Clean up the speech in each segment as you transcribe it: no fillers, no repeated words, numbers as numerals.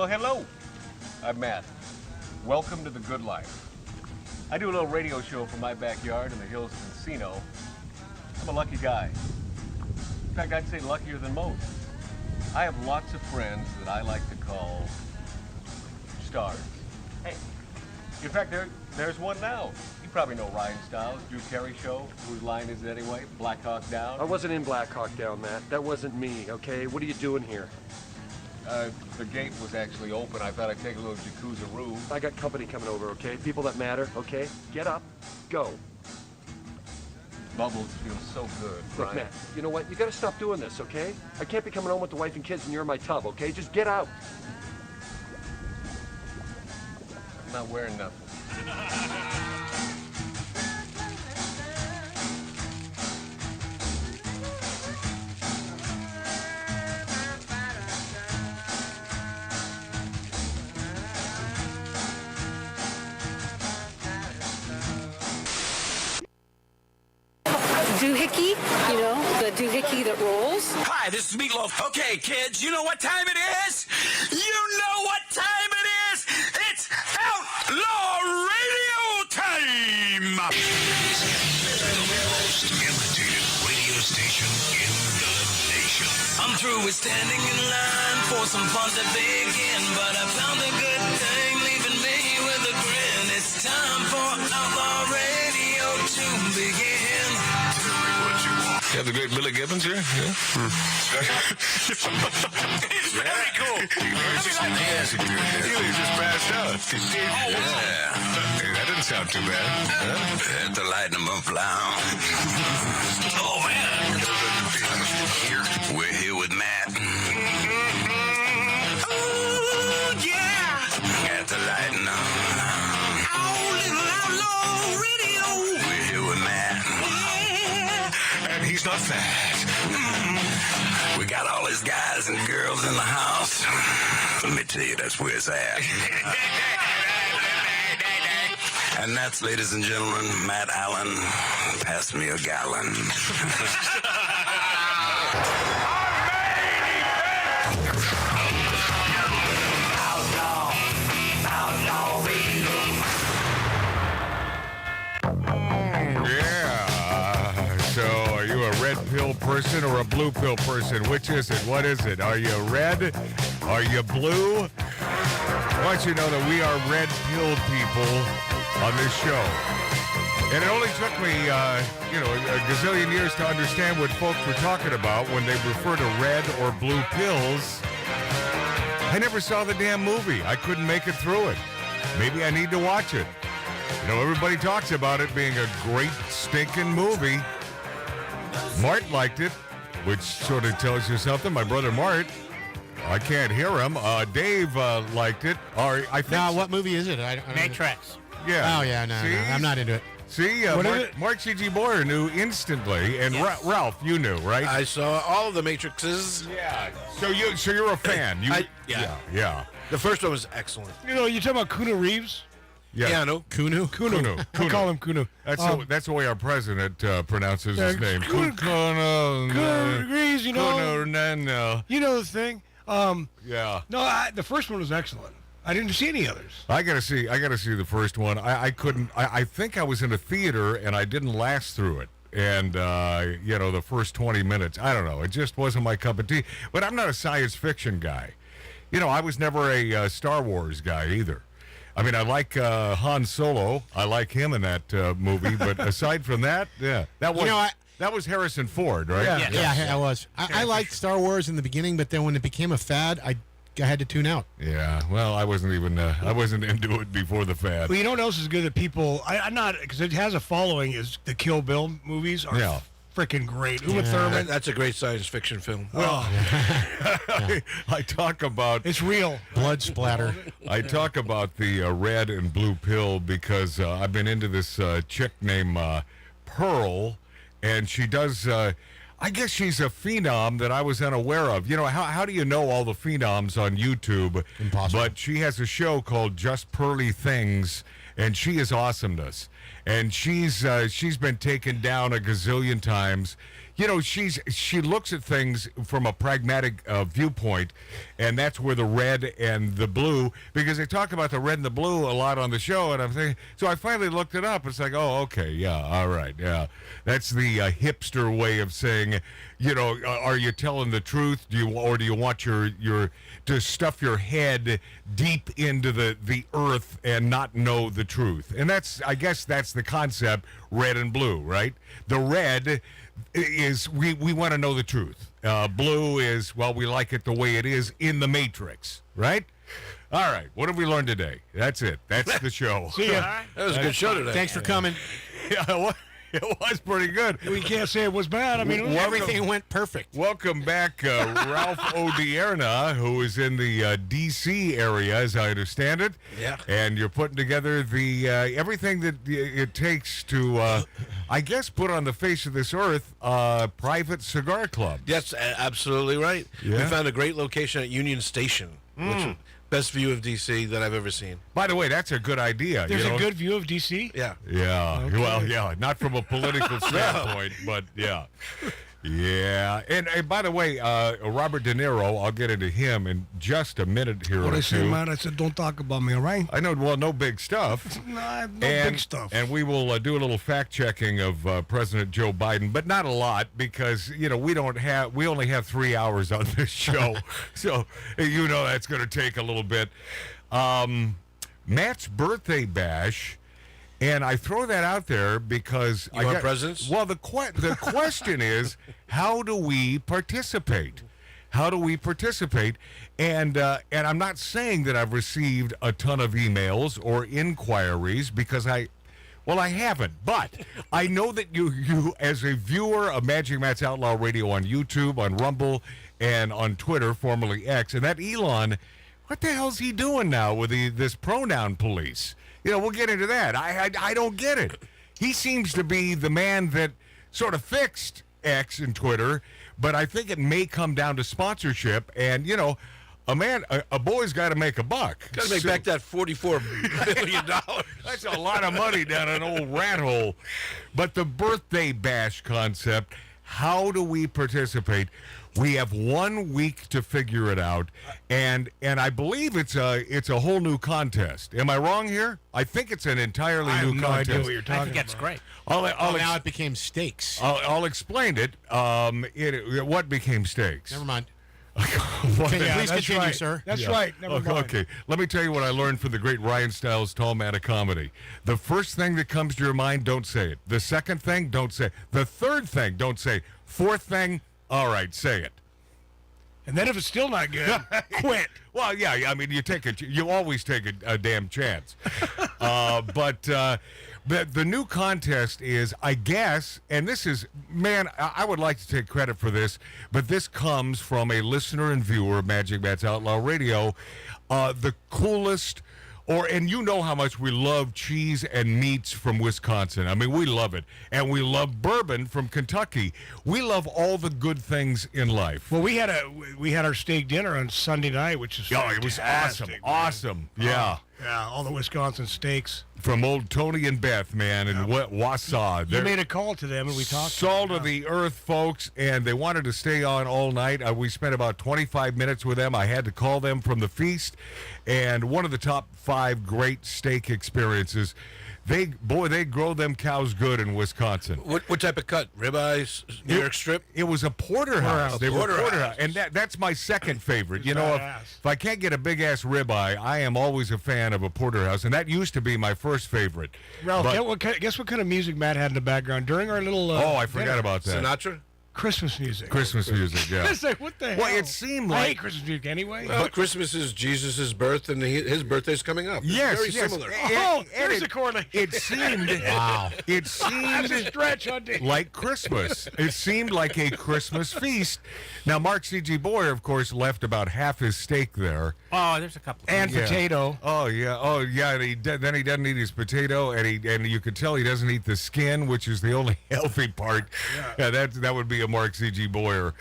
Well, hello. I'm Matt. Welcome to the good life. I do a little radio show from my backyard in the hills of Encino. I'm a lucky guy. In fact, I'd say luckier than most. I have lots of friends that I like to call stars. Hey, in fact, there's one now. You probably know Ryan Stiles, Drew Carey Show. Whose line is it anyway? Black Hawk Down? I wasn't in Black Hawk Down, Matt. That wasn't me, okay? What are you doing here? The gate was actually open. I thought I'd take a little jacuzzi-roo. I got company coming over, okay? People that matter, okay? Get up, go. Bubbles feel so good, Look, Ryan. Matt, you know what? You gotta stop doing this, okay? I can't be coming home with the wife and kids and you're in my tub, okay? Just get out. I'm not wearing nothing. Doohickey, you know, the doohickey that rolls. Hi, this is Meatloaf. Okay, kids, you know what time it is? You know what time it is? It's Outlaw Radio time! The most imitated radio station in the nation. I'm through with standing in line for some fun to begin, but I found a good thing leaving me with a grin. It's time for Outlaw Radio to begin. You have the great Billy Gibbons here? Yeah. It's very cool. He just passed out. Yeah. Hey, that didn't sound too bad. Huh? At the lightning bump lounge. Oh, man. We're here with Matt. Oh, yeah. At the lightning lounge. Oh, little Outlaw Radio. We're here with Matt. And he's not fat. We got all these guys and girls in the house. Let me tell you, that's where it's at. And that's, ladies and gentlemen, Matt Allen. Pass me a gallon. Yeah. So, are you a red pill person or a blue pill person? Which is it? What is it? Are you red? Are you blue? I want you to know that we are red pill people on this show. And it only took me, a gazillion years to understand what folks were talking about when they refer to red or blue pills. I never saw the damn movie. I couldn't make it through it. Maybe I need to watch it. You know, everybody talks about it being a great stinking movie. Mart liked it, which sort of tells you something. My brother Mart, I can't hear him. Dave liked it. Or I think. Now, what movie is it? I don't Matrix. Yeah. Oh, yeah, no, I'm not into it. See, What is Mark, it? Mark C.G. Boyer knew instantly, and Ralph, you knew, right? I saw all of the Matrixes. Yeah. So you're a fan. Yeah. The first one was excellent. You know, you talking about Kuno Reeves? Yeah, I know. Kuno. I call him Kuno. That's the way our president pronounces his name. Kuno Reeves, you know. Kuno. You know the thing. Yeah. No, the first one was excellent. I didn't see any others. I gotta see the first one. I couldn't. I think I was in a theater and I didn't last through it. And the first 20 minutes, I don't know. It just wasn't my cup of tea. But I'm not a science fiction guy. I was never a Star Wars guy either. I mean, I like Han Solo. I like him in that movie. But aside from that, that was Harrison Ford, right? Yeah, I was. I liked Star Wars in the beginning, but then when it became a fad, I had to tune out. Yeah, well, I wasn't into it before the fad. Well, you know what else is good that people, I'm not, because it has a following, is the Kill Bill movies are freaking great. Uma Thurman. That's a great science fiction film. Well, I talk about... It's real. Blood splatter. I talk about the red and blue pill because I've been into this chick named Pearl, and she does... I guess she's a phenom that I was unaware of. How do you know all the phenoms on YouTube? Impossible. But she has a show called Just Pearly Things, and she is awesomeness. and she's been taken down a gazillion times. You know, she looks at things from a pragmatic viewpoint, and that's where the red and the blue, because they talk about the red and the blue a lot on the show, and I'm thinking, so I finally looked it up. It's like, oh, okay, yeah, all right, yeah. That's the hipster way of saying, you know, are you telling the truth? Do you want your to stuff your head deep into the earth and not know the truth? And I guess that's the concept, red and blue, right? The red is we want to know the truth. Blue is, well, we like it the way it is in the Matrix, right? All right, what have we learned today? That's it. That's the show. See ya. That was a good show today. Thanks for coming. Yeah, it was pretty good. We can't say it was bad. I mean, Everything went perfect. Welcome back, Ralph Odierna, who is in the D.C. area, as I understand it. Yeah. And you're putting together the everything that it takes to, I guess, put on the face of this earth private cigar club. Yes, absolutely right. Yeah. We found a great location at Union Station, which best view of D.C. that I've ever seen. By the way, that's a good idea. there's a good view of D.C.? Yeah. Yeah. Okay. Well, yeah, not from a political standpoint, but yeah. Yeah. And by the way, Robert De Niro, I'll get into him in just a minute here. What or I said, two. man, I said, don't talk about me, all right? I know, well, no big stuff. No and, big stuff. And we will do a little fact checking of President Joe Biden, but not a lot because, you know, we only have 3 hours on this show. So, you know, that's going to take a little bit. Matt's birthday bash. And I throw that out there because You want presents? Well, the question is, how do we participate? How do we participate? And I'm not saying that I've received a ton of emails or inquiries because I haven't. But I know that you as a viewer of Magic Matt's Outlaw Radio on YouTube, on Rumble, and on Twitter, formerly X, and that Elon, what the hell's he doing now with this pronoun police? You know, we'll get into that. I don't get it. He seems to be the man that sort of fixed X and Twitter, but I think it may come down to sponsorship. And, you know, a boy's got to make a buck. Got to make back that $44 billion. That's a lot of money down an old rat hole. But the birthday bash concept, how do we participate? We have 1 week to figure it out, and I believe it's a whole new contest. Am I wrong here? I think it's an entirely new contest. I have no idea what you're I talking think that's about. great. Now it became stakes. I'll explain it. What became stakes? Never mind. What- Please that's continue, right. sir. That's right. Never mind. Okay, let me tell you what I learned from the great Ryan Stiles' Tall Man of Comedy. The first thing that comes to your mind, don't say it. The second thing, don't say it. The third thing, don't say it. Fourth thing, all right, say it. And then if it's still not good, quit. Well, yeah, I mean, you always take a damn chance. But the new contest is, I guess, and this is, man, I would like to take credit for this, but this comes from a listener and viewer of Magic Matt's Outlaw Radio, the coolest. And you know how much we love cheese and meats from Wisconsin. I mean, we love it. And we love bourbon from Kentucky. We love all the good things in life. Well, we had our steak dinner on Sunday night, which is It was awesome. fantastic, man. Awesome. Yeah. Yeah, all the Wisconsin steaks. From old Tony and Beth, man, in Wausau. You made a call to them, and we talked. Salt to them. of the earth, folks, and they wanted to stay on all night. We spent about 25 minutes with them. I had to call them from the feast, and one of the top 5 great steak experiences. They grow them cows good in Wisconsin. What type of cut? Ribeyes, New York strip? It was a porterhouse. They were porterhouse, and that's my second favorite. You know, if I can't get a big ass ribeye, I am always a fan of a porterhouse, and that used to be my first favorite. Ralph, But- guess what kind of music Matt had in the background during our little. I forgot dinner? about that. Sinatra? Christmas music. Christmas music, yeah. It's like, what the hell? Well, it seemed I like hate Christmas music anyway. Well, Christmas is Jesus' birth, and his birthday's coming up. It's Yes, very yes. similar. Oh, there's a correlation. It seemed Wow. It That's seemed a stretch, Hunty. like Christmas. It seemed like a Christmas feast. Now, Mark C.G. Boyer, of course, left about half his steak there. Oh, there's a couple. And Yeah. potato. Oh yeah. And then he doesn't eat his potato, and you could tell he doesn't eat the skin, which is the only healthy part. Yeah, that would be a Mark C.G. Boyer.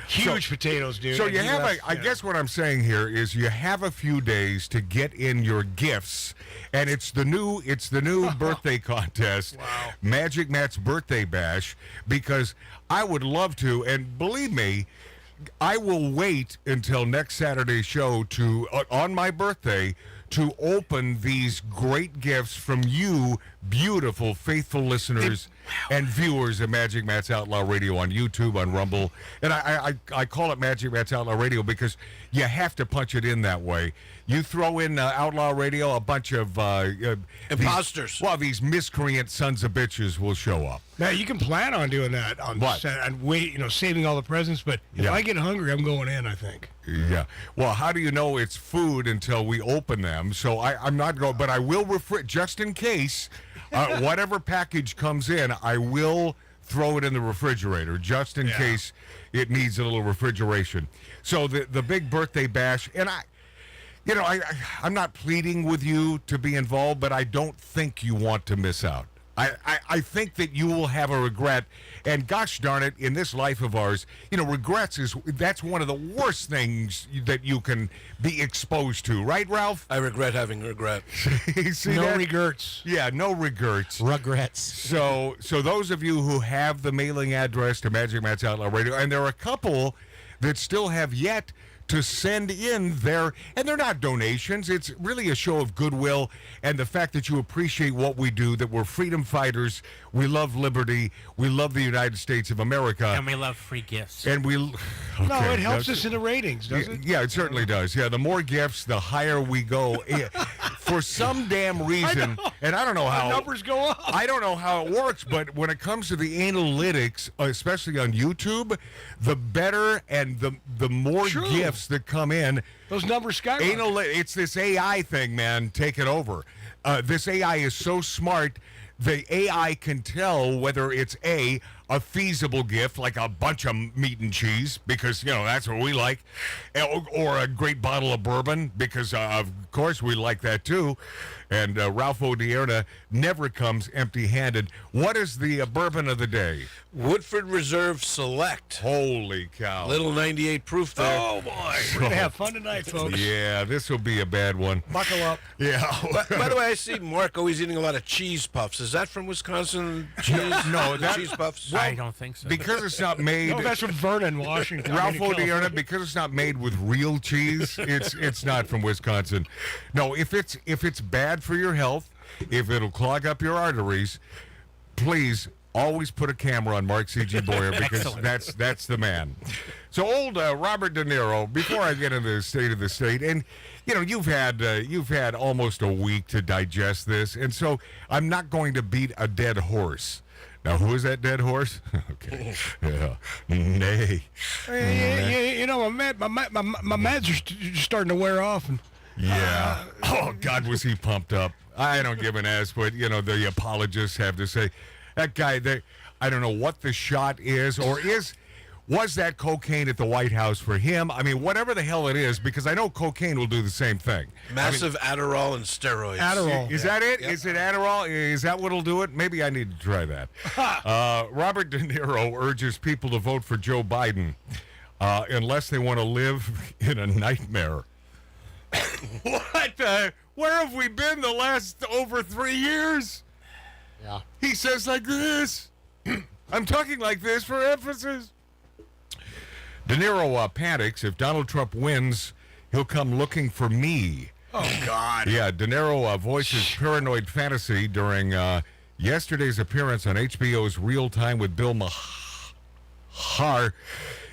Huge potatoes, dude. So And you he have left, I guess what I'm saying here is you have a few days to get in your gifts, and it's the new birthday contest, Wow. Magic Matt's Birthday Bash, because I would love to, and believe me, I will wait until next Saturday's show to on my birthday to open these great gifts from you, beautiful, faithful listeners and viewers of Magic Matt's Outlaw Radio on YouTube, on Rumble. And I call it Magic Matt's Outlaw Radio because you have to punch it in that way. You throw in Outlaw Radio, a bunch of imposters. These miscreant sons of bitches will show up. Now, you can plan on doing that on What? and wait, saving all the presents. But if Yeah. I get hungry, I'm going in, I think. Yeah. Well, how do you know it's food until we open them? So I'm not going, but I will just in case, whatever package comes in, I will throw it in the refrigerator just in case it needs a little refrigeration. So the big birthday bash, and I'm not pleading with you to be involved, but I don't think you want to miss out. I think that you will have a regret, and gosh darn it, in this life of ours, regrets that's one of the worst things that you can be exposed to, right, Ralph? I regret having regret. See No that? regrets. Yeah, no regrets. Regrets. So those of you who have the mailing address to Magic Matt's Outlaw Radio, and there are a couple that still have yet to send in and they're not donations. It's really a show of goodwill and the fact that you appreciate what we do, that we're freedom fighters. We love liberty. We love the United States of America. And we love free gifts. And No, it helps us in the ratings, doesn't it? Yeah, it certainly does. Yeah, the more gifts, the higher we go. For some damn reason, and I don't know how numbers go up. I don't know how it works, but when it comes to the analytics, especially on YouTube, the better and the more True. gifts that come in. Those numbers skyrocket. It's this AI thing, man. Take it over. This AI is so smart. The AI can tell whether it's a feasible gift, like a bunch of meat and cheese, because, that's what we like, or a great bottle of bourbon, because, of course, we like that, too. And Ralph O'Dierna never comes empty-handed. What is the bourbon of the day? Woodford Reserve Select. Holy cow. Little 98 proof there. Oh, boy. We're going to have fun tonight, folks. Yeah, this will be a bad one. Buckle up. Yeah. By the way, I see Mark always eating a lot of cheese puffs. Is that from Wisconsin cheese? No, The cheese puffs? I don't think so. Because it's not made... No, that's from Vernon, Washington. Ralph California. O'Dierna, because it's not made with real cheese, it's not from Wisconsin. No, if it's bad for your health, if it'll clog up your arteries, please always put a camera on Mark C.G. Boyer, because that's the man. So old Robert De Niro, before I get into the state of the state, and you've had almost a week to digest this, and so I'm not going to beat a dead horse. Now, who is that dead horse? Okay. Yeah. Nay. My meds are starting to wear off. And Yeah. Oh, God, was he pumped up. I don't give an ass what, the apologists have to say. That guy, I don't know what the shot is, or was that cocaine at the White House for him? I mean, whatever the hell it is, because I know cocaine will do the same thing. Massive Adderall and steroids. Adderall. Is that it? Yep. Is it Adderall? Is that what'll do it? Maybe I need to try that. Robert De Niro urges people to vote for Joe Biden unless they want to live in a nightmare. What? Where have we been the last over 3 years? Yeah. He says like this. I'm talking like this for emphasis. De Niro panics. If Donald Trump wins, he'll come looking for me. oh, God. Yeah, De Niro voices paranoid fantasy during yesterday's appearance on HBO's Real Time with Bill Maher.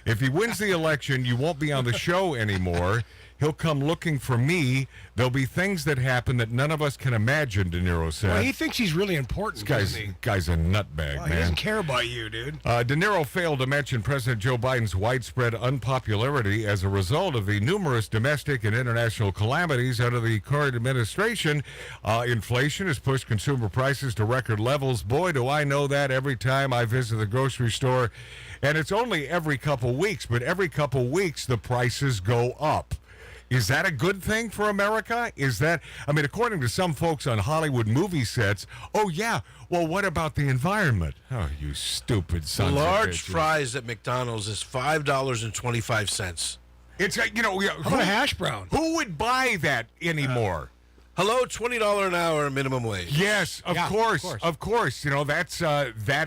If he wins the election, you won't be on the show anymore. He'll come looking for me. There'll be things that happen that none of us can imagine, De Niro said. Well, he thinks he's really important. This guy's a nutbag, He man. doesn't care about you, dude. De Niro failed to mention President Joe Biden's widespread unpopularity as a result of the numerous domestic and international calamities under the current administration. Inflation has pushed consumer prices to record levels. Boy, do I know that every time I visit the grocery store. And it's only every couple weeks, but every couple weeks the prices go up. Is that a good thing for America? Is that, I mean, according to some folks on Hollywood movie sets, oh, yeah, well, what about the environment? Oh, you stupid sons of Large bitches. fries at McDonald's is $5.25. It's, you know, How about a hash brown? who would buy that anymore? Hello, $20 an hour minimum wage. Yes, of course. You know, that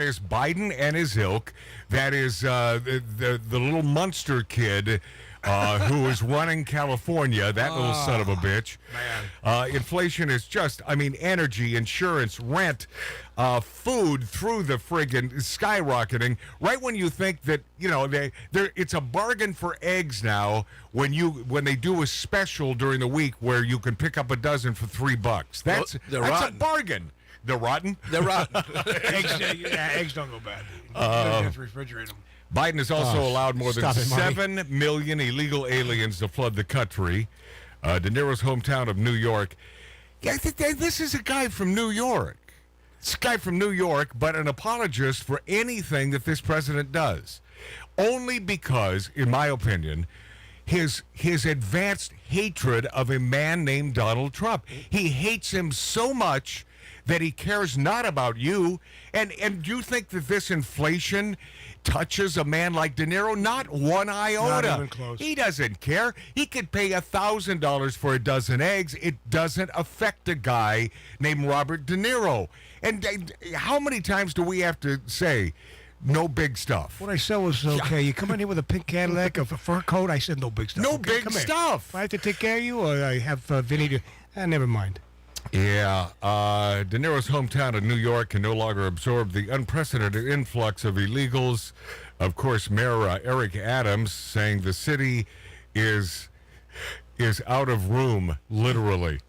is Biden and his ilk. That is the little Munster kid who is running California. That little son of a bitch. Man, inflation is just, I mean, energy, insurance, rent, food through the friggin' skyrocketing. Right when you think that, you know, it's a bargain for eggs now when they do a special during the week where you can pick up a dozen for $3. That's a bargain. They're rotten. They're rotten. Eggs don't go bad. You have to refrigerate them. Biden has also allowed more than 7 million illegal aliens to flood the country. De Niro's hometown of New York. Yeah, this is a guy from New York. It's a guy from New York, but an apologist for anything that this president does. Only because, in my opinion, his advanced hatred of a man named Donald Trump. He hates him so much that he cares not about you. And you think that this inflation touches a man like De Niro? Not one iota. Not even close. He doesn't care. He could pay $1,000 for a dozen eggs. It doesn't affect a guy named Robert De Niro. And how many times do we have to say, no big stuff? What I said was okay. You come in here with a pink Cadillac, a fur coat. I said no big stuff. No Okay, big come here. stuff. If I have to take care of you, or I have Vinny to... never mind. Yeah, De Niro's hometown of New York can no longer absorb the unprecedented influx of illegals. Of course, Mayor Eric Adams saying the city is out of room, literally.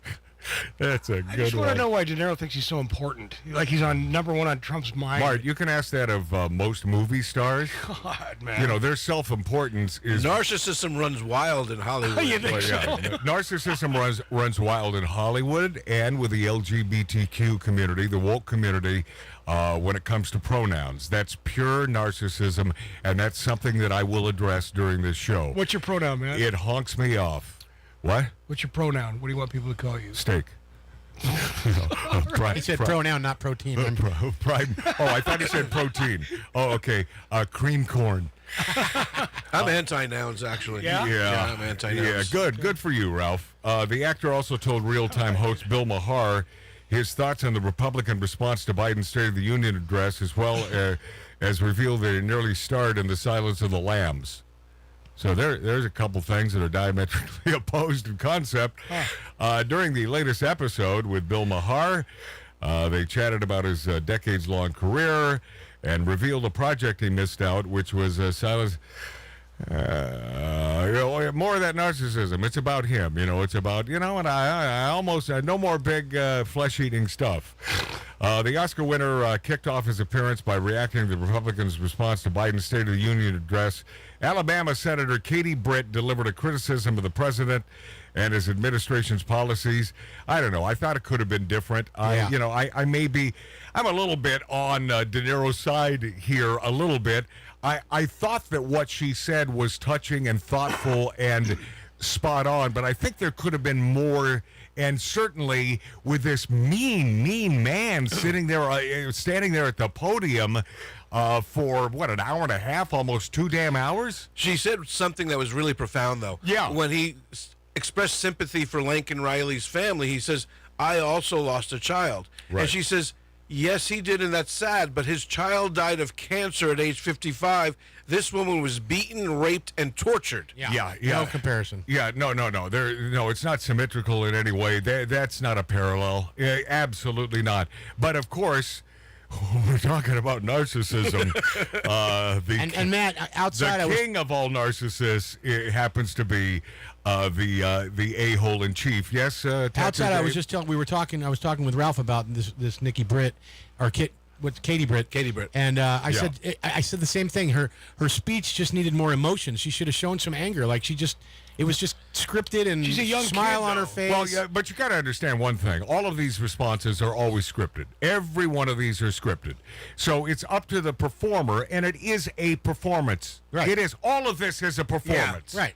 That's a good one. I just want to know why De Niro thinks he's so important. Like he's on #1 on Trump's mind. Mart, you can ask that of most movie stars. God, man. You know, their self-importance is... Narcissism runs wild in Hollywood. You think so? Narcissism runs wild in Hollywood and with the LGBTQ community, the woke community, when it comes to pronouns. That's pure narcissism, and that's something that I will address during this show. What's your pronoun, man? It honks me off. What? What's your pronoun? What do you want people to call you? Steak. He said pronoun, not protein. Pride. Oh, I thought he said protein. Oh, okay. Cream corn. I'm anti-nouns, actually. Yeah, I'm anti-nouns. Yeah, good for you, Ralph. The actor also told real-time host Bill Maher his thoughts on the Republican response to Biden's State of the Union address, as well as revealed that it nearly starred in the Silence of the Lambs. So there's a couple things that are diametrically opposed in concept. During the latest episode with Bill Maher, they chatted about his decades-long career and revealed a project he missed out, which was Silence. More of that narcissism. It's about him. It's about, and I almost no more big flesh-eating stuff. The Oscar winner kicked off his appearance by reacting to the Republicans' response to Biden's State of the Union address. Alabama Senator Katie Britt delivered a criticism of the president and his administration's policies. I don't know. I thought it could have been different. I'm a little bit on De Niro's side here, a little bit. I thought that what she said was touching and thoughtful and spot on, but I think there could have been more. And certainly with this mean man standing there at the podium for, an hour and a half, almost 2 damn hours? She said something that was really profound, though. Yeah. When he expressed sympathy for Lincoln Riley's family, he says, I also lost a child. Right. And she says, yes, he did, and that's sad, but his child died of cancer at age 55. This woman was beaten, raped, and tortured. Yeah. No comparison. Yeah, no. It's not symmetrical in any way. That's not a parallel. Yeah, absolutely not. But, of course, we're talking about narcissism. And Matt, outside, the king of all narcissists happens to be the a-hole in chief. Yes, outside, I was just telling. I was talking with Ralph about this Nikki Britt, or Katie Britt. Katie Britt. And I said the same thing. Her speech just needed more emotion. She should have shown some anger. Like it was just scripted and she's a young smile kid, on her though. face. Well, yeah, but you got to understand one thing. All of these responses are always scripted. Every one of these are scripted. So it's up to the performer, and it is a performance. Right. It is. All of this is a performance. Yeah, right.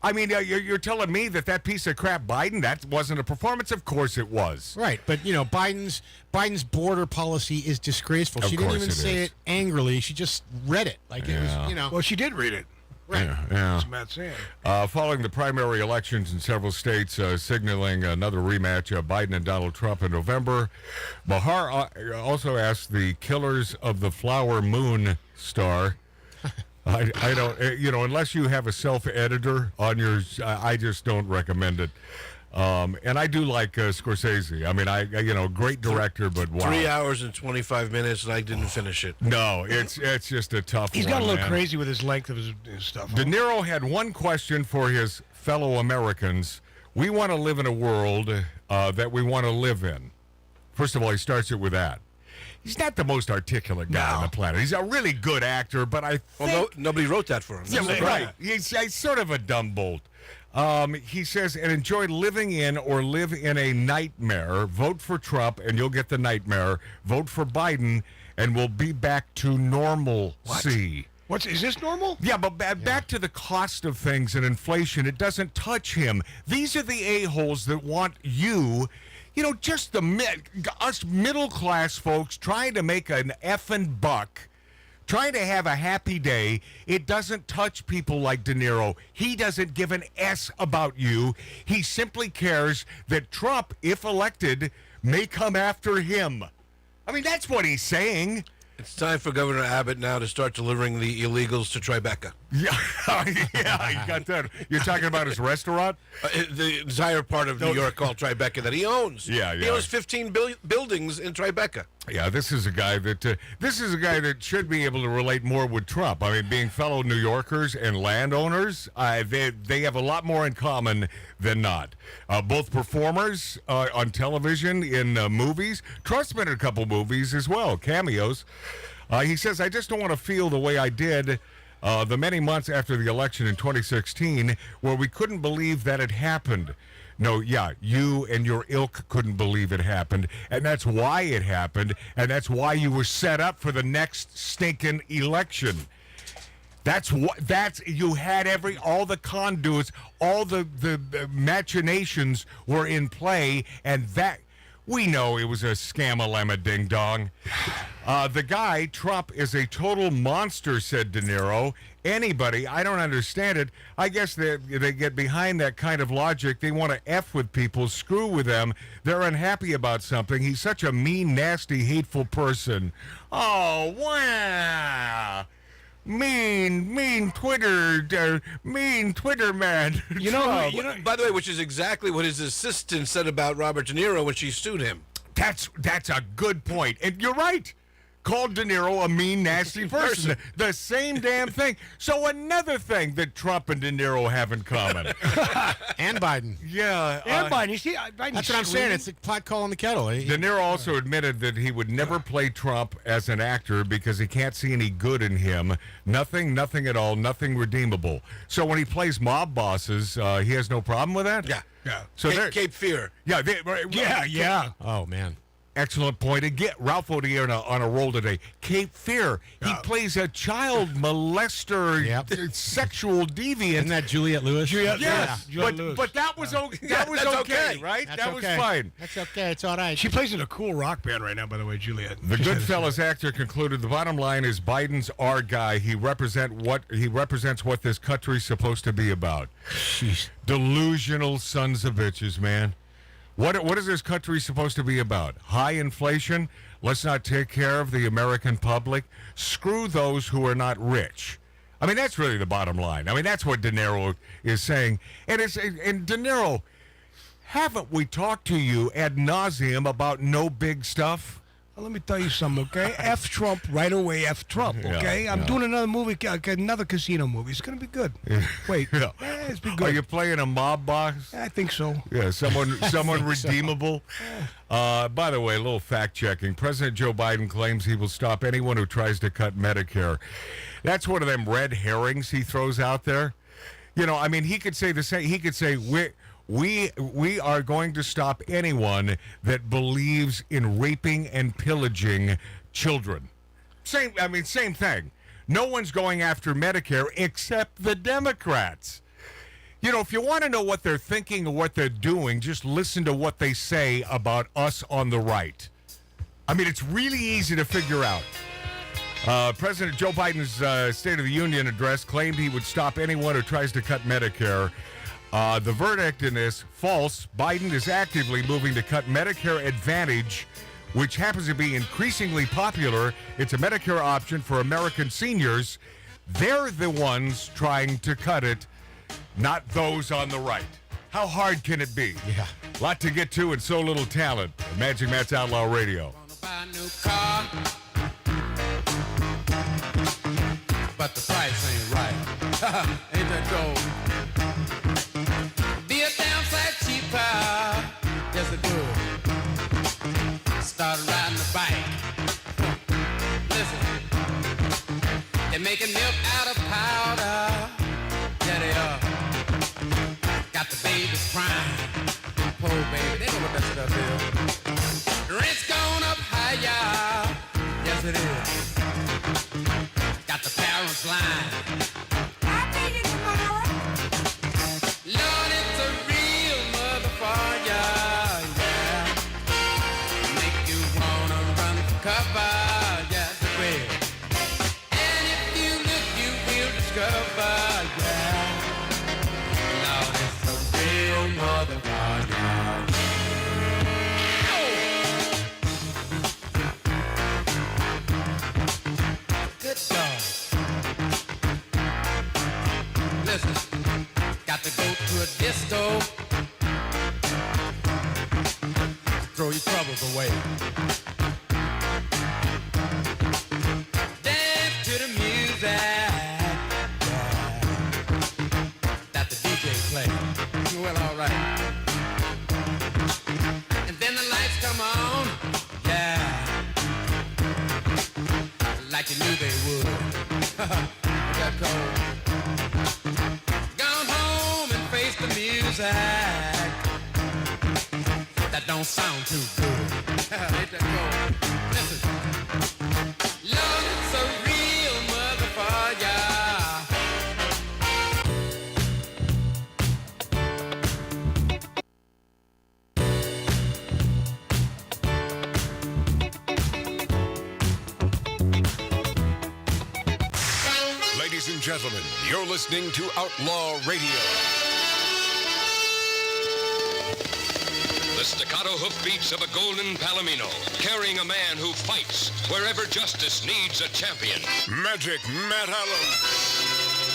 I mean, you're telling me that piece of crap Biden, that wasn't a performance? Of course it was. Right, but you know, Biden's border policy is disgraceful. Of She didn't course even it say is. it angrily. She just read it like it was, you know. Well, she did read it. Right. Yeah. That's Matt saying. Following the primary elections in several states, signaling another rematch of Biden and Donald Trump in November, Bahar also asked the killers of the Flower Moon star. I don't, unless you have a self-editor on yours, I just don't recommend it. And I do like Scorsese. I mean, great director, but wow. 3 hours and 25 minutes, and I didn't finish it. No, it's just a tough He's one, got a little man. crazy with his length of his stuff. De Niro had one question for his fellow Americans. We want to live in a world that we want to live in. First of all, he starts it with that. He's not the most articulate guy on the planet. He's a really good actor, but I think... Well, nobody wrote that for him. Yeah, right. He's sort of a dumb bolt. He says, and enjoy living in or live in a nightmare. Vote for Trump and you'll get the nightmare. Vote for Biden and we'll be back to normalcy. Is this normal? Yeah, but back to the cost of things and inflation. It doesn't touch him. These are the a-holes that want you, just us middle-class folks trying to make an effing buck, trying to have a happy day. It doesn't touch people like De Niro. He doesn't give an S about you. He simply cares that Trump, if elected, may come after him. I mean, that's what he's saying. It's time for Governor Abbott now to start delivering the illegals to Tribeca. Yeah, yeah, you got that. You're talking about his restaurant? The entire part of New York called Tribeca that he owns. Yeah. He owns 15 buildings in Tribeca. Yeah, this is a guy that should be able to relate more with Trump. I mean, being fellow New Yorkers and landowners, they have a lot more in common than not. Both performers on television, in movies. Trump's been in a couple movies as well, cameos. He says, I just don't want to feel the way I did the many months after the election in 2016, where we couldn't believe that it happened. No, yeah, you and your ilk couldn't believe it happened, and that's why it happened, and that's why you were set up for the next stinking election. You had all the conduits, all the machinations were in play, and that we know it was a scam-a-lemma ding-dong. The guy, Trump, is a total monster, said De Niro. Anybody, I don't understand it. I guess they get behind that kind of logic. They want to F with people, screw with them. They're unhappy about something. He's such a mean, nasty, hateful person. Oh, wow. Mean Twitter man. By the way, which is exactly what his assistant said about Robert De Niro when she sued him. That's a good point. And you're right. Called De Niro a mean, nasty person. The same damn thing. So another thing that Trump and De Niro have in common. And Biden. Yeah. And Biden. You see, Biden's That's what I'm saying. It's a pot calling the kettle. De Niro also admitted that he would never play Trump as an actor because he can't see any good in him. Nothing at all. Nothing redeemable. So when he plays mob bosses, he has no problem with that? Yeah. So Cape Fear. Yeah. Yeah. Oh, man. Excellent point. Again, Ralph Odier on a roll today. Cape Fear. He plays a child molester, sexual deviant. Isn't that Juliette Lewis? Yes, Lewis. but that was okay. Right? That's that okay. was fine. That's okay. It's all right. She plays in a cool rock band right now, by the way, Juliet. The Goodfellas actor concluded the bottom line is Biden's our guy. He represents what this country's supposed to be about. Jeez. Delusional sons of bitches, man. What is this country supposed to be about? High inflation? Let's not take care of the American public? Screw those who are not rich. I mean, that's really the bottom line. I mean, that's what De Niro is saying. And De Niro, haven't we talked to you ad nauseum about no big stuff? Well, let me tell you something, okay? F Trump right away, F Trump, okay? I'm doing another movie, another casino movie. It's going to be good. Wait. It's been good. Are you playing a mob boss? I think so. Yeah, someone redeemable. By the way, a little fact-checking. President Joe Biden claims he will stop anyone who tries to cut Medicare. That's one of them red herrings he throws out there. I mean, he could say the same. He could say, We are going to stop anyone that believes in raping and pillaging children. Same thing. No one's going after Medicare except the Democrats. You know, if you want to know what they're thinking or what they're doing, just listen to what they say about us on the right. I mean, it's really easy to figure out. President Joe Biden's State of the Union address claimed he would stop anyone who tries to cut Medicare. The verdict in this, false. Biden is actively moving to cut Medicare Advantage, which happens to be increasingly popular. It's a Medicare option for American seniors. They're the ones trying to cut it, not those on the right. How hard can it be? Yeah. A lot to get to and so little talent. Magic Matt's Outlaw Radio. Buy a new car, but the price ain't right. Ain't that cold? Be a damn sight cheaper. Yes, it would. Started riding the bike. Listen, they're making milk out of powder. Yeah, they are. Got the babies crying. Poor baby, they know what that stuff is. Rent's gone up higher. Yes, it is. Got the parents lying. I'll take it tomorrow. Lord, it's a real motherfucker. Yeah. Make you wanna run for cover. Yes, it will. And if you look, you will discover. Yeah. Lord, it's a real motherfucker. Good dog. Listen, got to go to a disco. Throw your troubles away. Dance to the music that the DJ plays. Well, all right. And then the lights come on. Yeah. Like you knew they would. Got cold. Gone home and face the music. That don't sound too good. Ain't that cold? Listen. Lord, it's a real motherfucker. Ladies and gentlemen, you're listening to Outlaw Radio. The staccato hoofbeats of a golden palomino, carrying a man who fights wherever justice needs a champion. Magic Matt Allen.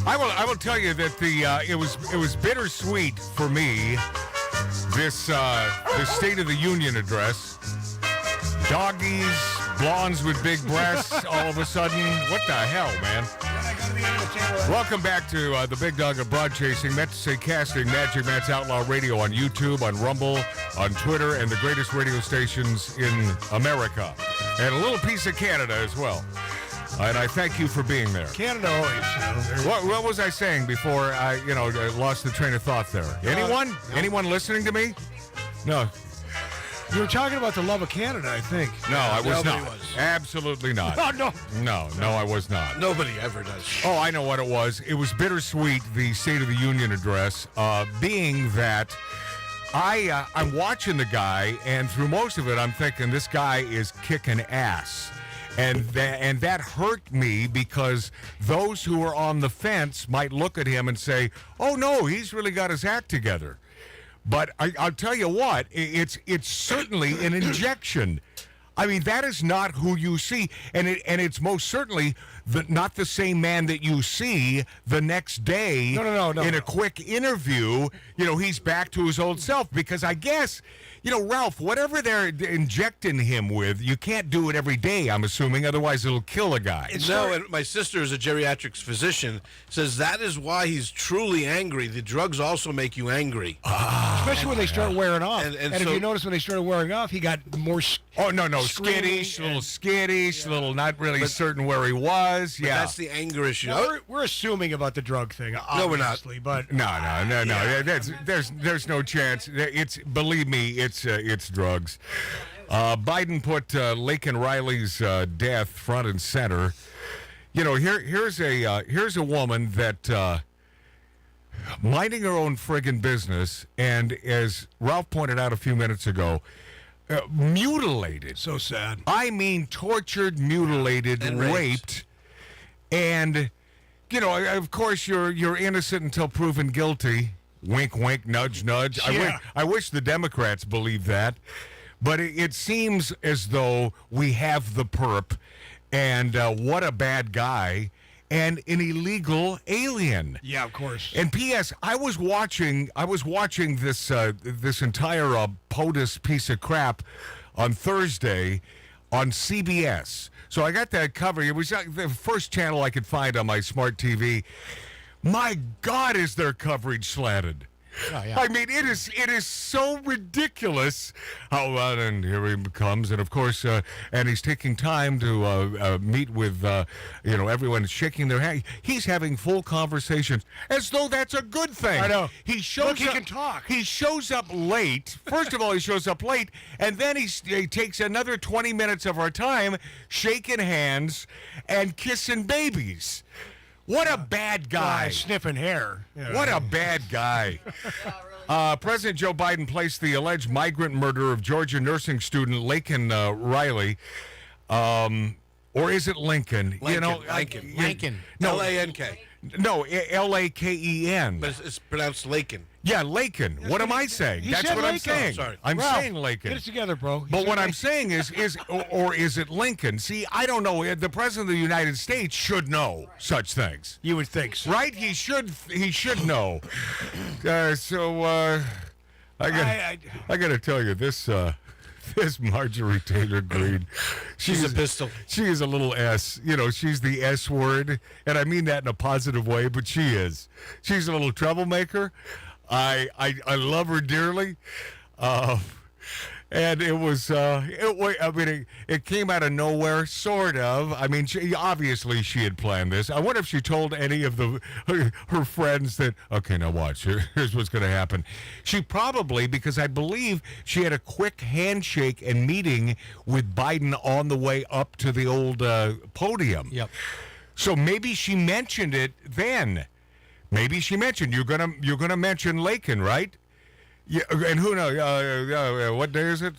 I will tell you that it was bittersweet for me, this State of the Union address. Doggies, blondes with big breasts, all of a sudden. What the hell, man? Welcome back to the Big Dog of Broad Chasing, meant to say casting, Magic Matt's Outlaw Radio on YouTube, on Rumble, on Twitter, and the greatest radio stations in America. And a little piece of Canada as well. And I thank you for being there. Canada always. What was I saying before I lost the train of thought there? Anyone? Anyone listening to me? No. You were talking about the love of Canada, I think. No, I was Nobody not. was. Absolutely not. Oh, no. No, I was not. Nobody ever does. Oh, I know what it was. It was bittersweet, the State of the Union address, being that I'm watching the guy, and through most of it, I'm thinking this guy is kicking ass. And that hurt me because those who are on the fence might look at him and say, oh, no, he's really got his act together. But I'll tell you what, it's certainly an injection. I mean, that is not who you see, and it's most certainly not the same man that you see the next day. No. In a quick interview, he's back to his old self, because I guess, Ralph, whatever they're injecting him with, you can't do it every day, I'm assuming, otherwise it'll kill a guy. And my sister is a geriatrics physician, says that is why he's truly angry. The drugs also make you angry. Especially when they start wearing off. And if so- you notice when they started wearing off, he got more skittish, little not really certain where he was. But Yeah. that's the anger issue. Now, we're assuming about the drug thing, obviously, but No. There's no chance. Believe me, it's drugs. Biden put Laken Riley's death front and center. You know, here's a woman that minding her own friggin' business, and as Ralph pointed out a few minutes ago, mutilated. So sad. I mean, tortured, mutilated, And raped, and you know, of course, you're innocent until proven guilty. Wink, wink, nudge, nudge. Yeah. I wish the Democrats believed that, but it seems as though we have the perp, and what a bad guy, and an illegal alien. Yeah, of course. And P.S. I was watching this this entire POTUS piece of crap on Thursday on CBS. So I got that covered. It was the first channel I could find on my smart TV. My God, is their coverage slanted? Oh, yeah. I mean, it is so ridiculous. How and here he comes, and of course, and he's taking time to meet with everyone, shaking their hand. He's having full conversations as though that's a good thing. I know. He shows Look, he up, can talk. He shows up late. First of all, he shows up late, and then he takes another 20 minutes of our time shaking hands and kissing babies. What a bad guy. Sniffing hair. Yeah. What a bad guy. President Joe Biden placed the alleged migrant murder of Georgia nursing student Laken Riley. Or is it Lincoln? Lincoln. No, L-A-N-K. No, L-A-K-E-N. But it's pronounced Laken. Yeah, Laken. What am I saying? He That's said what I'm Lincoln. saying. Sorry. I'm Ralph, saying Laken. Get it together, bro. He But said what I'm Lincoln. saying is or is it Lincoln? See, I don't know. The President of the United States should know such things. You would think so. Right? He should know. I got to tell you, this Marjorie Taylor Greene, She's a pistol. She is a little S. You know, she's the S word, and I mean that in a positive way, but she is. She's a little troublemaker. I love her dearly. And it was, it came out of nowhere, sort of. I mean, obviously she had planned this. I wonder if she told any of her friends that, okay, now watch, here's what's going to happen. She probably, because I believe she had a quick handshake and meeting with Biden on the way up to the old podium. Yep. So maybe she mentioned it then. Maybe she mentioned, you're gonna mention Laken, right? Yeah, and who knows? What day is it?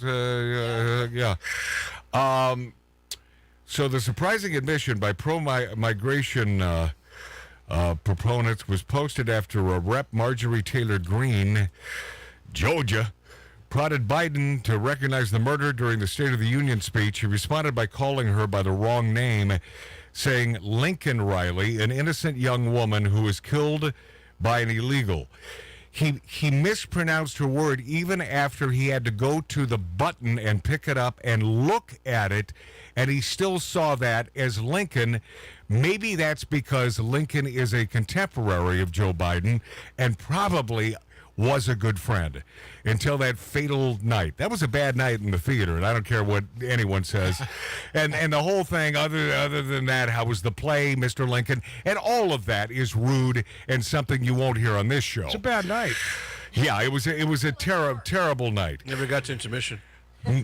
Yeah. So the surprising admission by pro-migration proponents was posted after a Rep. Marjorie Taylor Greene, Georgia, prodded Biden to recognize the murder during the State of the Union speech. He responded by calling her by the wrong name, saying Lincoln Riley, an innocent young woman who was killed by an illegal. He mispronounced her word even after he had to go to the button and pick it up and look at it, and he still saw that as Lincoln. Maybe that's because Lincoln is a contemporary of Joe Biden and probably was a good friend until that fatal night. That was a bad night in the theater, and I don't care what anyone says. And the whole thing, other than that, how was the play, Mr. Lincoln? And all of that is rude and something you won't hear on this show. It's a bad night. Yeah, it was a terrible night. Never got to intermission.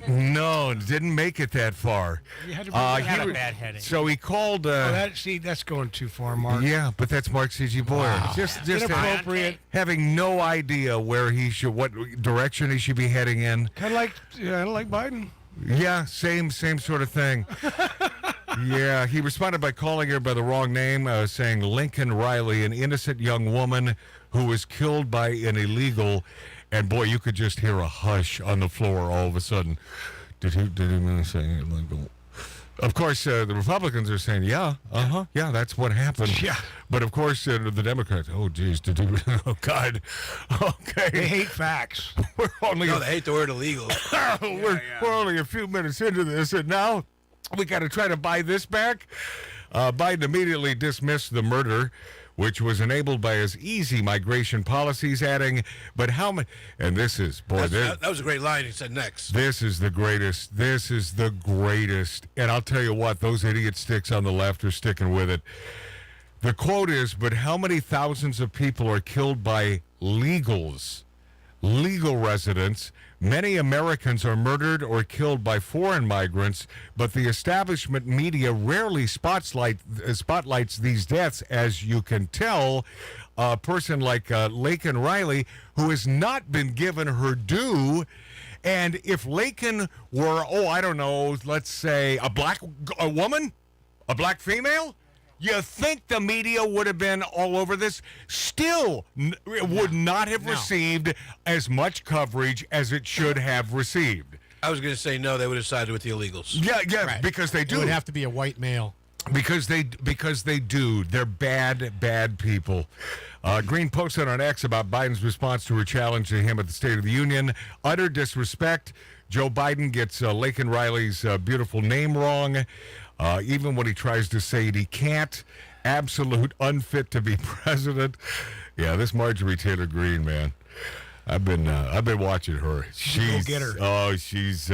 No, didn't make it that far. You had to He had a bad headache. So he called. that's going too far, Mark. Yeah, but that's Mark C.G. Boyer. Just Inappropriate. having no idea where what direction he should be heading in. Kind of like Biden. Yeah, same sort of thing. Yeah, he responded by calling her by the wrong name, saying Lincoln Riley, an innocent young woman who was killed by an illegal. And boy, you could just hear a hush on the floor all of a sudden. Did he really say illegal? Of course, the Republicans are saying, yeah, that's what happened. Yeah. But of course, the Democrats, oh, geez, oh, God. Okay. They hate facts. We're only No, they hate the word illegal. we're only a few minutes into this, and now we got to try to buy this back. Biden immediately dismissed the murder, which was enabled by his easy migration policies, adding, but how many, and this is, boy, That was a great line he said next. this is the greatest. This is the greatest. And I'll tell you what, those idiot sticks on the left are sticking with it. The quote is, but how many thousands of people are killed by legals? legal residents. Many Americans are murdered or killed by foreign migrants, but the establishment media rarely spotlights these deaths, as you can tell. A person like Laken Riley, who has not been given her due. And if Laken were, I don't know, let's say a woman, a black female, you think the media would have been all over this? Still, would not have received as much coverage as it should have received. I was going to say no. They would have sided with the illegals. Yeah, Right. because they do. It would have to be a white male. Because they do. They're bad people. Green posted on X about Biden's response to her challenge to him at the State of the Union. Utter disrespect. Joe Biden gets Laken Riley's beautiful name wrong, even when he tries to say it, he can't. Absolute unfit to be president. Yeah, this Marjorie Taylor Greene, man. I've been watching her. Go get her. Oh, she's.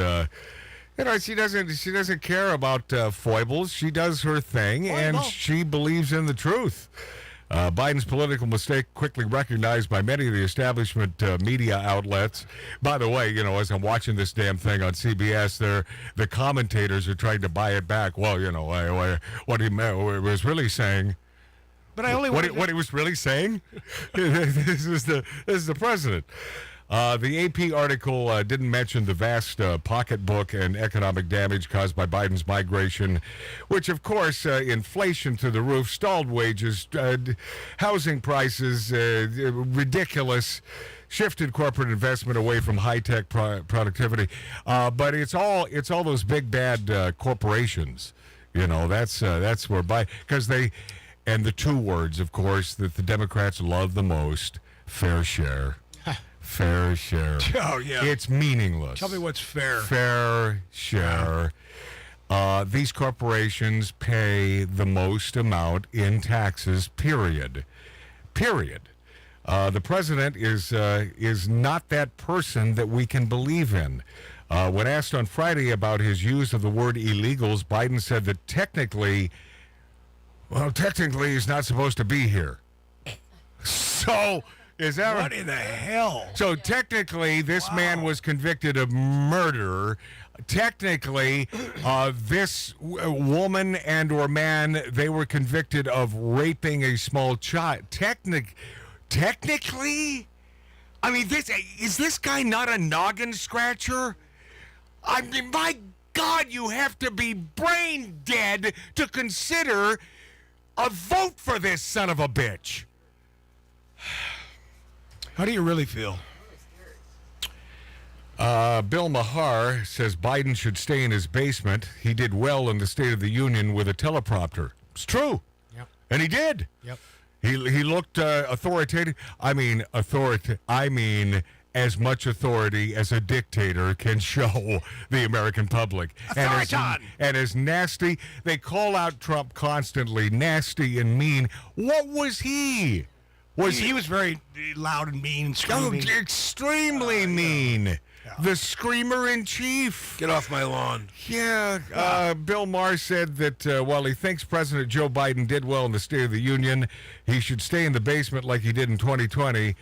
She doesn't care about foibles. She does her thing, and she believes in the truth. Biden's political mistake quickly recognized by many of the establishment media outlets. By the way, as I'm watching this damn thing on CBS, the commentators are trying to buy it back. Well, what he was really saying. But I only what he was really saying. This is the president. The AP article didn't mention the vast pocketbook and economic damage caused by Biden's migration, which, of course, inflation through the roof, stalled wages, housing prices, ridiculous, shifted corporate investment away from high-tech productivity. But it's all those big bad corporations. That's where because they, and the two words, of course, that the Democrats love the most: fair share. Fair share. Oh, yeah. It's meaningless. Tell me what's fair. Fair share. These corporations pay the most amount in taxes, period. Period. The president is not that person that we can believe in. When asked on Friday about his use of the word illegals, Biden said that technically he's not supposed to be here. So... Is that what in the hell? So technically, this man was convicted of murder. Technically, this woman and or man, they were convicted of raping a small child. Technically, I mean, is this guy not a noggin scratcher? I mean, my God, you have to be brain dead to consider a vote for this son of a bitch. How do you really feel? Bill Maher says Biden should stay in his basement. He did well in the State of the Union with a teleprompter. It's true. Yep. And he did. Yep. He looked authoritative. I mean, as much authority as a dictator can show the American public. And as nasty. They call out Trump constantly, nasty and mean. What was he? He was very loud and mean and screaming. Extremely mean. Yeah. The screamer in chief. Get off my lawn. Yeah. Bill Maher said that while he thinks President Joe Biden did well in the State of the Union, he should stay in the basement like he did in 2020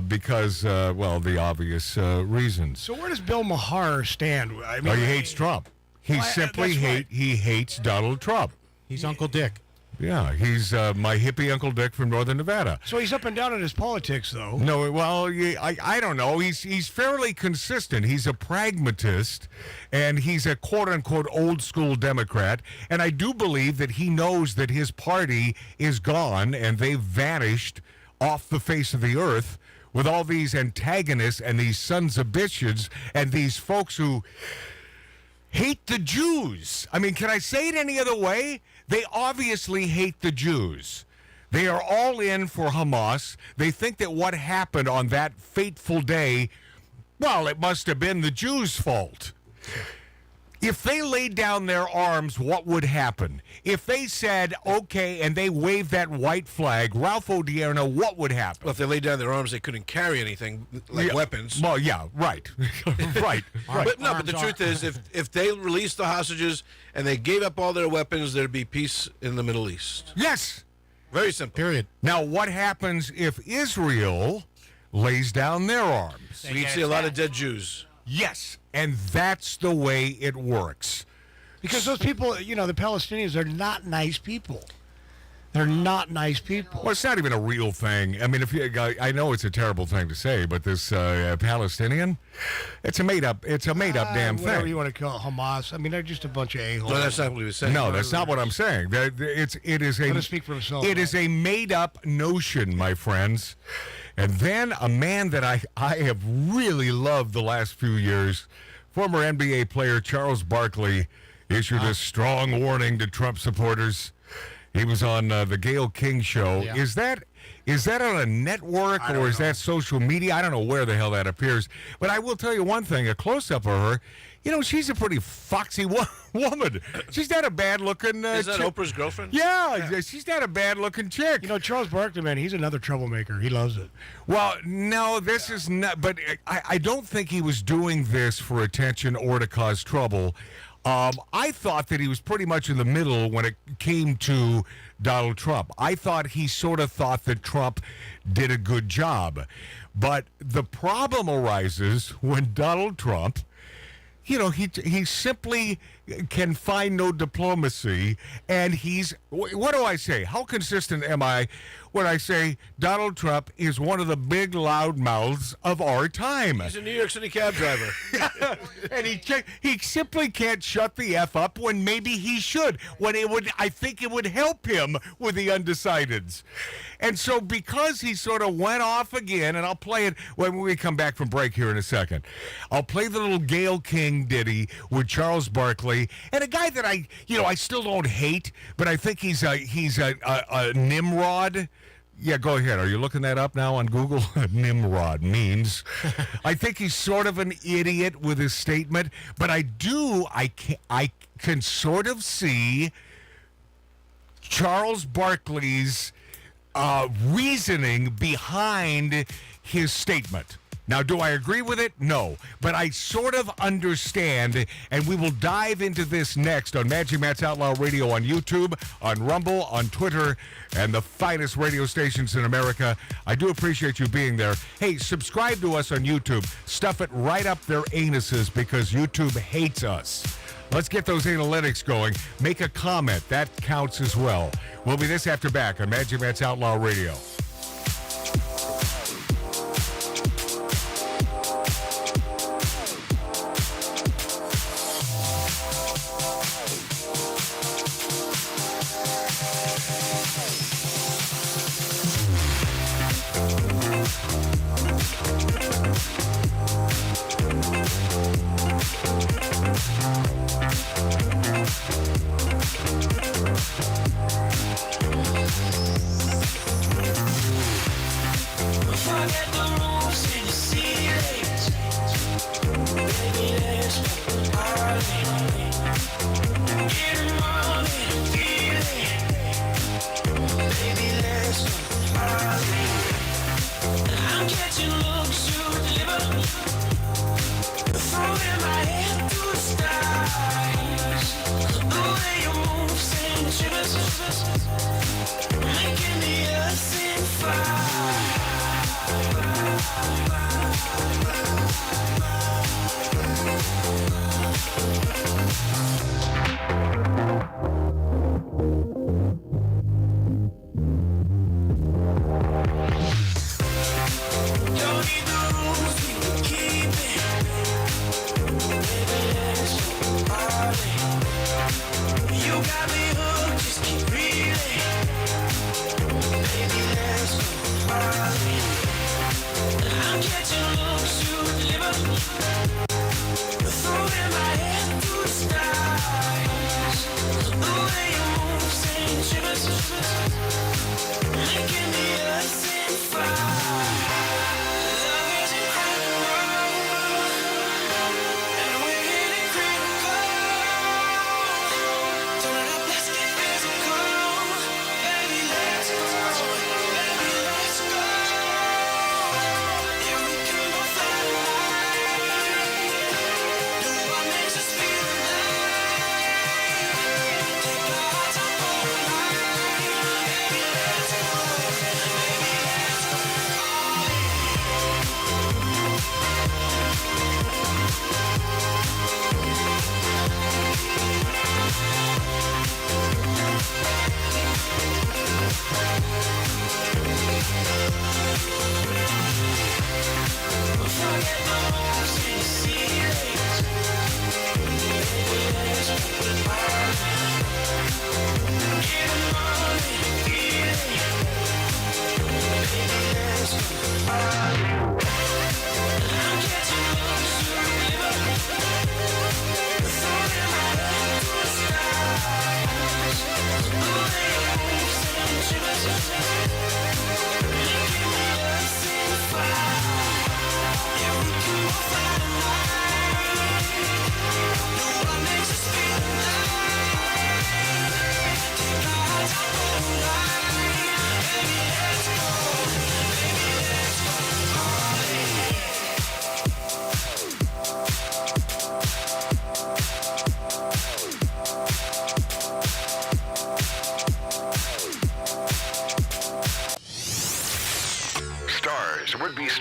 because, the obvious reasons. So where does Bill Maher stand? I mean, he hates Trump. He he hates Donald Trump. He's Uncle Dick. Yeah, he's my hippie Uncle Dick from Northern Nevada. So he's up and down in his politics, though. No, well, I don't know. He's fairly consistent. He's a pragmatist, and he's a quote-unquote old-school Democrat. And I do believe that he knows that his party is gone, and they've vanished off the face of the earth with all these antagonists and these sons of bitches and these folks who hate the Jews. I mean, can I say it any other way? They obviously hate the Jews. They are all in for Hamas. They think that what happened on that fateful day, it must have been the Jews' fault. If they laid down their arms, what would happen? If they said, okay, and they waved that white flag, Ralph Odierno, what would happen? Well, if they laid down their arms, they couldn't carry anything like weapons. Well, yeah, right. right. But the truth is, if they released the hostages and they gave up all their weapons, there'd be peace in the Middle East. Yes. Very simple. Period. Now, what happens if Israel lays down their arms. We see a lot of dead Jews. Yes, and that's the way it works. Because those people, the Palestinians are not nice people. They're not nice people. Well, it's not even a real thing. I mean, I know it's a terrible thing to say, but this Palestinian, it's a made up damn thing. Whatever you want to call it, Hamas. I mean, they're just a bunch of a-holes. No, that's not what he was saying. No, that's not what I'm saying. It is Let him speak for himself. It is a made up notion, my friends. And then a man that I have really loved the last few years, former NBA player Charles Barkley, issued a strong warning to Trump supporters. He was on the Gayle King show. Yeah. Is that on a network or is that social media? I don't know where the hell that appears. But I will tell you one thing, a close-up of her, she's a pretty foxy woman. She's not a bad-looking Is that chick. Oprah's girlfriend? Yeah, she's not a bad-looking chick. Charles Barkley, man, he's another troublemaker. He loves it. Well, no, this is not. But I don't think he was doing this for attention or to cause trouble. I thought that he was pretty much in the middle when it came to Donald Trump. I thought he sort of thought that Trump did a good job. But the problem arises when Donald Trump, he simply can find no diplomacy, and what do I say? How consistent am I when I say Donald Trump is one of the big loud mouths of our time? He's a New York City cab driver. And he simply can't shut the F up when maybe he should, when I think it would help him with the undecideds. And so because he sort of went off again, and I'll play it when we come back from break here in a second, I'll play the little Gayle King ditty with Charles Barkley, and a guy that I still don't hate, but I think he's a Nimrod. Yeah, go ahead. Are you looking that up now on Google? Nimrod means. I think he's sort of an idiot with his statement, but I can sort of see Charles Barkley's reasoning behind his statement. Now, do I agree with it? No. But I sort of understand, and we will dive into this next on Magic Matt's Outlaw Radio on YouTube, on Rumble, on Twitter, and the finest radio stations in America. I do appreciate you being there. Hey, subscribe to us on YouTube. Stuff it right up their anuses because YouTube hates us. Let's get those analytics going. Make a comment. That counts as well. We'll be this after back on Magic Matt's Outlaw Radio.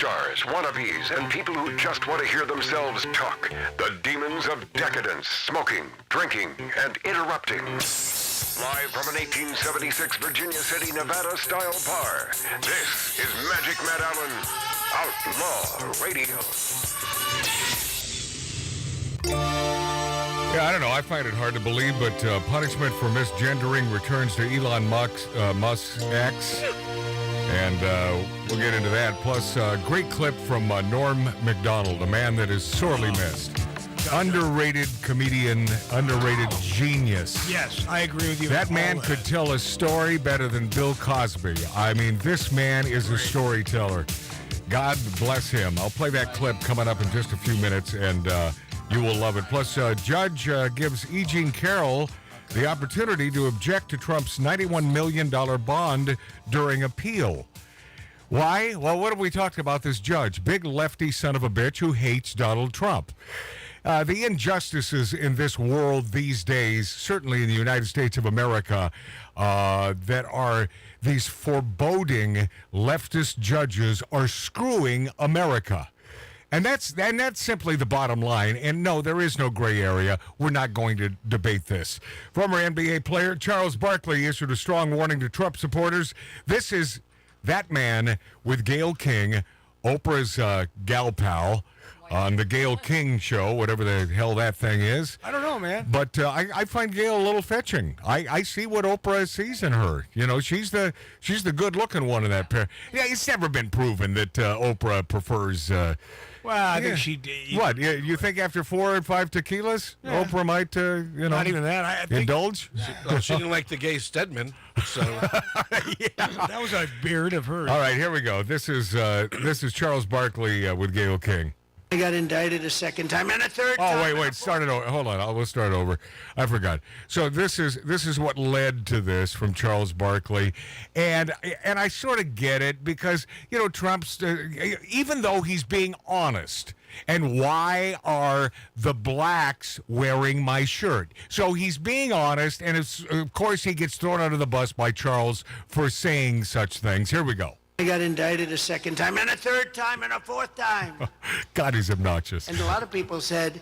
stars, wannabes, and people who just want to hear themselves talk. The demons of decadence, smoking, drinking, and interrupting. Live from an 1876 Virginia City, Nevada-style bar, this is Magic Matt Allen, Outlaw Radio. Yeah, I don't know. I find it hard to believe, but punishment for misgendering returns to Elon Musk's ex. And we'll get into that. Plus, great clip from Norm Macdonald, a man that is sorely missed. Underrated comedian, underrated genius. Yes, I agree with you. That man could tell a story better than Bill Cosby. I mean, this man is a storyteller. God bless him. I'll play that clip coming up in just a few minutes, and you will love it. Plus, Judge gives E. Jean Carroll the opportunity to object to Trump's $91 million bond during appeal. Why? Well, what have we talked about this judge? Big lefty son of a bitch who hates Donald Trump. The injustices in this world these days, certainly in the United States of America, that are these foreboding leftist judges are screwing America. And that's simply the bottom line. And no, there is no gray area. We're not going to debate this. Former NBA player Charles Barkley issued a strong warning to Trump supporters. This is that man with Gayle King, Oprah's gal pal, on the Gayle King show, whatever the hell that thing is. I don't know, man. But I find Gayle a little fetching. I see what Oprah sees in her. You know, she's the good-looking one in that pair. Yeah, it's never been proven that Oprah prefers... well, I think she... What, you think after 4 or 5 tequilas, Oprah might, Not even that. I think indulge? She didn't like the gay Stedman, so... that was a beard of hers. All right, here we go. This is Charles Barkley with Gayle King. I got indicted a second time and a third time. Oh, wait, start it over. Hold on, we'll start over. I forgot. So this is what led to this from Charles Barkley, and I sort of get it because Trump's even though he's being honest. And why are the blacks wearing my shirt? So he's being honest, and of course he gets thrown under the bus by Charles for saying such things. Here we go. I got indicted a second time and a third time and a fourth time. God, he's obnoxious. And a lot of people said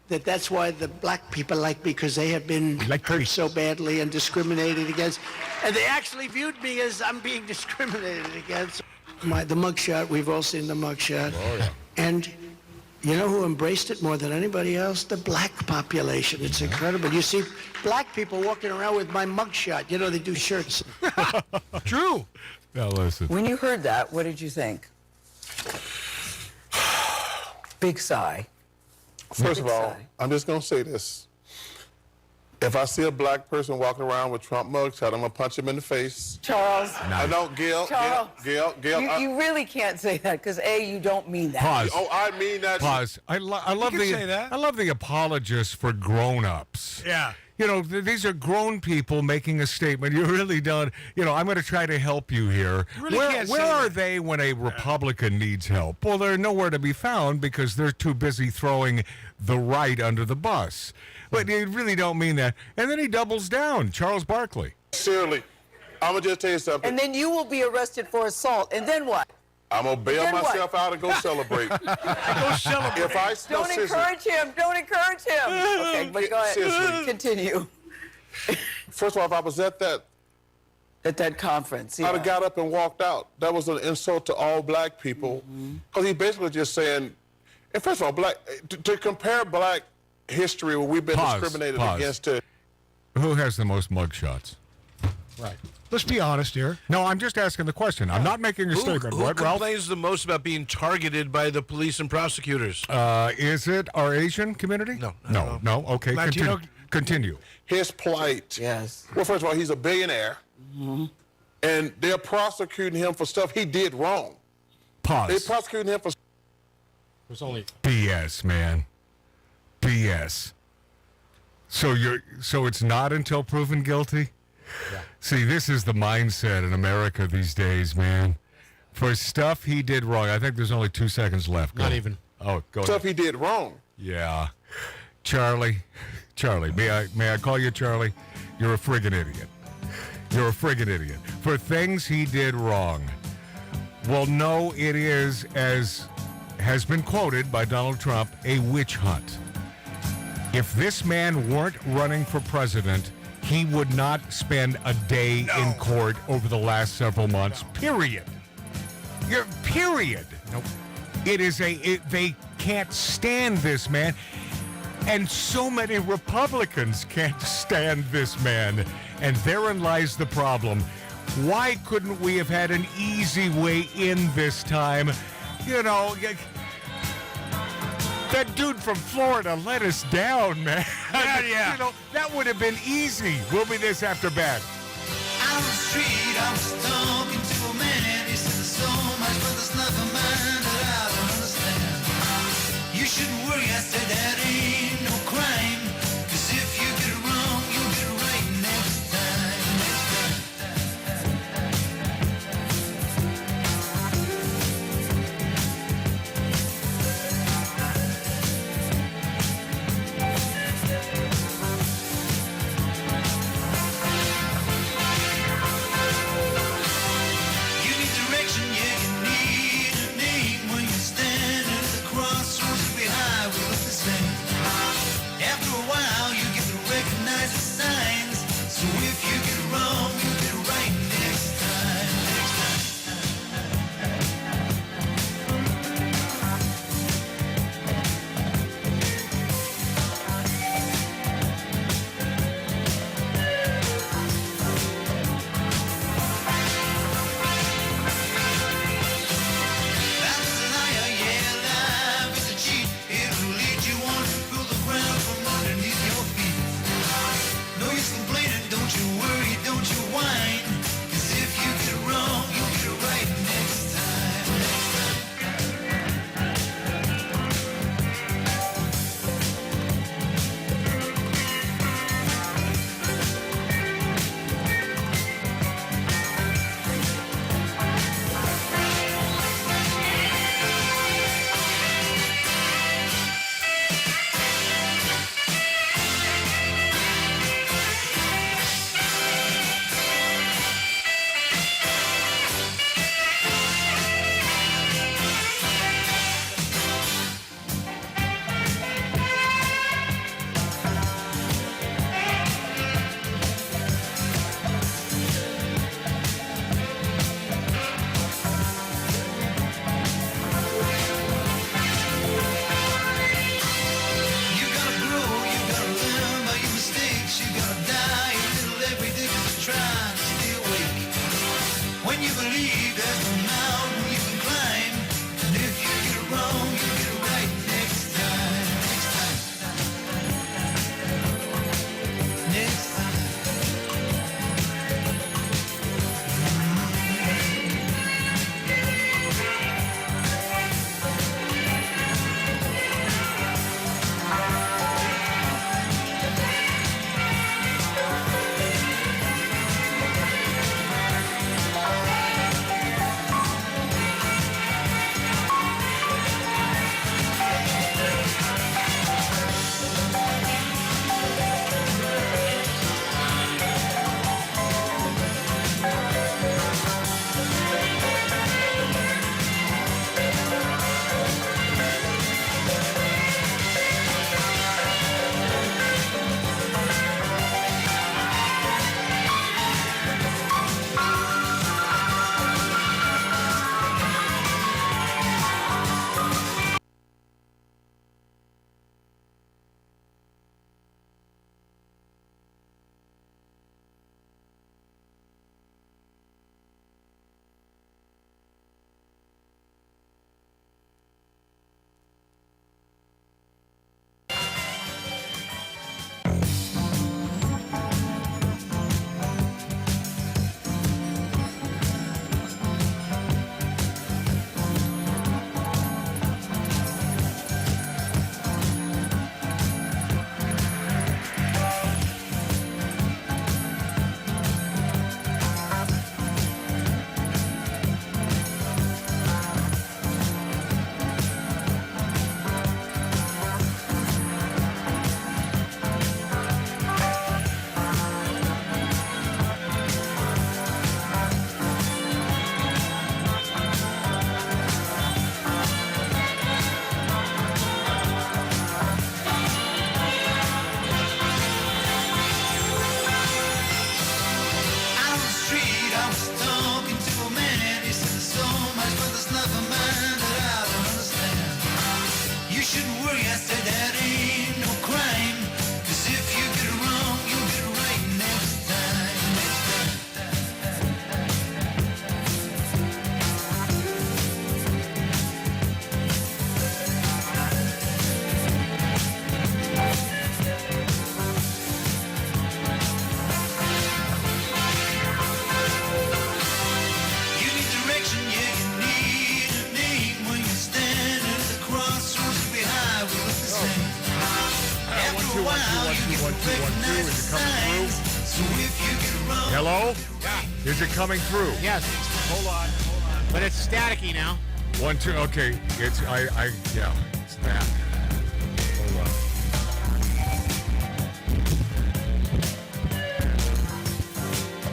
that that's why the black people like me, because they have been hurt so badly and discriminated against. And they actually viewed me as I'm being discriminated against. The mugshot, we've all seen the mugshot. Oh, yeah. And you know who embraced it more than anybody else? The black population. It's incredible. You see black people walking around with my mugshot. They do shirts. True. Now listen. When you heard that, what did you think? Big sigh. First of all, I'm just going to say this. If I see a black person walking around with Trump mugshot, I'm going to punch him in the face. Charles. I don't, Gail. Charles. Gail. You really can't say that because you don't mean that. Pause. Oh, I mean that. Pause. I love the apologists for grown-ups. Yeah. These are grown people making a statement. You really don't. I'm going to try to help you here. Really where are they when a Republican needs help? Well, they're nowhere to be found because they're too busy throwing the right under the bus. But you really don't mean that. And then he doubles down, Charles Barkley. Seriously, I'm going to just tell you something. And then you will be arrested for assault. And then what? I'm going to bail myself out and go celebrate. Go celebrate. If I Don't encourage him. Don't encourage him. Okay, but go ahead. Seriously. Continue. First of all, if I was at that conference, I'd have got up and walked out. That was an insult to all black people. Because he basically just saying, and first of all, to compare black history where we've been discriminated against to... Who has the most mugshots? Right. Let's be honest here. No, I'm just asking the question. I'm not making a statement. Who What, Ralph? complains the most about being targeted by the police and prosecutors? Is it our Asian community? No. Okay, Latino? continue. His plight. Yes. Well, first of all, he's a billionaire. And they're prosecuting him for stuff he did wrong. Pause. They're prosecuting him for... There's only BS, man. BS. So it's not until proven guilty? Yeah. See, this is the mindset in America these days, man. For stuff he did wrong. I think there's only 2 seconds left. Not even. Oh, go Stuff ahead. he did wrong. Yeah. Charlie, may I call you Charlie? You're a friggin' idiot. You're a friggin' idiot. For things he did wrong. will know it is, as has been quoted by Donald Trump, a witch hunt. If this man weren't running for president, he would not spend a day in court over the last several months, period. Period. Nope. They can't stand this man. And so many Republicans can't stand this man. And therein lies the problem. Why couldn't we have had an easy way in this time? You know, that dude from Florida let us down, man. Yeah. You know, that would have been easy. We'll be this after bed. Out on the street, I was talking to a man. He said there's so much, but there's nothing mine that I don't understand. You shouldn't worry, I said that ain't no crime. 'Cause if you get it wrong, you'll get it right next time. You need direction, yeah, you need a name. When you're standing at the crossroads, every highway looks the same. After a while, you get to recognize the signs. So if you get it wrong, you'll get it right next time. Next time. Life is a liar, yeah, life is a cheat. It'll lead you on to pull the ground from underneath your feet. No use complaining, don't you worry, don't you whine. 'Cause if you get it wrong, you'll get it right next time. Next time. Hello? Yeah. Is it coming through? Yes. Hold on. But it's staticky now. 1, 2. Okay. It's yeah. It's that. Hold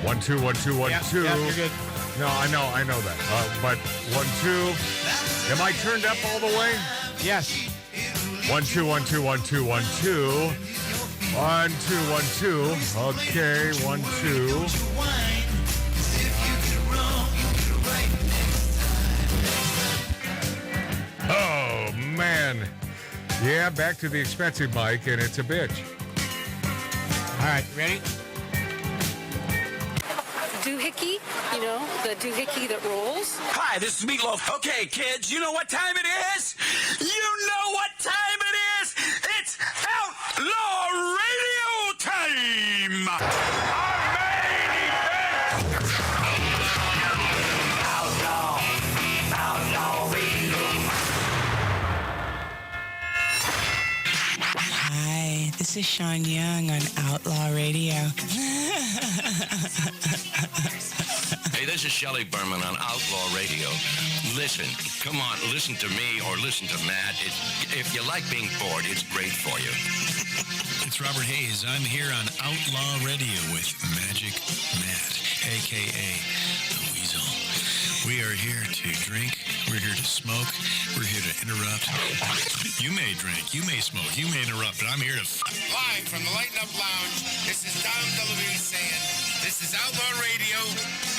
on. One, two, 1, 2, 1, 2. Yeah, you're good. No, I know that. But 1, 2. Am I turned up all the way? Yes. 1, 2, 1, 2, 1, 2, 1, 2. 1, 2, 1, 2. Okay, 1, 2. Oh, man. Yeah, back to the expensive mic, and it's a bitch. All right, ready? Doohickey, you know, the doohickey that rolls. Hi, this is Meatloaf. Okay, kids, you know what time it is? You know what time it is? It's Outlaw Radio time! Outlaw Radio. Hi, this is Sean Young on Outlaw Radio. Hey, this is Shelley Berman on Outlaw Radio. Listen, come on, listen to me or listen to Matt. If you like being bored, it's great for you. It's Robert Hayes. I'm here on Outlaw Radio with Magic Matt, a.k.a. The Weasel. We are here to drink. We're here to smoke. We're here to interrupt. You may drink. You may smoke. You may interrupt, but I'm here to... Live from the Lighten Up Lounge, this is Dom DeLuise saying, this is Outlaw Radio.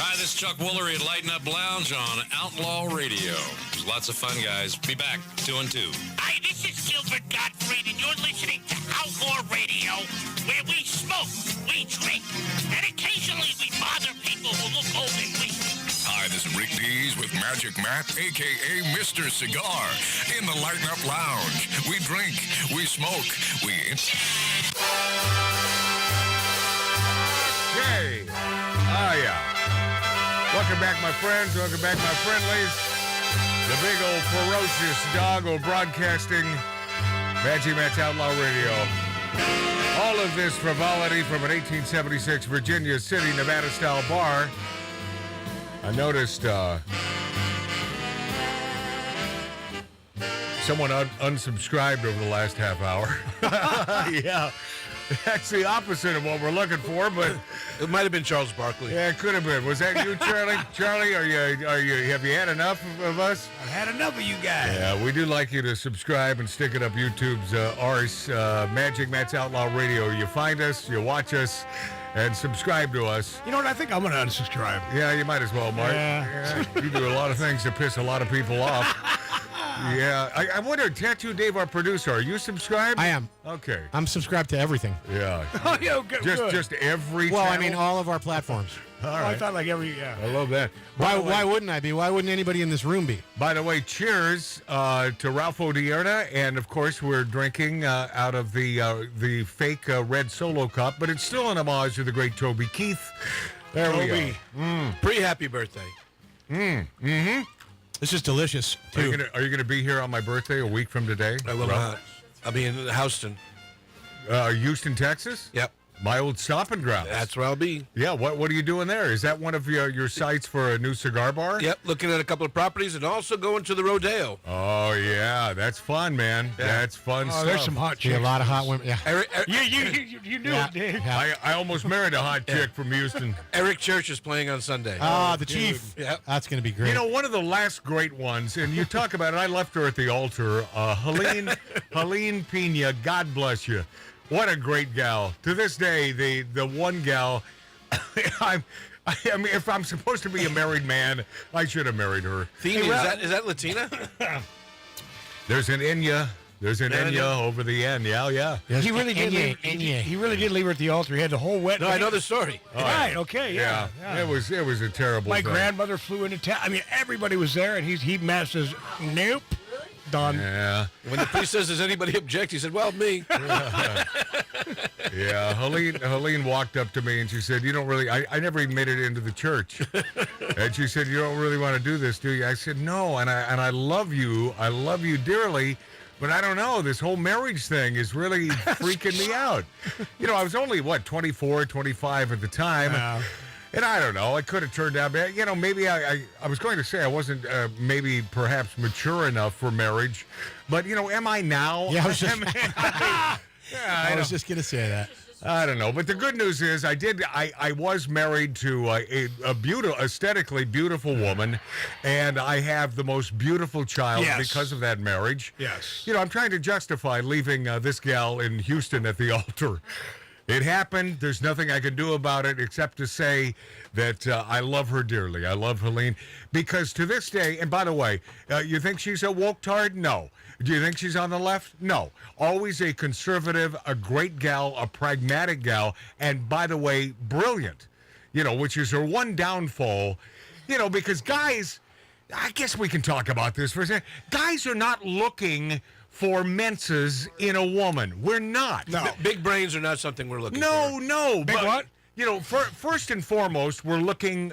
Hi, this is Chuck Woolery at Lighten Up Lounge on Outlaw Radio. There's lots of fun, guys. Be back, 2 and 2. Hi, this is Gilbert Gottfried, and you're listening to Outlaw Radio, where we smoke, we drink, and occasionally we bother people who look old and weak. Hi, this is Rick Dees with Magic Matt, a.k.a. Mr. Cigar, in the Lighten Up Lounge. We drink, we smoke, we... Okay. Oh, yeah. Welcome back, my friends. Welcome back, my friendlies. The big old ferocious dog of broadcasting. Magic Matt's Outlaw Radio. All of this frivolity from an 1876 Virginia City, Nevada-style bar. I noticed someone unsubscribed over the last half hour. Yeah. That's the opposite of what we're looking for, but it might have been Charles Barkley. Yeah, it could have been. Was that you, Charlie? Charlie, are you? Have you had enough of us? I've had enough of you guys. Yeah, we do like you to subscribe and stick it up YouTube's arse, Magic Matt's Outlaw Radio. You find us, you watch us, and subscribe to us. You know what? I think I'm going to unsubscribe. Yeah, you might as well, Mark. Yeah. You do a lot of things to piss a lot of people off. Yeah, I wonder, Tattoo Dave, our producer, are you subscribed? I am. Okay. I'm subscribed to everything. Yeah. Oh, yeah, good. Just every Well, channel? I mean, all of our platforms. All I right. thought like every, yeah. I love that. Why wouldn't I be? Why wouldn't anybody in this room be? By the way, cheers to Ralph Odierna, and of course we're drinking out of the fake red Solo cup, but it's still an homage to the great Toby Keith. There we go. Pre-happy birthday. Mm-hmm. This is delicious, too. Are you gonna be here on my birthday a week from today? I will not. I'll be in Houston. Houston, Texas? Yep. My old stomping grounds. That's where I'll be. Yeah, what are you doing there? Is that one of your sites for a new cigar bar? Yep, looking at a couple of properties and also going to the rodeo. Oh, yeah, that's fun, man. Yeah. That's fun stuff. There's some hot chicks. A lot of hot women, yeah. You knew it, Dave. I almost married a hot chick from Houston. Eric Church is playing on Sunday. Ah, the chief. Yep. That's going to be great. You know, one of the last great ones, and you talk about it, I left her at the altar, Helene Pena, God bless you. What a great gal. To this day, the one gal, I mean, if I'm supposed to be a married man, I should have married her. Theme, is that Latina? There's an Enya. There's an Enya over the end. Yeah. Yes, He really did. He really did leave her at the altar. He had the whole wet. No, I know the story. Right. Okay. Yeah. It was a terrible. My thing. grandmother flew into town. I mean, everybody was there, and he says, "Nope, done." Yeah. When the priest says, "Does anybody object?" he said, "Well, me." Yeah, Helene walked up to me and she said, "You don't really, I never even made it into the church." And she said, "You don't really want to do this, do you?" I said, "No, and I love you dearly, but I don't know, this whole marriage thing is really freaking me out." You know, I was only, 24, 25 at the time. And I don't know. It could have turned out bad. You know, maybe I was going to say I wasn't maybe perhaps mature enough for marriage. But, you know, am I now? Yeah, I was just going to say that. I don't know. But the good news is I was married to a beautiful, aesthetically beautiful woman. And I have the most beautiful child because of that marriage. Yes. You know, I'm trying to justify leaving this gal in Houston at the altar. It happened. There's nothing I can do about it except to say that I love her dearly. I love Helene because to this day, and by the way, you think she's a woke tard? No. Do you think she's on the left? No. Always a conservative, a great gal, a pragmatic gal, and by the way, brilliant, you know, which is her one downfall, you know, because guys, I guess we can talk about this for a second. Guys are not looking for menses in a woman. We're not. No. Big brains are not something we're looking No. for. Big what? You know, first and foremost, we're looking,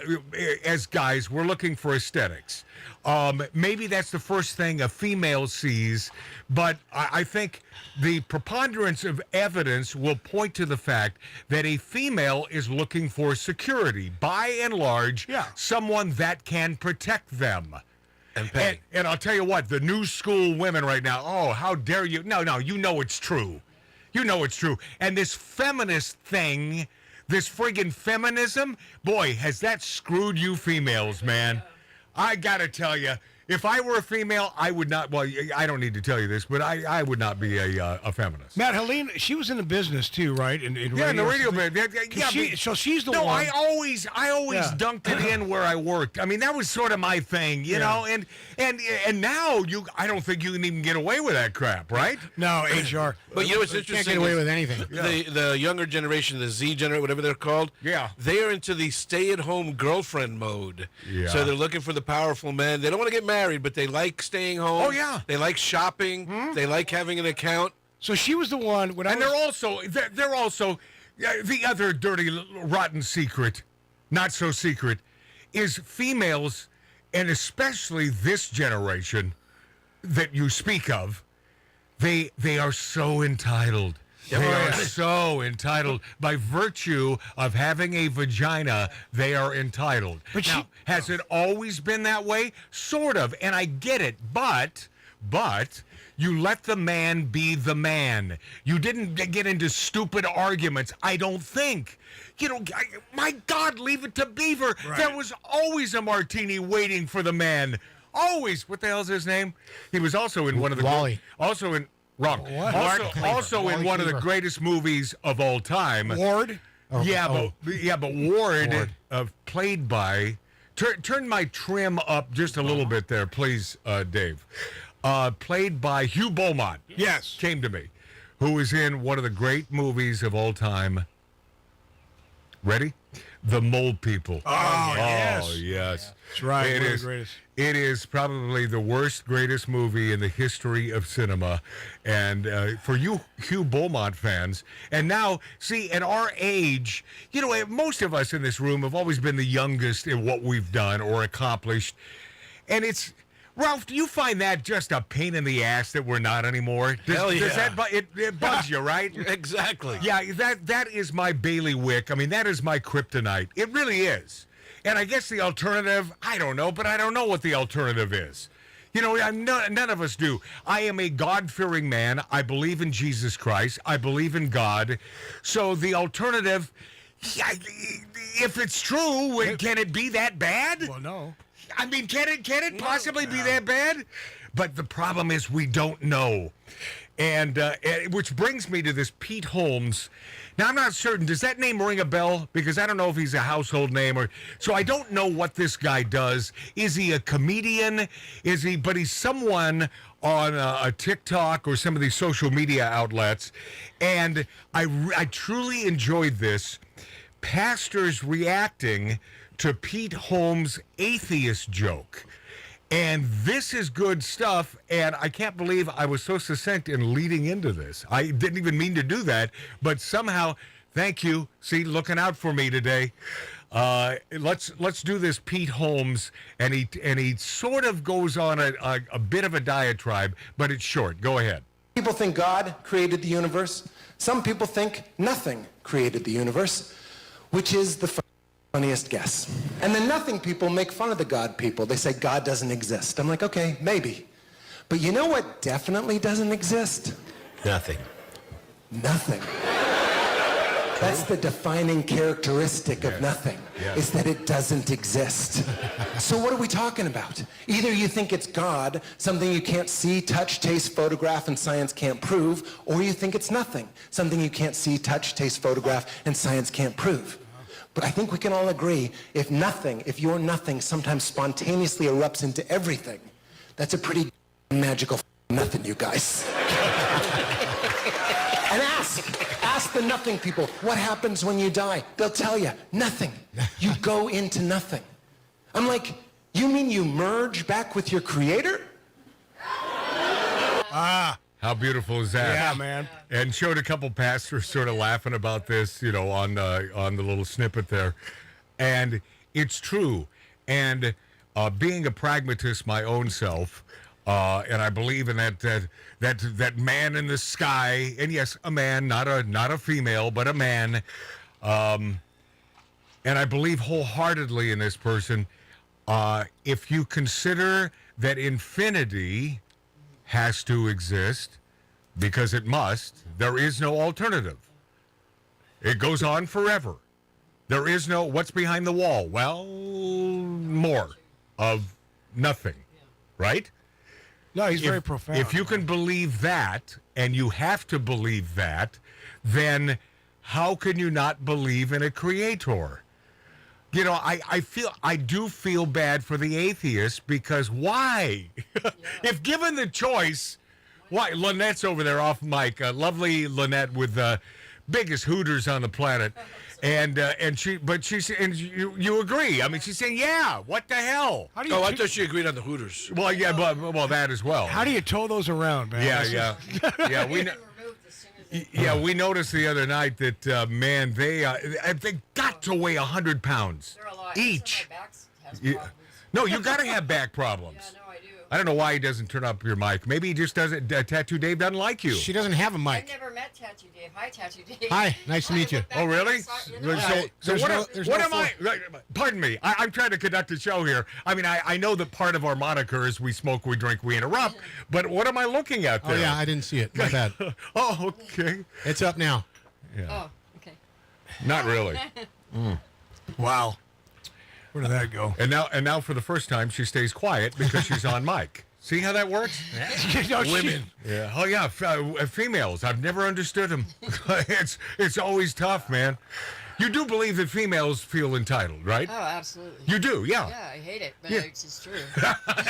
as guys, we're looking for aesthetics. Maybe that's the first thing a female sees, but I think the preponderance of evidence will point to the fact that a female is looking for security, by and large, someone that can protect them. And I'll tell you what, the new school women right now, oh, how dare you. No, you know it's true. You know it's true. And this feminist thing, this friggin' feminism, boy, has that screwed you females, man. I got to tell you, if I were a female, I would not, well, I don't need to tell you this, but I would not be a feminist. Matt, Helene, she was in the business too, right? In yeah, in the radio band. So she's the one. No, I always dunked it in where I worked. I mean, that was sort of my thing, you know. And now I don't think you can even get away with that crap, right? No, HR. But you know what's interesting? Can't get away with anything. The younger generation, the Z generation, whatever they're called. Yeah. They're into the stay-at-home girlfriend mode. Yeah. So they're looking for the powerful man. They don't want to get married, but they like staying home. Oh yeah. They like shopping. They like having an account. So she was the one. They're also the other dirty, rotten secret, not so secret, is females, and especially this generation that you speak of. They are so entitled. They are so entitled. By virtue of having a vagina, they are entitled. But now, has it always been that way? Sort of, and I get it, but you let the man be the man. You didn't get into stupid arguments, I don't think. You know, my God, leave it to Beaver. Right. There was always a martini waiting for the man. Always. What the hell's his name? He was also in one of the... Wally. Also in... Wrong. Also in one of the greatest movies of all time. Ward? But Ward. Played by... Turn my trim up just a little bit there, please, Dave. Played by Hugh Beaumont. Yes. Came to me. Who was in one of the great movies of all time. Ready? The Mole People. Oh, yes. Oh, yes. That's right. It is probably the greatest movie in the history of cinema. And for you Hugh Beaumont fans, and now, see, at our age, you know, most of us in this room have always been the youngest in what we've done or accomplished. And it's... Ralph, do you find that just a pain in the ass that we're not anymore? Does that it bugs you, right? Exactly. Yeah, that is my bailiwick. I mean, that is my kryptonite. It really is. And I guess the alternative, I don't know, but I don't know what the alternative is. You know, none of us do. I am a God-fearing man. I believe in Jesus Christ. I believe in God. So the alternative, if it's true, can it be that bad? Well, no. I mean, can it possibly be that bad? But the problem is we don't know. And which brings me to this Pete Holmes. Now, I'm not certain. Does that name ring a bell? Because I don't know if he's a household name or... So I don't know what this guy does. Is he a comedian? But he's someone on a TikTok or some of these social media outlets. And I truly enjoyed this. Pastors reacting to Pete Holmes' atheist joke. And this is good stuff, and I can't believe I was so succinct in leading into this. I didn't even mean to do that, but somehow, thank you. See, looking out for me today. Let's do this Pete Holmes, and he sort of goes on a bit of a diatribe, but it's short. Go ahead. People think God created the universe. Some people think nothing created the universe, which is the funniest guess. And the nothing people make fun of the God people. They say God doesn't exist. I'm like, okay, maybe. But you know what definitely doesn't exist? Nothing. Nothing. That's the defining characteristic of nothing, is that it doesn't exist. So what are we talking about? Either you think it's God, something you can't see, touch, taste, photograph, and science can't prove, or you think it's nothing, something you can't see, touch, taste, photograph, and science can't prove. But I think we can all agree, if your nothing sometimes spontaneously erupts into everything, that's a pretty magical nothing, you guys. And ask the nothing people, what happens when you die? They'll tell you, nothing. You go into nothing. I'm like, you mean you merge back with your creator? How beautiful is that? Yeah, man. And showed a couple pastors sort of laughing about this, on the little snippet there. And it's true. And being a pragmatist my own self, and I believe in that man in the sky, and yes, a man, not a female, but a man. And I believe wholeheartedly in this person. If you consider that infinity has to exist, because it must, there is no alternative. It goes on forever. There is no, what's behind the wall? Well, more of nothing, right? No, he's very profound. If you can believe that, and you have to believe that, then how can you not believe in a creator? I do feel bad for the atheists, because why? If given the choice, why? Lynette's over there off mic, lovely Lynette with the biggest hooters on the planet. And you agree. I mean, she's saying, yeah, what the hell? I thought she agreed on the hooters. Well, yeah, but that as well. How do you tow those around, man? Yeah, we noticed the other night that, man, they got to weigh 100 pounds each. No, you got to have back problems. Yeah, no, I do. I don't know why he doesn't turn up your mic. Maybe he just doesn't. Tattoo Dave doesn't like you. She doesn't have a mic. I've never met Tattoo Dave. Hi, Tattoo Dave. Hi, nice to meet you. Oh, really? So what am I? Pardon me. I'm trying to conduct a show here. I mean, I know that part of our moniker is we smoke, we drink, we interrupt. But what am I looking at there? Oh, yeah, I didn't see it. My bad. Oh, okay. It's up now. Yeah. Oh, okay. Not really. Wow. Where did that go? And now, for the first time, she stays quiet because she's on mic. See how that works? Women. Yeah. Oh yeah. Females. I've never understood them. It's always tough, man. You do believe that females feel entitled, right? Oh, absolutely. You do, yeah. Yeah, I hate it, but Yeah. it's just true.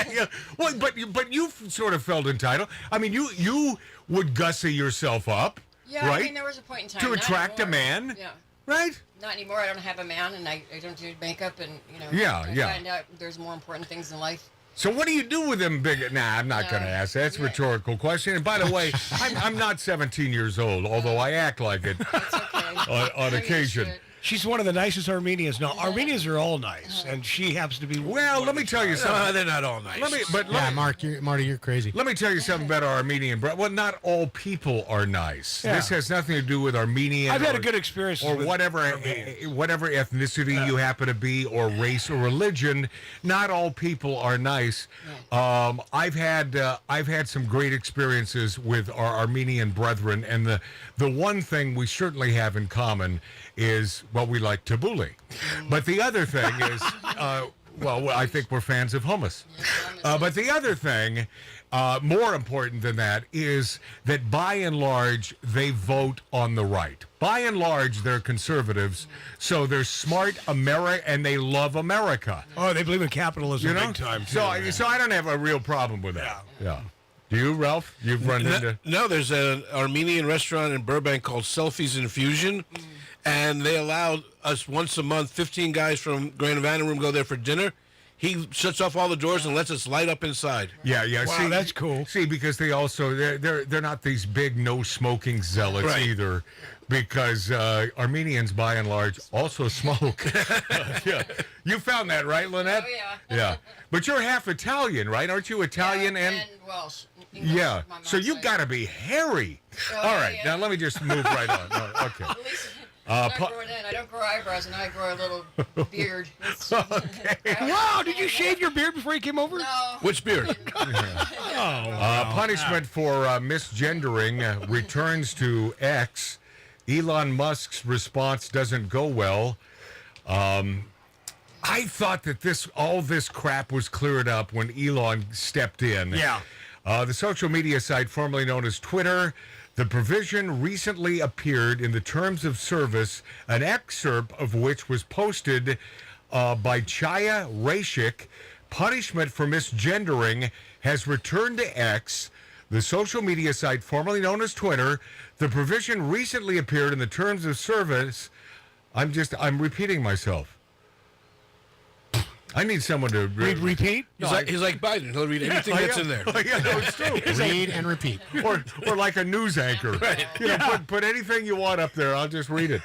Yeah. Well, but you sort of felt entitled. I mean, you would gussy yourself up, Yeah, right? I mean, there was a point in time. To not attract a anymore. man. Yeah. Right? Not anymore. I don't have a man, and I don't do makeup, and Yeah, I yeah. find out there's more important things in life. So what do you do with them big? Nah, I'm not going to ask. That's a rhetorical question. And by the way, I'm not 17 years old, although I act like it on occasion. She's one of the nicest Armenians. No, Armenians are all nice, and she happens to be. Well, let me tell you something. They're not all nice. Marty, you're crazy. Let me tell you something about our Armenian brother. Well, not all people are nice. Yeah. This has nothing to do with Armenian. I've had a good experience or with whatever ethnicity you happen to be, or race or religion. Not all people are nice. I've had some great experiences with our Armenian brethren, and the one thing we certainly have in common is, well, we like tabbouleh. But the other thing is, well, I think we're fans of hummus. But the other thing, more important than that, is that by and large, they vote on the right. By and large, they're conservatives, so they're smart, and they love America. Oh, they believe in capitalism big time, too. So I don't have a real problem with that. Yeah. Do you, Ralph? You've run into... No, there's an Armenian restaurant in Burbank called Selfies and Fusion, and they allow us once a month, 15 guys from Grand Havana Room go there for dinner. He shuts off all the doors and lets us light up inside. Yeah. Wow, See, that's cool. See, because they also they're not these big no smoking zealots either, because Armenians by and large also smoke. Yeah, you found that right, Lynette? Oh yeah. Yeah, but you're half Italian, right? Aren't you Italian and Welsh? English, yeah. my mom's So you side. got to be hairy. Oh, All right, yeah. now let me just move right on. No, okay. Start growing in. I don't grow eyebrows, and I grow a little beard. Wow, did you shave your beard before you came over? No. Which beard? Punishment for misgendering returns to X. Elon Musk's response doesn't go well. I thought that all this crap was cleared up when Elon stepped in. Yeah. The social media site formerly known as Twitter, the provision recently appeared in the terms of service, an excerpt of which was posted by Chaya Rashik. Punishment for misgendering has returned to X, the social media site formerly known as Twitter. The provision recently appeared in the terms of service. I'm repeating myself. I need someone to repeat. He's like Biden. He'll read anything that's in there. Yeah, no, it's true. Read and repeat. Or like a news anchor. Right. You know, put anything you want up there. I'll just read it.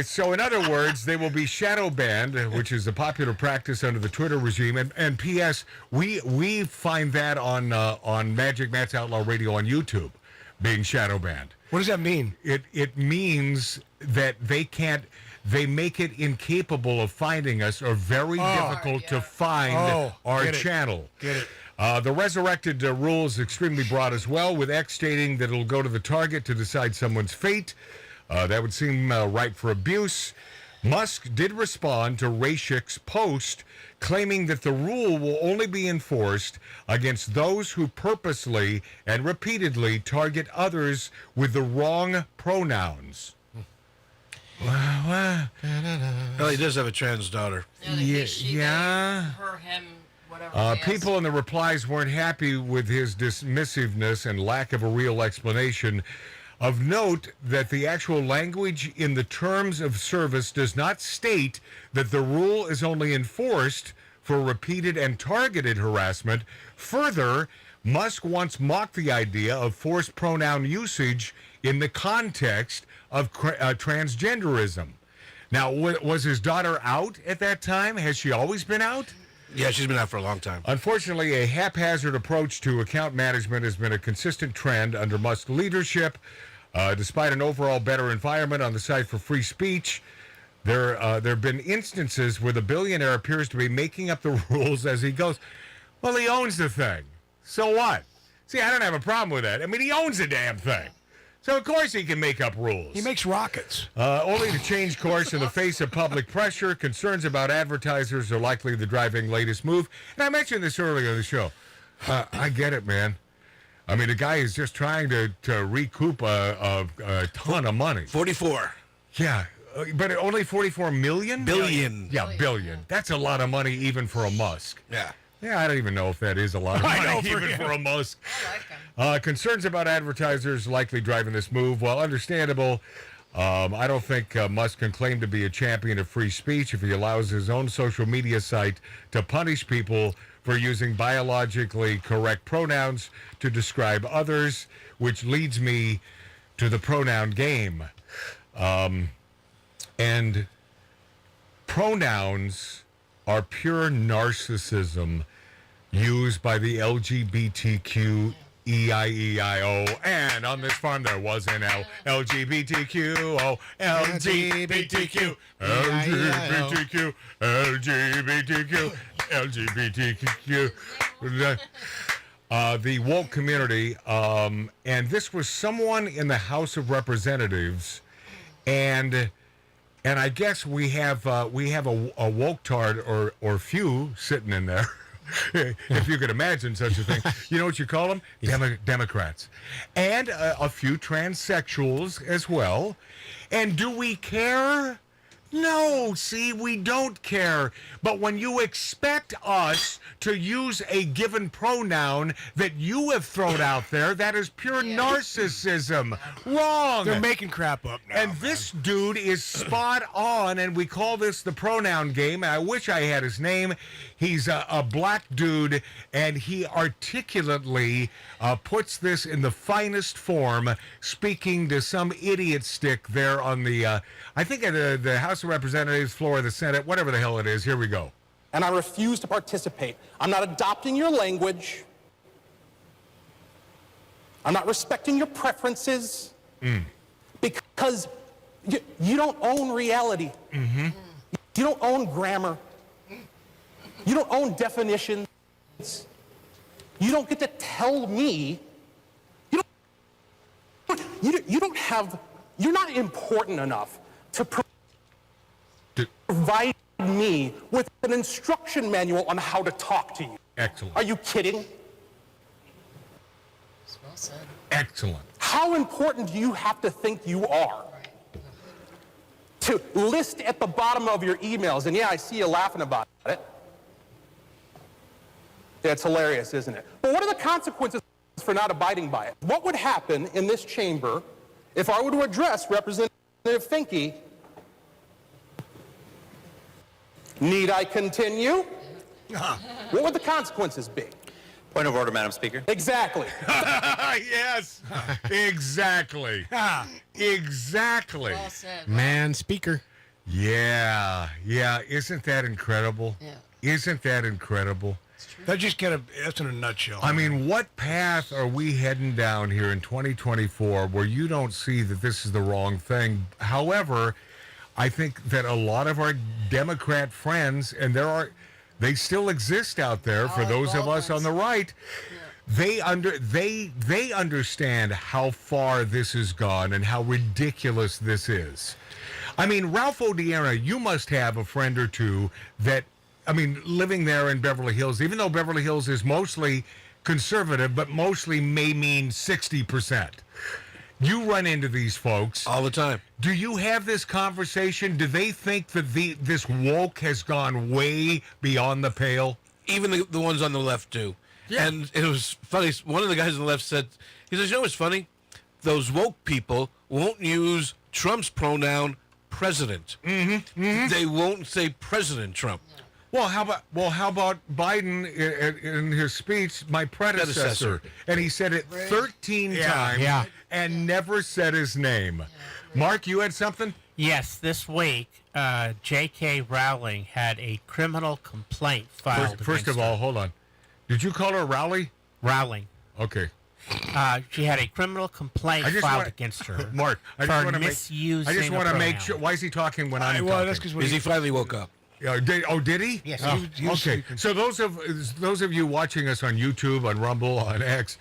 So in other words, they will be shadow banned, which is a popular practice under the Twitter regime. And P.S. We find that on Magic Matt's Outlaw Radio on YouTube, being shadow banned. What does that mean? It means that they make it incapable of finding us, or very difficult to find our channel. Get it. The resurrected rule is extremely broad as well, with X stating that it'll go to the target to decide someone's fate. That would seem ripe for abuse. Musk did respond to Rashik's post, claiming that the rule will only be enforced against those who purposely and repeatedly target others with the wrong pronouns. Well, he does have a trans daughter. Yeah. Her, him, whatever. People in the replies weren't happy with his dismissiveness and lack of a real explanation. Of note that the actual language in the terms of service does not state that the rule is only enforced for repeated and targeted harassment. Further, Musk once mocked the idea of forced pronoun usage in the context of transgenderism. Now, was his daughter out at that time? Has she always been out? Yeah, she's been out for a long time. Unfortunately, a haphazard approach to account management has been a consistent trend under Musk's leadership. Despite an overall better environment on the site for free speech, there have been instances where the billionaire appears to be making up the rules as he goes. Well, he owns the thing. So what? See, I don't have a problem with that. I mean, he owns the damn thing. So, of course, he can make up rules. He makes rockets. Only to change course in the face of public pressure. Concerns about advertisers are likely the driving latest move. And I mentioned this earlier in the show. I get it, man. I mean, the guy is just trying to recoup a ton of money. 44. Yeah, but only 44 million? Billion. Yeah, billion. That's a lot of money even for a Musk. Yeah. Yeah, I don't even know if that is a lot of money even for a Musk. I like him. Concerns about advertisers likely driving this move. Well, understandable. I don't think Musk can claim to be a champion of free speech if he allows his own social media site to punish people for using biologically correct pronouns to describe others, which leads me to the pronoun game. And pronouns are pure narcissism used by the LGBTQ E-I-E-I-O. And on this farm there was an LGBTQ, LGBTQ, LGBTQ, LGBTQ, LGBTQ. The woke community, and this was someone in the House of Representatives, and I guess we have a woke tard or few sitting in there. If you could imagine such a thing. You know what you call them? Democrats. And a few transsexuals as well. And do we care? No, see, we don't care. But when you expect us to use a given pronoun that you have thrown out there, that is pure narcissism. Wrong. They're making crap up now. And this dude is spot on, and we call this the pronoun game. I wish I had his name. He's a black dude, and he articulately puts this in the finest form, speaking to some idiot stick there on the, I think at the House of Representatives floor of the Senate, whatever the hell it is. Here we go. And I refuse to participate. I'm not adopting your language. I'm not respecting your preferences. Because You don't own reality. Mm-hmm. You don't own grammar. You don't own definitions. You don't get to tell me. You're not important enough to provide me with an instruction manual on how to talk to you. Excellent. Are you kidding? Well said. Excellent. How important do you have to think you are to list at the bottom of your emails? And yeah, I see you laughing about it. Yeah, it's hilarious, isn't it? But what are the consequences for not abiding by it? What would happen in this chamber if I were to address Representative Finke? Need I continue? What would the consequences be? Point of order, Madam Speaker. Exactly. Yes. Exactly. Exactly. Well said. Man, speaker. Yeah. Isn't that incredible? Yeah. Isn't that incredible? That's in a nutshell. I mean, what path are we heading down here in 2024 where you don't see that this is the wrong thing? However, I think that a lot of our Democrat friends, and they still exist out there for those of us on the right, they understand how far this has gone and how ridiculous this is. I mean, Ralph Odiera, you must have a friend or two that, I mean, living there in Beverly Hills, even though Beverly Hills is mostly conservative, but mostly may mean 60%. You run into these folks all the time. Do you have this conversation? Do they think that this woke has gone way beyond the pale? Even the ones on the left do. Yeah. And it was funny. One of the guys on the left said, he says, you know what's funny? Those woke people won't use Trump's pronoun president. Mm-hmm. Mm-hmm. They won't say President Trump. Well, how about Biden in his speech, my predecessor. And he said it 13 times and never said his name. Mark, you had something? Yes, this week, J.K. Rowling had a criminal complaint filed First of all, hold on. Did you call her Rowley? Rowling. Okay. She had a criminal complaint filed against her. Mark, I just want to make sure. Why is he talking when I'm talking? Because he finally woke up. Did he? Yes. Okay. So those of you watching us on YouTube, on Rumble, on X,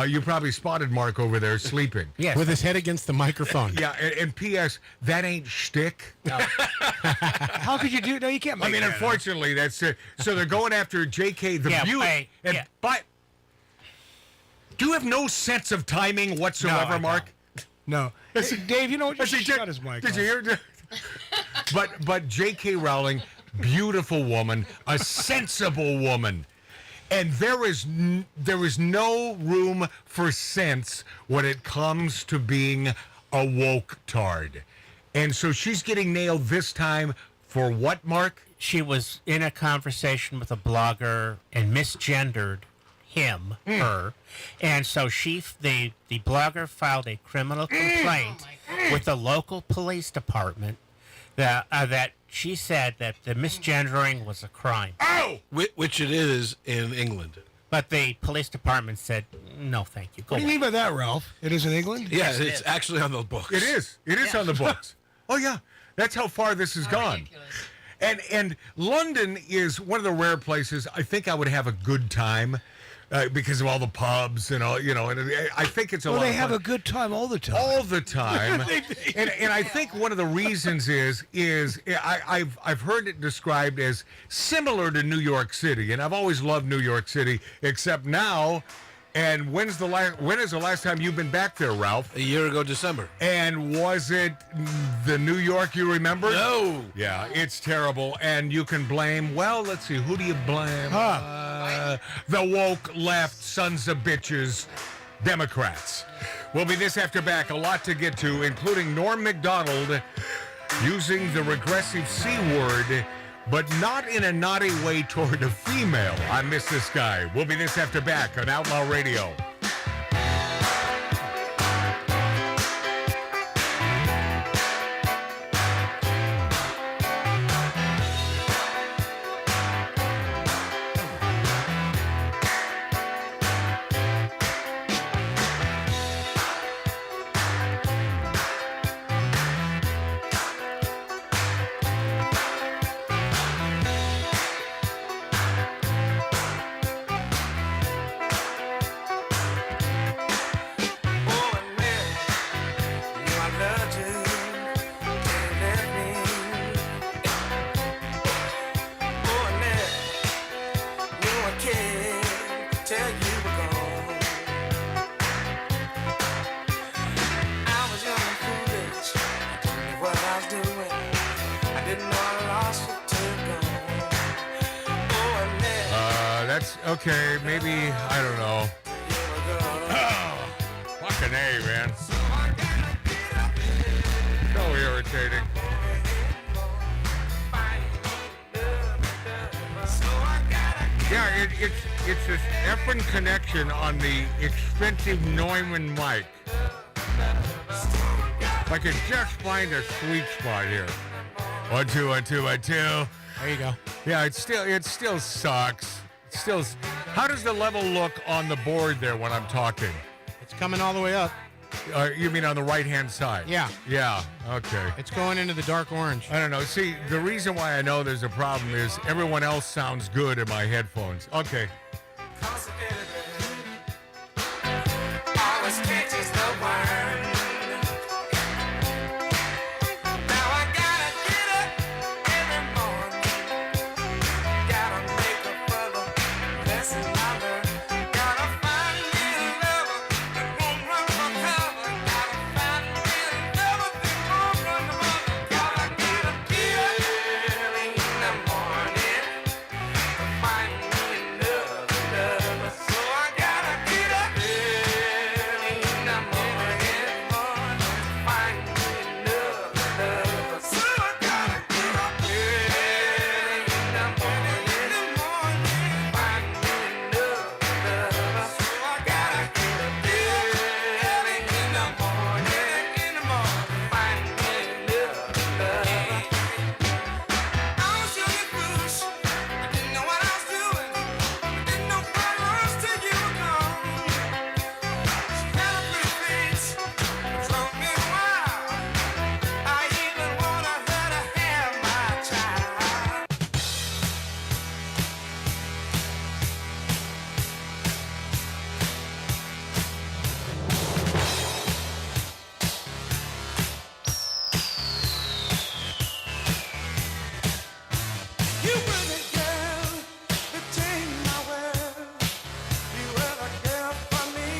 you probably spotted Mark over there sleeping. Yes. With his head against the microphone. Yeah. And P.S. That ain't shtick. No. How could you do? No, you can't. Make that unfortunately, that's it. So they're going after J.K. But do you have no sense of timing whatsoever, Mark? No. Hey, Dave, you know what? Just shut his mic. Did you hear? But J.K. Rowling. Beautiful woman, a sensible woman. And there is no room for sense when it comes to being a woke tard. And so she's getting nailed this time for what, Mark? She was in a conversation with a blogger and misgendered him, her. And so the blogger filed a criminal complaint with the local police department that she said that the misgendering was a crime. Oh! Which it is in England. But the police department said, no, thank you. What do you mean by that, Ralph? It is in England? Yeah, it's actually on the books. It is. It is on the books. Oh, yeah. That's how far this has gone. And London is one of the rare places I think I would have a good time. Because of all the pubs and all, and I think it's a lot of fun. Well, they have a good time all the time. All the time. and I think one of the reasons is I've heard it described as similar to New York City, and I've always loved New York City, except now. And when is the last time you've been back there, Ralph? A year ago, December. And was it the New York you remember? No. Yeah, it's terrible. And you can blame, well, let's see, who do you blame? The woke left sons of bitches, Democrats. We'll be this after back. A lot to get to, including Norm Macdonald using the regressive C word, but not in a naughty way toward a female. I miss this guy. We'll be this after back on Outlaw Radio. that's okay. Maybe, I don't know. Fucking A, man. So irritating. Yeah, it's this effing connection on the expensive Neumann mic. If I could just find a sweet spot here. 1, 2, 1, 2, 1, 2. There you go. Yeah, it still sucks. It still. How does the level look on the board there when I'm talking? It's coming all the way up. You mean on the right-hand side? Yeah. Yeah, okay. It's going into the dark orange. I don't know. See, the reason why I know there's a problem is everyone else sounds good in my headphones. Okay. Always catches the worm. Now I gotta get up every morning. Gotta make up for the lesson I learned. Gotta find me a lover that won't run for cover. Gotta find me a lover that won't run for cover. Gotta get up early in the morning to find me another lover. So I gotta get up early in the morning to find me another lover. So I gotta get up early in the morning to find me another lover. So I gotta get up early in the morning to find me another lover. I was young and foolish, I didn't know what I was doing. Didn't know what I was till you were gone. She had a pretty face, drove me wild. I even wanted her to have my child. You were the girl that changed my world. You were the girl for me.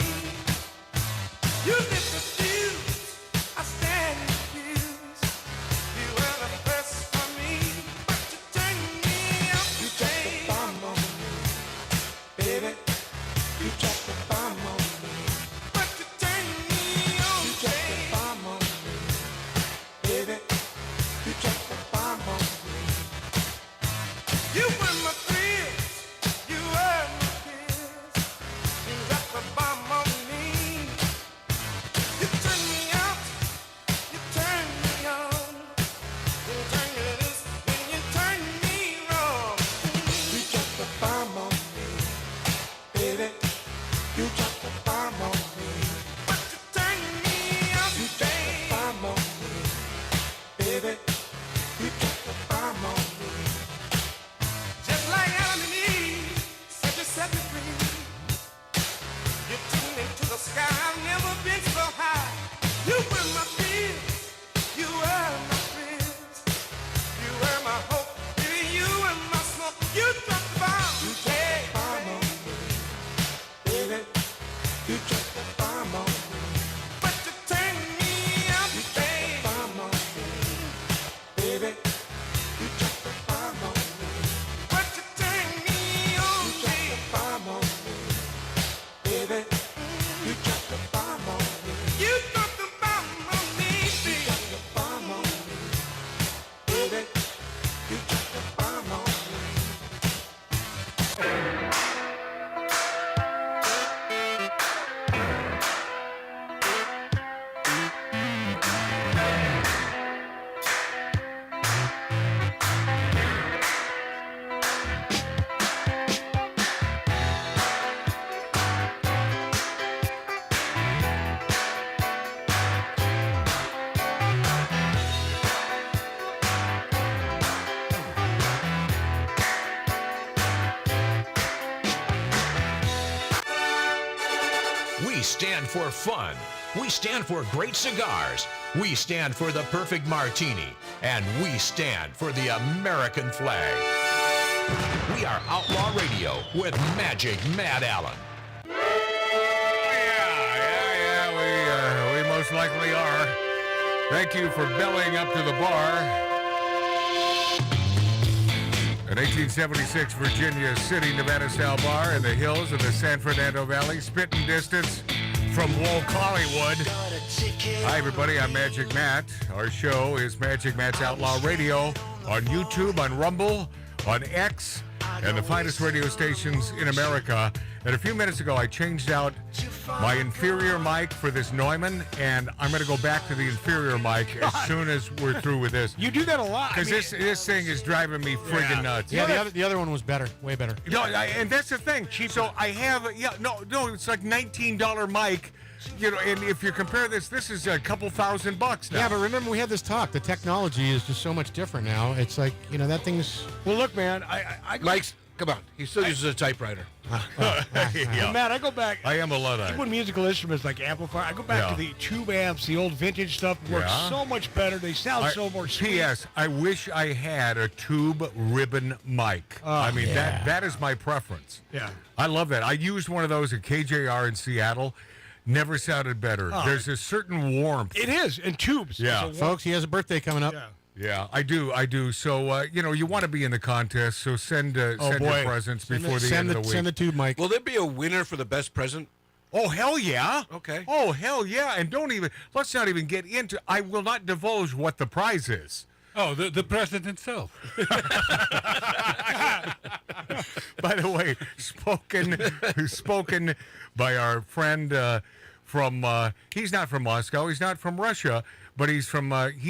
You lit the fuse, I stand confused. You were the first for me, but you turned me up. You dropped the bomb on me, baby. You dropped the bomb on me, but you turned me on. You dropped the bomb on me, baby. You dropped the bomb on me. You were my thrills, you were my pills. You dropped the bomb on me. You turned me out, you turned me on. You turned me loose, then you turned me wrong. You dropped the bomb on me, baby. You dropped the bomb on me. But you turned me out, you dropped the bomb on me, baby. You dropped the bomb on me. Just like Adam and Eve, said you set me free. You took me to the sky, I've never been so high. You were my fears, you were my friends. You were my hope, you were my smoke. You dropped the bomb, you dropped the bomb on me, baby. You dropped the bomb on me. But you turned me out, you dropped the bomb on me, baby. You dropped the bomb on me. But you turned me on, you dropped the bomb on me, baby. You dropped the bomb on me. You dropped the bomb on me, baby. You dropped the bomb on me, baby. You dropped the bomb on me. We stand for fun. We stand for great cigars. We stand for the perfect martini. And we stand for the American flag. We are Outlaw Radio with Magic Matt Allen. We most likely are. Thank you for bellying up to the bar. An 1876 Virginia City, Nevada-style bar in the hills of the San Fernando Valley, spitting distance from Woke Hollywood. Hi, everybody. I'm Magic Matt. Our show is Magic Matt's Outlaw Radio on YouTube, on Rumble, on X, and the finest radio stations in America. And a few minutes ago, I changed out my inferior mic for this Neumann, and I'm going to go back to the inferior mic as soon as we're through with this. You do that a lot. Because this thing is driving me friggin' nuts. Yeah, the other one was better, way better. No, and that's the thing. So I have, no, it's like $19 mic. You know, and if you compare this is a couple $1,000 now. Yeah, but remember we had this talk. The technology is just so much different now. It's like, that thing's... Well, look, man, Mike's, come on. He still uses a typewriter. Yeah. Matt, I go back. I am a Luddite. Even musical instruments like amplifier, I go back to the tube amps, the old vintage stuff works so much better. They sound so more sweet. P.S. I wish I had a tube ribbon mic. That is my preference. Yeah. I love that. I used one of those at KJR in Seattle. Never sounded better. There's a certain warmth. It is, in tubes. Yeah. Folks, he has a birthday coming up. Yeah, I do. So, you want to be in the contest, so send your presents before the end of the week. Send the tube, Mike. Will there be a winner for the best present? Oh, hell yeah. Okay. Oh, hell yeah. And let's not even get into, I will not divulge what the prize is. Oh, the president himself. By the way, spoken by our friend from, he's not from Moscow, he's not from Russia, but he's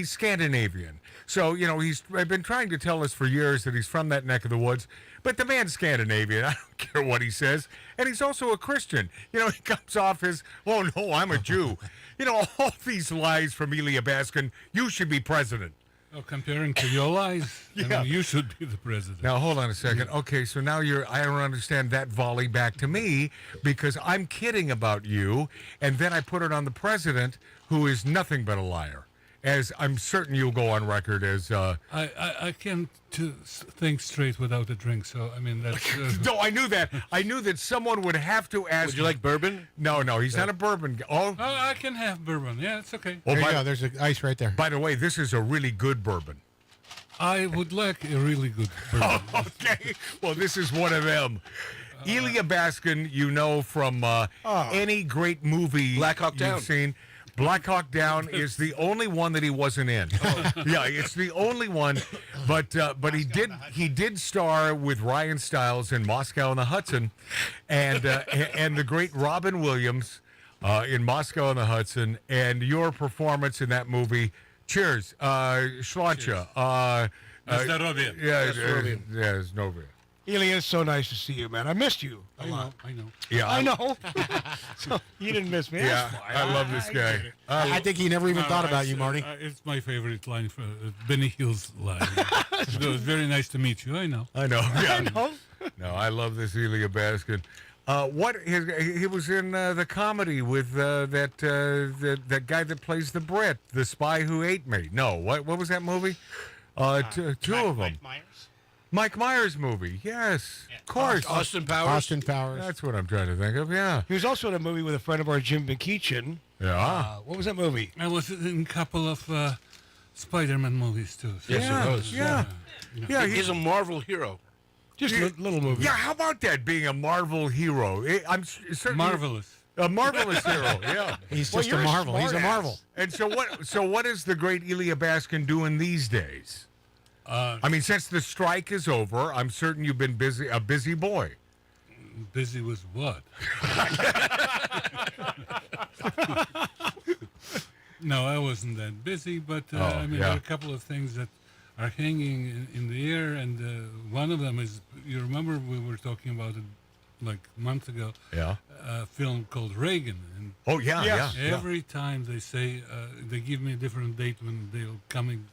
Scandinavian. So, he's been trying to tell us for years that he's from that neck of the woods, but the man's Scandinavian. I don't care what he says. And he's also a Christian. He comes off as, oh, no, I'm a Jew. All these lies from Elya Baskin, you should be president. Oh, comparing to your lies, you should be the president. Now, hold on a second. Okay, so now I don't understand that volley back to me because I'm kidding about you, and then I put it on the president, who is nothing but a liar. As I'm certain you'll go on record as... I can't think straight without a drink, so, that's... No, I knew that. I knew that someone would have to ask... Would you like bourbon? No, he's not a bourbon guy. Oh, I can have bourbon. Yeah, it's okay. Oh, there's ice right there. By the way, this is a really good bourbon. I would like a really good bourbon. Okay. Well, this is one of them. Elya Baskin, from any great movie Black Hawk Down. You've seen. Black Hawk Down is the only one that he wasn't in. Yeah, it's the only one. But he did star with Ryan Stiles in Moscow on the Hudson, and the great Robin Williams in Moscow on the Hudson, and your performance in that movie. Cheers, Schlancha. Zdorowie. Yeah, it's Novia. Elya, it's so nice to see you, man. I missed you a lot. I know. Yeah, I know. So, you didn't miss me. Yeah, I love this guy. I think he never even thought about you, Marty. It's my favorite line for Benny Hill's line. It was very nice to meet you. I know. Yeah. I know. No, I love this Elya Baskin. He was in the comedy with that guy that plays the Brit, the spy who ate me. No, what was that movie? Two of them. Mike Myers movie, yes, of course. Austin Powers. Austin Powers. That's what I'm trying to think of. Yeah. He was also in a movie with a friend of ours, Jim McKeechin. Yeah. What was that movie? I was in a couple of Spider-Man movies too. So. Yeah. He's a Marvel hero. Just little movie. Yeah. How about that being a Marvel hero? I'm certainly marvelous. A marvelous hero. Yeah. He's just a marvel. He's a marvel. And so what is the great Elya Baskin doing these days? Since the strike is over, I'm certain you've been a busy boy. Busy with what? No, I wasn't that busy, but there are a couple of things that are hanging in the air, and one of them is, you remember we were talking about it like a month ago, a film called Reagan. And every time they say, they give me a different date when they're coming.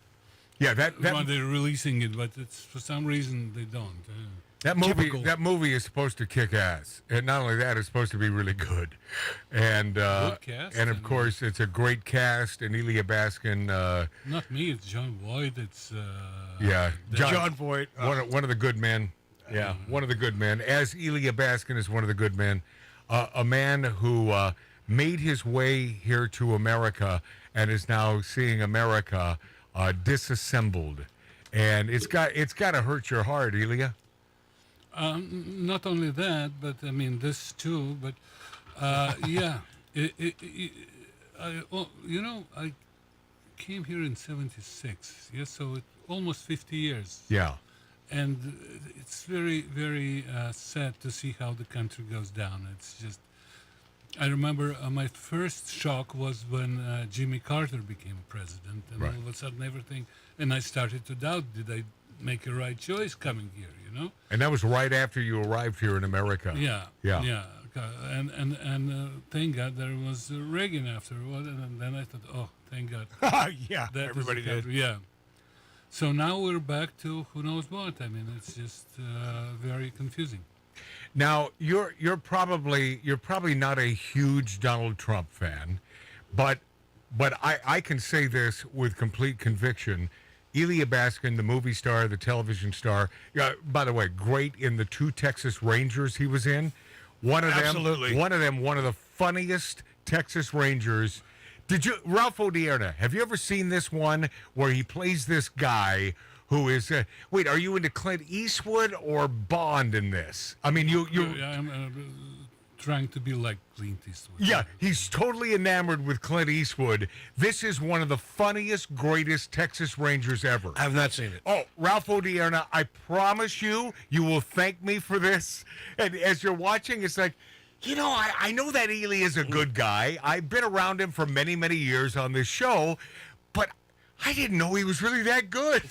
Yeah, when they're releasing it, but it's for some reason they don't. That movie is supposed to kick ass, and not only that, it's supposed to be really good, and good cast, and of course it's a great cast. And Elya Baskin. Not me, it's John Voight. It's John Voight, one of the good men. Yeah, one of the good men. As Elya Baskin is one of the good men, a man who made his way here to America and is now seeing America disassembled And it's got to hurt your heart, Elya. Not only that, but I mean this too. But yeah, I came here in '76. Yes, so almost 50 years. Yeah. And it's very, very sad to see how the country goes down. It's just, I remember my first shock was when Jimmy Carter became president, and all of a sudden everything, and I started to doubt, did I make a right choice coming here, you know? And that was right after you arrived here in America. Yeah. Yeah. And thank God there was Reagan afterward, and then I thought, oh, thank God. Yeah, That everybody is the country, yeah. So now we're back to who knows what. I mean, it's just very confusing. Now you're probably not a huge Donald Trump fan, but I can say this with complete conviction. Elya Baskin, the movie star, the television star, by the way, great in the 2 Texas Rangers he was in. One of the funniest Texas Rangers. Ralph Odierna, have you ever seen this one where he plays this guy who is, wait, are you into Clint Eastwood or Bond in this? I mean, I'm trying to be like Clint Eastwood. Yeah, he's totally enamored with Clint Eastwood. This is one of the funniest, greatest Texas Rangers ever. I have not seen it. Oh, Ralph Odierna, I promise you will thank me for this. And as you're watching, it's like, you know, I know that Elya is a good guy. I've been around him for many, many years on this show, but I didn't know he was really that good.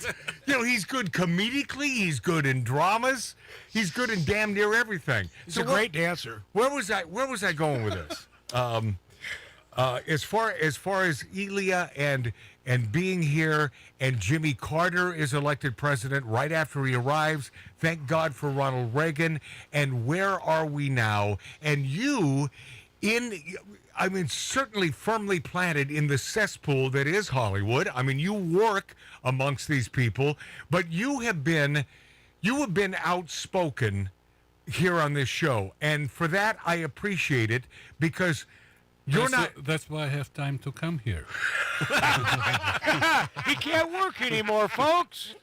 You know, he's good comedically. He's good in dramas. He's good in damn near everything. He's a great dancer. Where was I going with this? As far as Elya and being here, and Jimmy Carter is elected president right after he arrives. Thank God for Ronald Reagan. And where are we now? And you, certainly firmly planted in the cesspool that is Hollywood. I mean, you work amongst these people, but you have been outspoken here on this show. And for that, I appreciate it, because that's why I have time to come here. He can't work anymore, folks.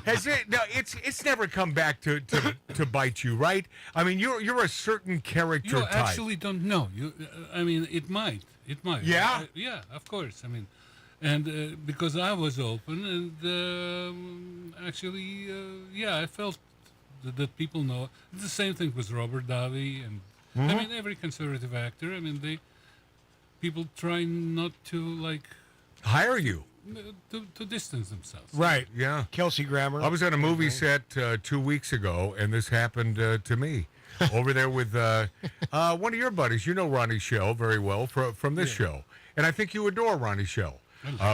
It's never come back to bite you, right? I mean, you're a certain character You type. actually don't know. I mean, it might. Yeah? Yeah, of course. I mean, and because I was open, and I felt that people know. It's the same thing with Robert Davi, and I mean, every conservative actor. I mean, people try not to hire you. To distance themselves. Right, yeah. Kelsey Grammer. I was at a movie set 2 weeks ago, and this happened to me. Over there with one of your buddies. You know Ronnie Shell very well from this show. And I think you adore Ronnie Shell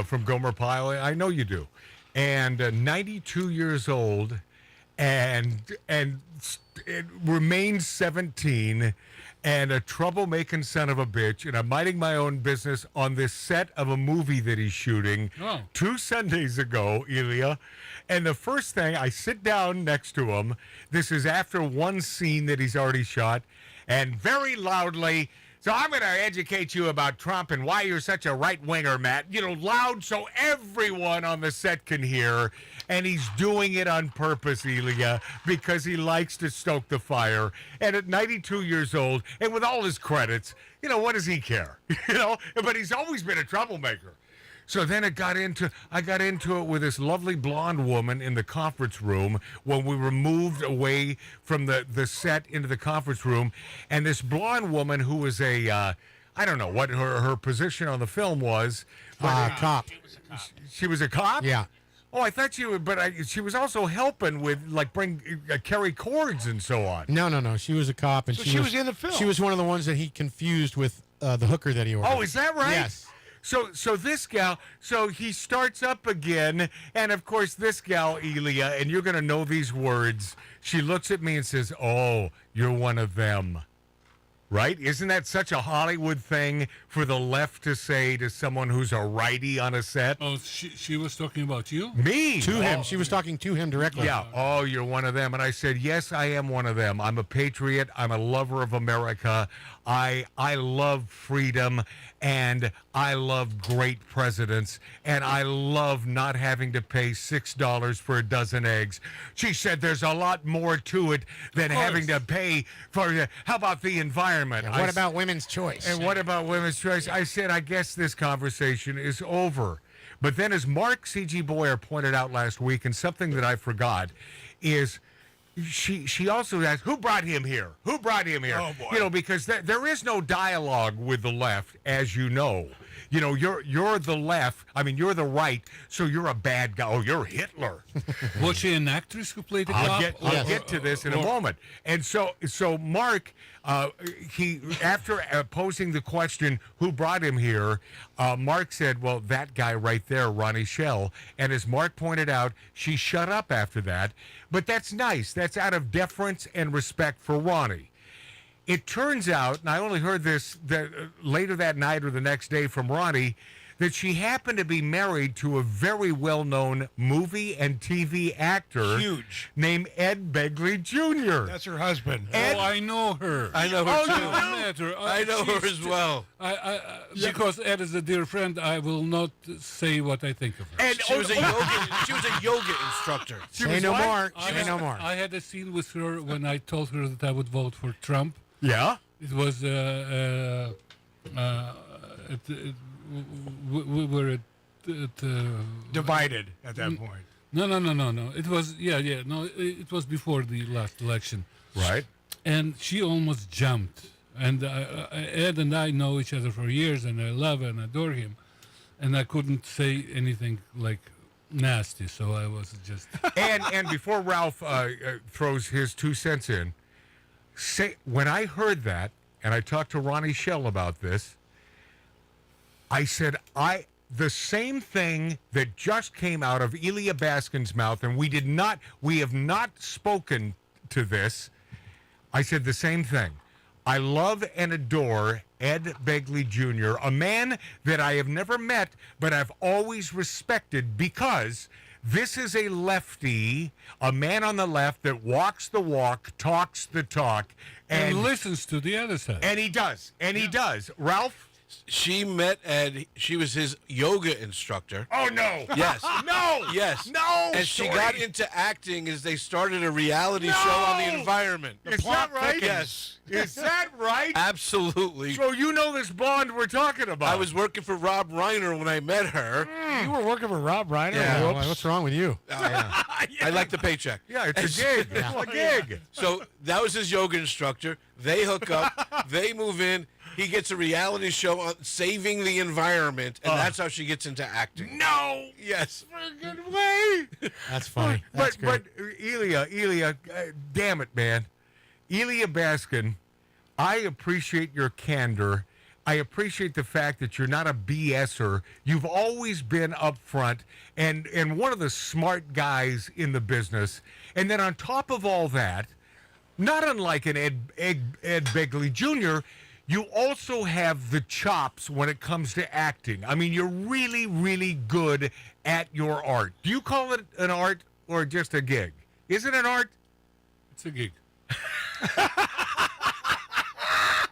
from Gomer Pyle. I know you do. And 92 years old, and it remains 17, and a troublemaking son of a bitch, and I'm minding my own business on this set of a movie that he's shooting 2 Sundays ago, Elya. And the first thing, I sit down next to him. This is after one scene that he's already shot, and very loudly, so I'm going to educate you about Trump and why you're such a right-winger, Matt. You know, loud so everyone on the set can hear. And he's doing it on purpose, Elya, because he likes to stoke the fire. And at 92 years old, and with all his credits, you know, what does he care? You know, but he's always been a troublemaker. So then I got into it with this lovely blonde woman in the conference room when we were moved away from the set into the conference room. And this blonde woman who was I don't know what her position on the film was. Cop. She was a cop? Yeah. Oh, I thought she she was also helping with, carry cords and so on. No. She was a cop. And so she was in the film. She was one of the ones that he confused with the hooker that he ordered. Oh, is that right? Yes. So this gal, so he starts up again, and of course this gal, Elya, and you're going to know these words. She looks at me and says, "Oh, you're one of them." Right? Isn't that such a Hollywood thing for the left to say to someone who's a righty on a set? Oh, she was talking about you? Me? To him. She was talking to him directly. Yeah. Oh, you're one of them. And I said, yes, I am one of them. I'm a patriot. I'm a lover of America. I love freedom. And I love great presidents, and I love not having to pay $6 for a dozen eggs. She said there's a lot more to it than having to pay for. How about the environment? And what about women's choice? And what about women's choice? I said, I guess this conversation is over. But then, as Mark C.G. Boyer pointed out last week, and something that I forgot is. She also asked, who brought him here? Who brought him here? Oh, boy. You know, because there is no dialogue with the left, as you know. You know, you're the left. I mean, you're the right, so you're a bad guy. Oh, you're Hitler. Was she an actress who played the cop? I'll get to this in a moment. And so Mark, he after posing the question, who brought him here, Mark said, well, that guy right there, Ronnie Shell. And as Mark pointed out, she shut up after that. But that's nice. That's out of deference and respect for Ronnie. It turns out, and I only heard this later that night or the next day from Ronnie, that she happened to be married to a very well-known movie and TV actor named Ed Begley Jr. That's her husband. Oh, I know her. I know her too. I met her. I know her as well. Because Ed is a dear friend, I will not say what I think of her. And she was a yoga instructor. Say no more. Say no more. I had a scene with her when I told her that I would vote for Trump. Yeah? It was we were divided at that point. No. It was it was before the last election. Right. And she almost jumped. And Ed and I know each other for years, and I love and adore him. And I couldn't say anything like nasty, so I was just. And before Ralph throws his 2 cents in, when I heard that, and I talked to Ronnie Shell about this, I said, the same thing that just came out of Elya Baskin's mouth, and we have not spoken to this. I said the same thing. I love and adore Ed Begley Jr., a man that I have never met, but I've always respected because this is a lefty, a man on the left that walks the walk, talks the talk, and listens to the other side. And he does. And he does. Ralph? She met Ed. She was his yoga instructor. Oh, no. Yes. No. Yes. No. And she got into acting as they started a reality show on the environment. Is that right? Yes. Is that right? Absolutely. So you know this blonde we're talking about. I was working for Rob Reiner when I met her. You were working for Rob Reiner? Yeah. What's wrong with you? I like the paycheck. Yeah, it's a gig. It's a gig. So that was his yoga instructor. They hook up. They move in. He gets a reality show on saving the environment, and that's how she gets into acting. No! Yes. Good way! That's funny. That's but Elya, damn it, man. Elya Baskin, I appreciate your candor. I appreciate the fact that you're not a BSer. You've always been upfront and one of the smart guys in the business. And then on top of all that, not unlike an Ed Begley Jr., you also have the chops when it comes to acting. I mean, you're really, really good at your art. Do you call it an art or just a gig? Is it an art? It's a gig.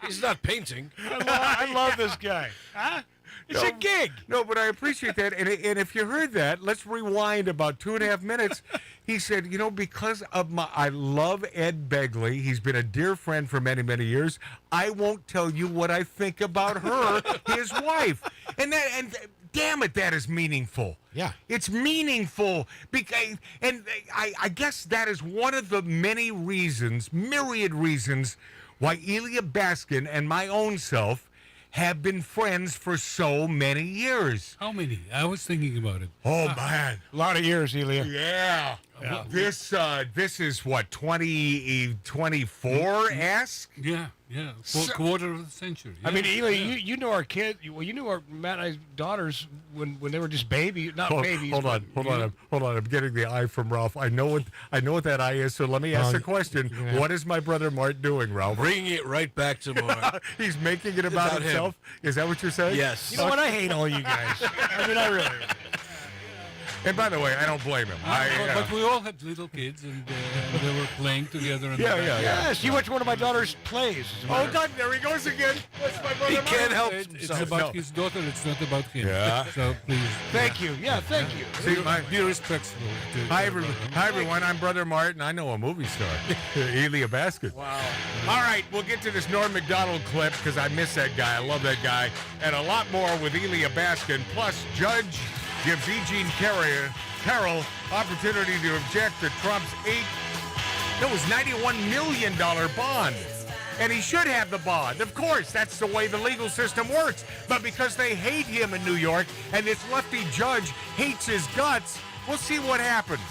He's not painting. I love this guy. Huh? It's a gig. No, but I appreciate that. And if you heard that, let's rewind about 2.5 minutes. He said, because of I love Ed Begley. He's been a dear friend for many, many years. I won't tell you what I think about her, his wife. And damn it, that is meaningful. Yeah. It's meaningful. I guess that is one of the many reasons, myriad reasons, why Elya Baskin and my own self have been friends for so many years. How many? I was thinking about it. Oh, man. A lot of years, Elya. Yeah. This is what, 2024-esque? Yeah. Quarter of a century. Yeah. I mean, Elya, you know our kids. Well, you knew our Matt and I's daughters when they were just babies, babies. Hold on. I'm getting the eye from Ralph. I know what that eye is. So let me ask the question: what is my brother Mart doing, Ralph? Bringing it right back to Mart. He's making it about himself. Is that what you're saying? Yes. You know what? I hate all you guys. I mean, I really. And by the way, I don't blame him. But we all had little kids, and they were playing together. Yes, he went to one of my daughter's plays. Oh, God, there he goes again. That's my brother. He can't help It's himself. about his daughter. It's not about him. Yeah. So please. Thank you. Yeah, thank you. See, Be respectful. Hi, everyone. I'm Brother Martin. I know a movie star, Elya Baskin. Wow. All right, we'll get to this Norm Macdonald clip because I miss that guy. I love that guy. And a lot more with Elya Baskin. Plus, Judge gives E. Jean Carroll opportunity to object to Trump's $91 million bond. And he should have the bond. Of course, that's the way the legal system works. But because they hate him in New York and this lefty judge hates his guts, we'll see what happens.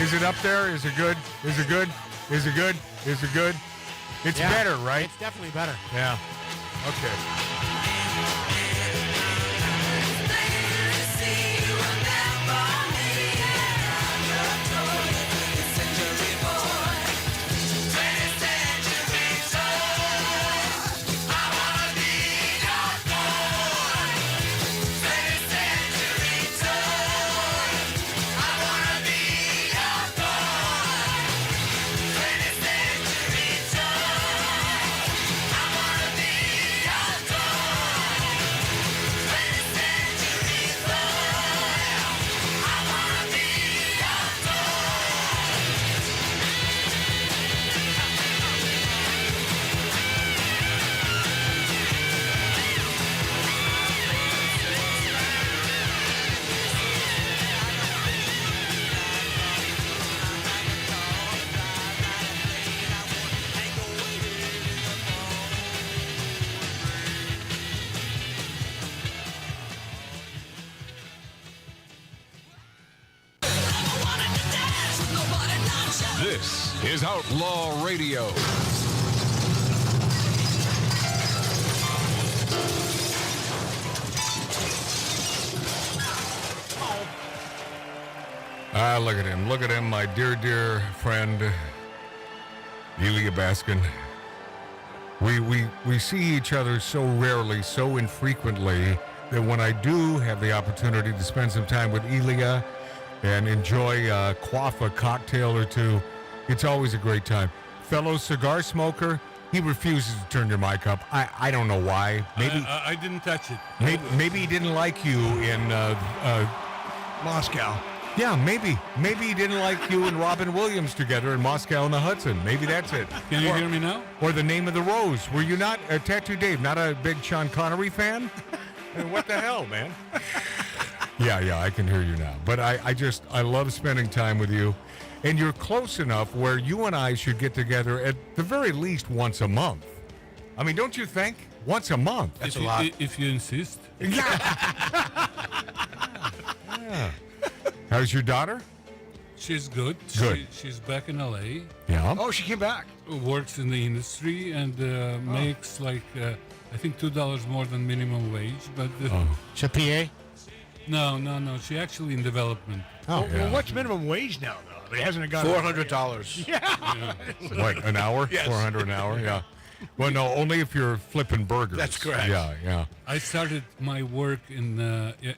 Is it up there? Is it good? Is it good? Is it good? Is it good? It's better, right? It's definitely better. Yeah. Okay. This is Outlaw Radio. Look at him. Look at him, my dear, dear friend, Elya Baskin. We see each other so rarely, so infrequently, that when I do have the opportunity to spend some time with Elya and enjoy quaff a cocktail or two, it's always a great time. Fellow cigar smoker, he refuses to turn your mic up. I don't know why. Maybe I didn't touch it. Maybe he didn't like you in Moscow. Yeah, maybe he didn't like you and Robin Williams together in Moscow on the Hudson. Maybe that's it. Can you hear me now? Or The Name of the Rose. Were you not, Tattoo Dave, not a big Sean Connery fan? What the hell, man? Yeah, I can hear you now. But I love spending time with you. And you're close enough where you and I should get together at the very least once a month. I mean, don't you think? Once a month. That's a lot. If you insist. Yeah. How's your daughter? She's good. Good. She's back in LA. Yeah. Oh, she came back. Works in the industry and makes like I think $2 more than minimum wage. But She a PA? No. She actually in development. Oh, well, what's minimum wage now, though? It hasn't gone $400. Yeah. What, an hour? Yes. 400 an hour? Yeah. Well, no, only if you're flipping burgers. That's correct. Yeah. I started my work in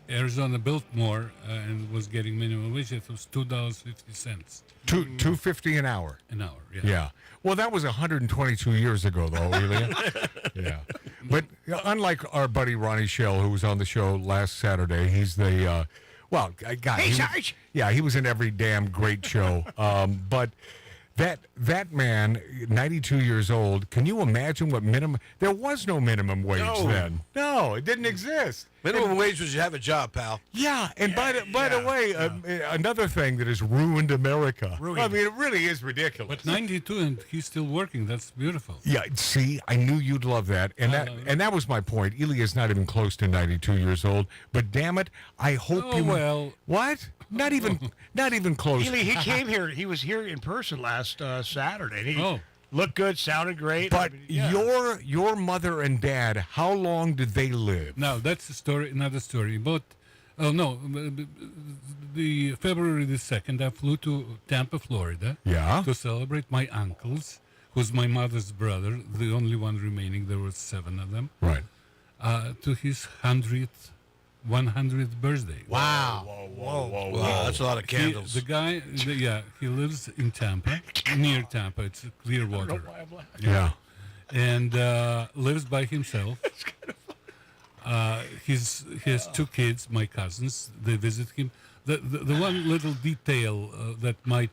Arizona Biltmore and was getting minimum wage. It was $2.50. $2.50 an hour. An hour, yeah. Yeah. Well, that was 122 years ago, though, Elya. Yeah. But unlike our buddy Ronnie Shell, who was on the show last Saturday, he's the, God. Hey, Sarge! He was in every damn great show. But that man, 92 years old, can you imagine what minimum... There was no minimum wage then. No, it didn't exist. Minimum wage was you have a job, pal. Yeah, and by the way, another thing that has ruined America. I mean, it really is ridiculous. But 92 and he's still working. That's beautiful. Yeah, see, I knew you'd love that, and that was my point. Elya's not even close to 92 years old, but damn it, I hope you. Well, what? Not even close. He came here. He was here in person last Saturday. And he looked good, sounded great. But your mother and dad, how long did they live? No, that's a story. Another story. But the February the 2nd, I flew to Tampa, Florida. Yeah. To celebrate my uncle's, who's my mother's brother, the only one remaining. There were 7 of them. Right. To his 100th birthday. Wow. Wow, that's a lot of candles. The guy, he lives in Tampa, near Tampa. It's Clearwater. Yeah. And lives by himself. He has 2 kids, my cousins. They visit him. The one little detail that might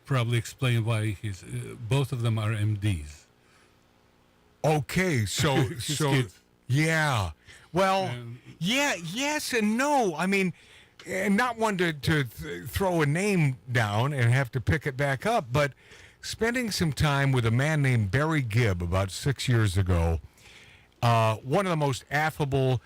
probably explain why both of them are MDs. Okay, so kids. Yeah. Well, yes and no. I mean, and not one to throw a name down and have to pick it back up, but spending some time with a man named Barry Gibb about 6 years ago, one of the most affable,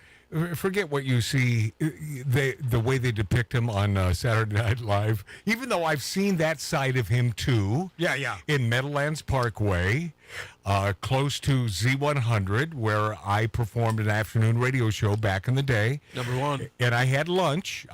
forget what you see, the way they depict him on Saturday Night Live, even though I've seen that side of him too. Yeah. In Meadowlands Parkway, close to Z100, where I performed an afternoon radio show back in the day. Number 1. And I had lunch.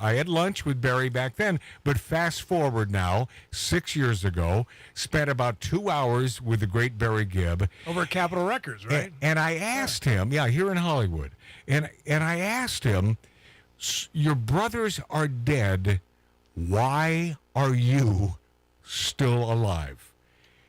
with Barry back then. But fast forward now, 6 years ago, spent about 2 hours with the great Barry Gibb. Over at Capitol Records, right? And I asked him, here in Hollywood, and I asked him, your brothers are dead. Why are you still alive?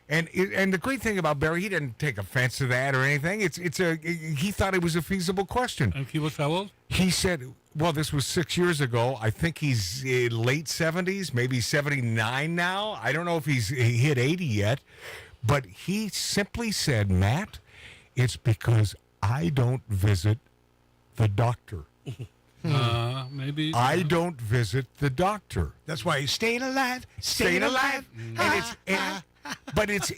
And the great thing about Barry, he didn't take offense to that or anything. He thought it was a feasible question. And he was how old? He said, well, this was 6 years ago. I think he's in late 70s, maybe 79 now. I don't know if he hit 80 yet. But he simply said, Matt, it's because I don't visit the doctor. Maybe. I don't visit the doctor. That's why he's staying alive. But it's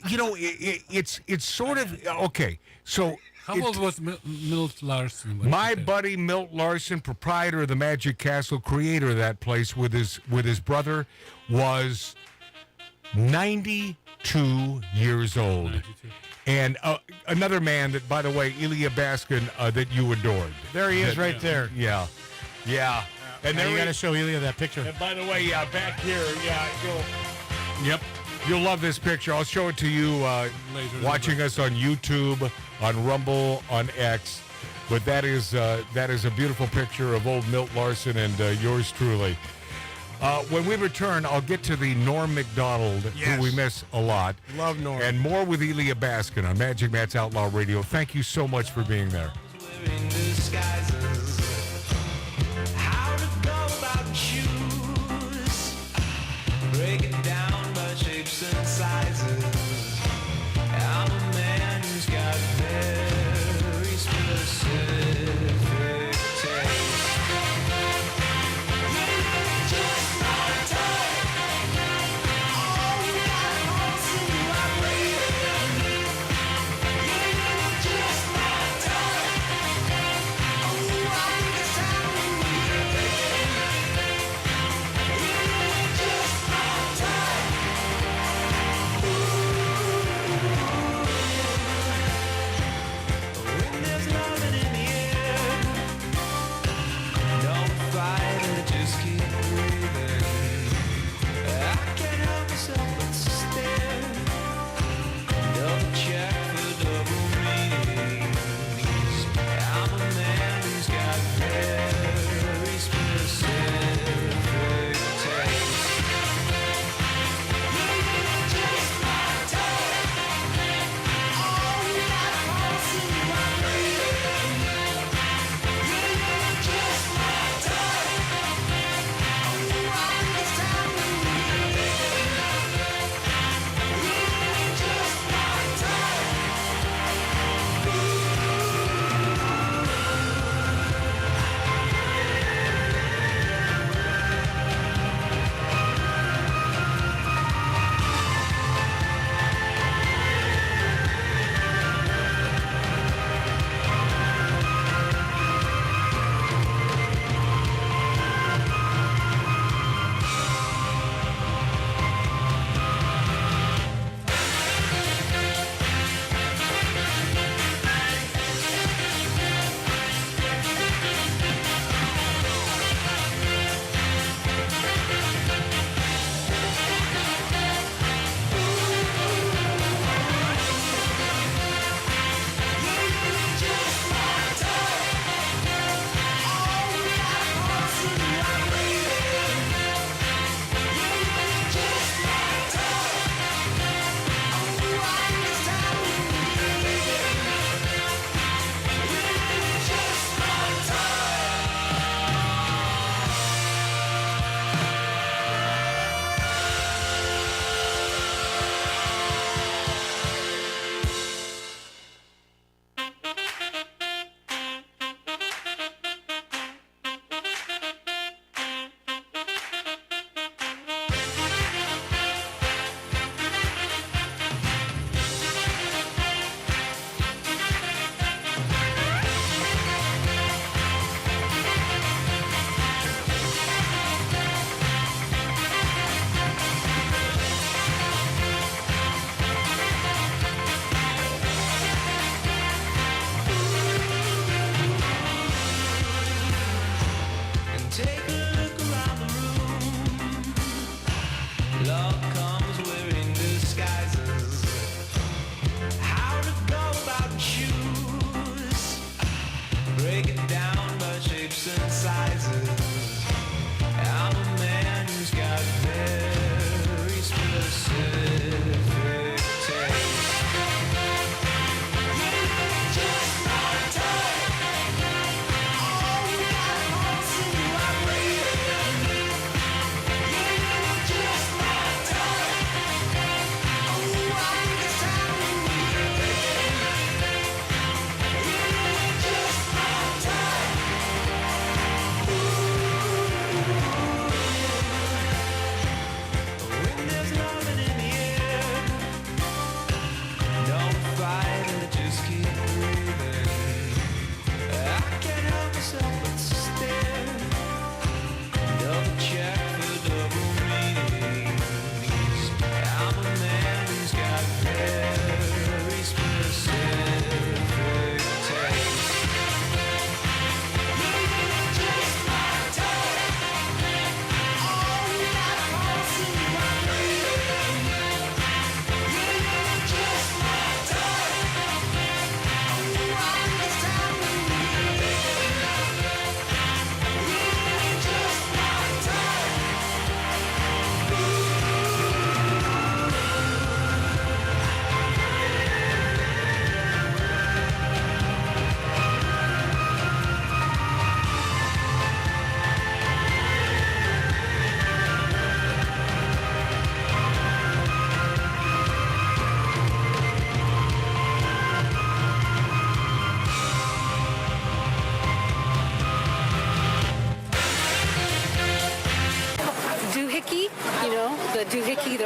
it's sort of okay. So how old was Milt Larson? My buddy Milt Larson, proprietor of the Magic Castle, creator of that place with his brother, was 92 years old. 92. And another man that, by the way, Elya Baskin, that you adored. There he is, right there. Yeah. And then you got to show Elya that picture. And by the way, back here, you'll love this picture. I'll show it to you watching us on YouTube, on Rumble, on X. But that is a beautiful picture of old Milt Larson and yours truly. When we return, I'll get to the Norm Macdonald, who we miss a lot. Love Norm. And more with Elya Baskin on Magic Matt's Outlaw Radio. Thank you so much for being there. Breaking down by shapes and sizes. I'm a man who's got very specific taste. You're just my type. All you got wants to vibrate. You're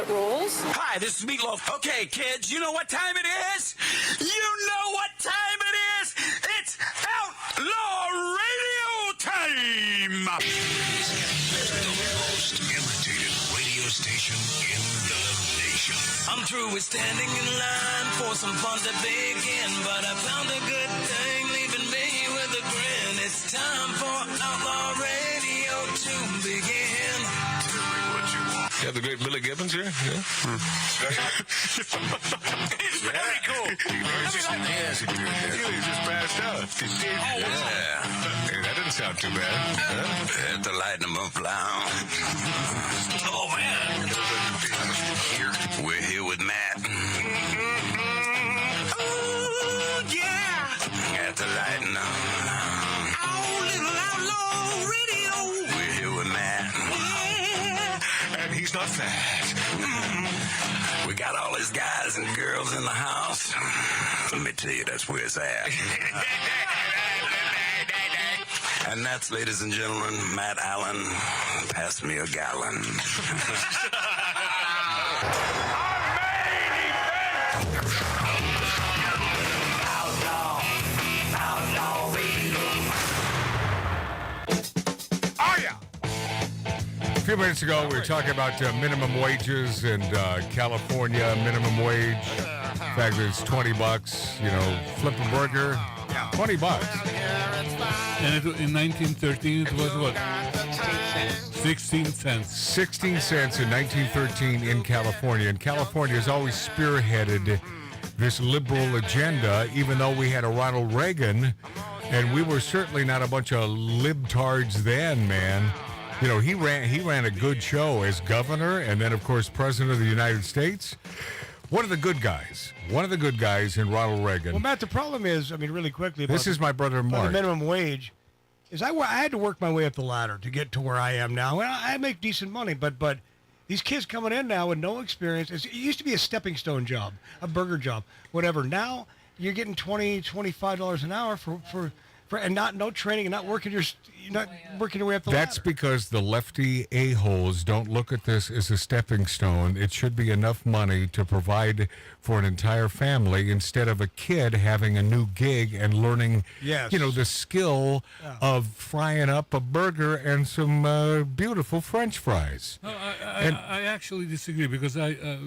that rolls. Hi, this is Meatloaf. Okay, kids, you know what time it is? You know what time it is? It's Outlaw Radio time! The most imitated radio station in the nation. I'm through with standing in line for some fun to begin, but I found a good thing leaving me with a grin. It's time for Outlaw Radio to begin. Tell me what you want. You have the great Billy Gibbons here? Yeah. It's very cool. He just passed out. Yeah. Hey, that didn't sound too bad. Huh? At the Lightning Lounge. Oh, man. We're here with Matt. Oh, yeah. At the Lightning Lounge. Oh, little Outlaw Radio. We're here with Matt. And he's not fat. We got all his guys and girls in the house. Let me tell you, that's where it's at. And that's, ladies and gentlemen, Matt Allen. Pass me a gallon. A few minutes ago, we were talking about minimum wages and California minimum wage. In fact, it's $20. You know, flip a burger, $20. And in 1913, it was what? 16 cents. 16 cents in 1913 in California. And California has always spearheaded this liberal agenda, even though we had a Ronald Reagan, and we were certainly not a bunch of libtards then, man. You know, he ran a good show as governor and then, of course, president of the United States. One of the good guys in Ronald Reagan. Well, Matt, the problem is, I mean, really quickly. This is my brother Mark. The minimum wage is I had to work my way up the ladder to get to where I am now. And I make decent money, but these kids coming in now with no experience. It used to be a stepping stone job, a burger job, whatever. Now you're getting $25 an hour for and no training and not working you're not working your way up the ladder. That's because the lefty a-holes don't look at this as a stepping stone. It should be enough money to provide for an entire family instead of a kid having a new gig and learning, the skill of frying up a burger and some beautiful French fries. No, I actually disagree because a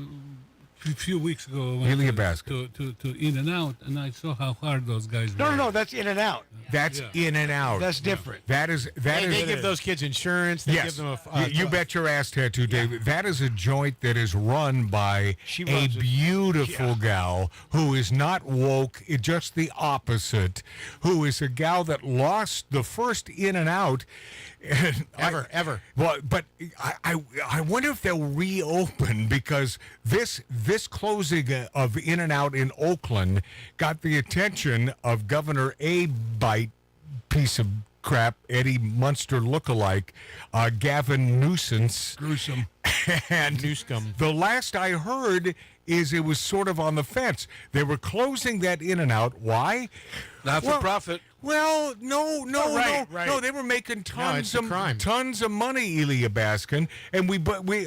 few weeks ago I Elya went Baskin. to In-N-Out, and I saw how hard those guys work. No, that's In-N-Out. That's In-N-Out. That's different. That is. They give those kids insurance. They give them you bet your ass tattoo, David. That is a joint that is run by a beautiful gal who is not woke, just the opposite, who is a gal that lost the first In-N-Out. Ever. Well, but I wonder if they'll reopen because this closing of In-N-Out in Oakland got the attention of Governor A-Bite piece of crap, Eddie Munster lookalike, Gavin Newsom. Gruesome. And Newscomb. The last I heard is it was sort of on the fence. They were closing that In-N-Out. Why? Not for profit. Well, no. Right. No, they were making tons of money, Elya Baskin, and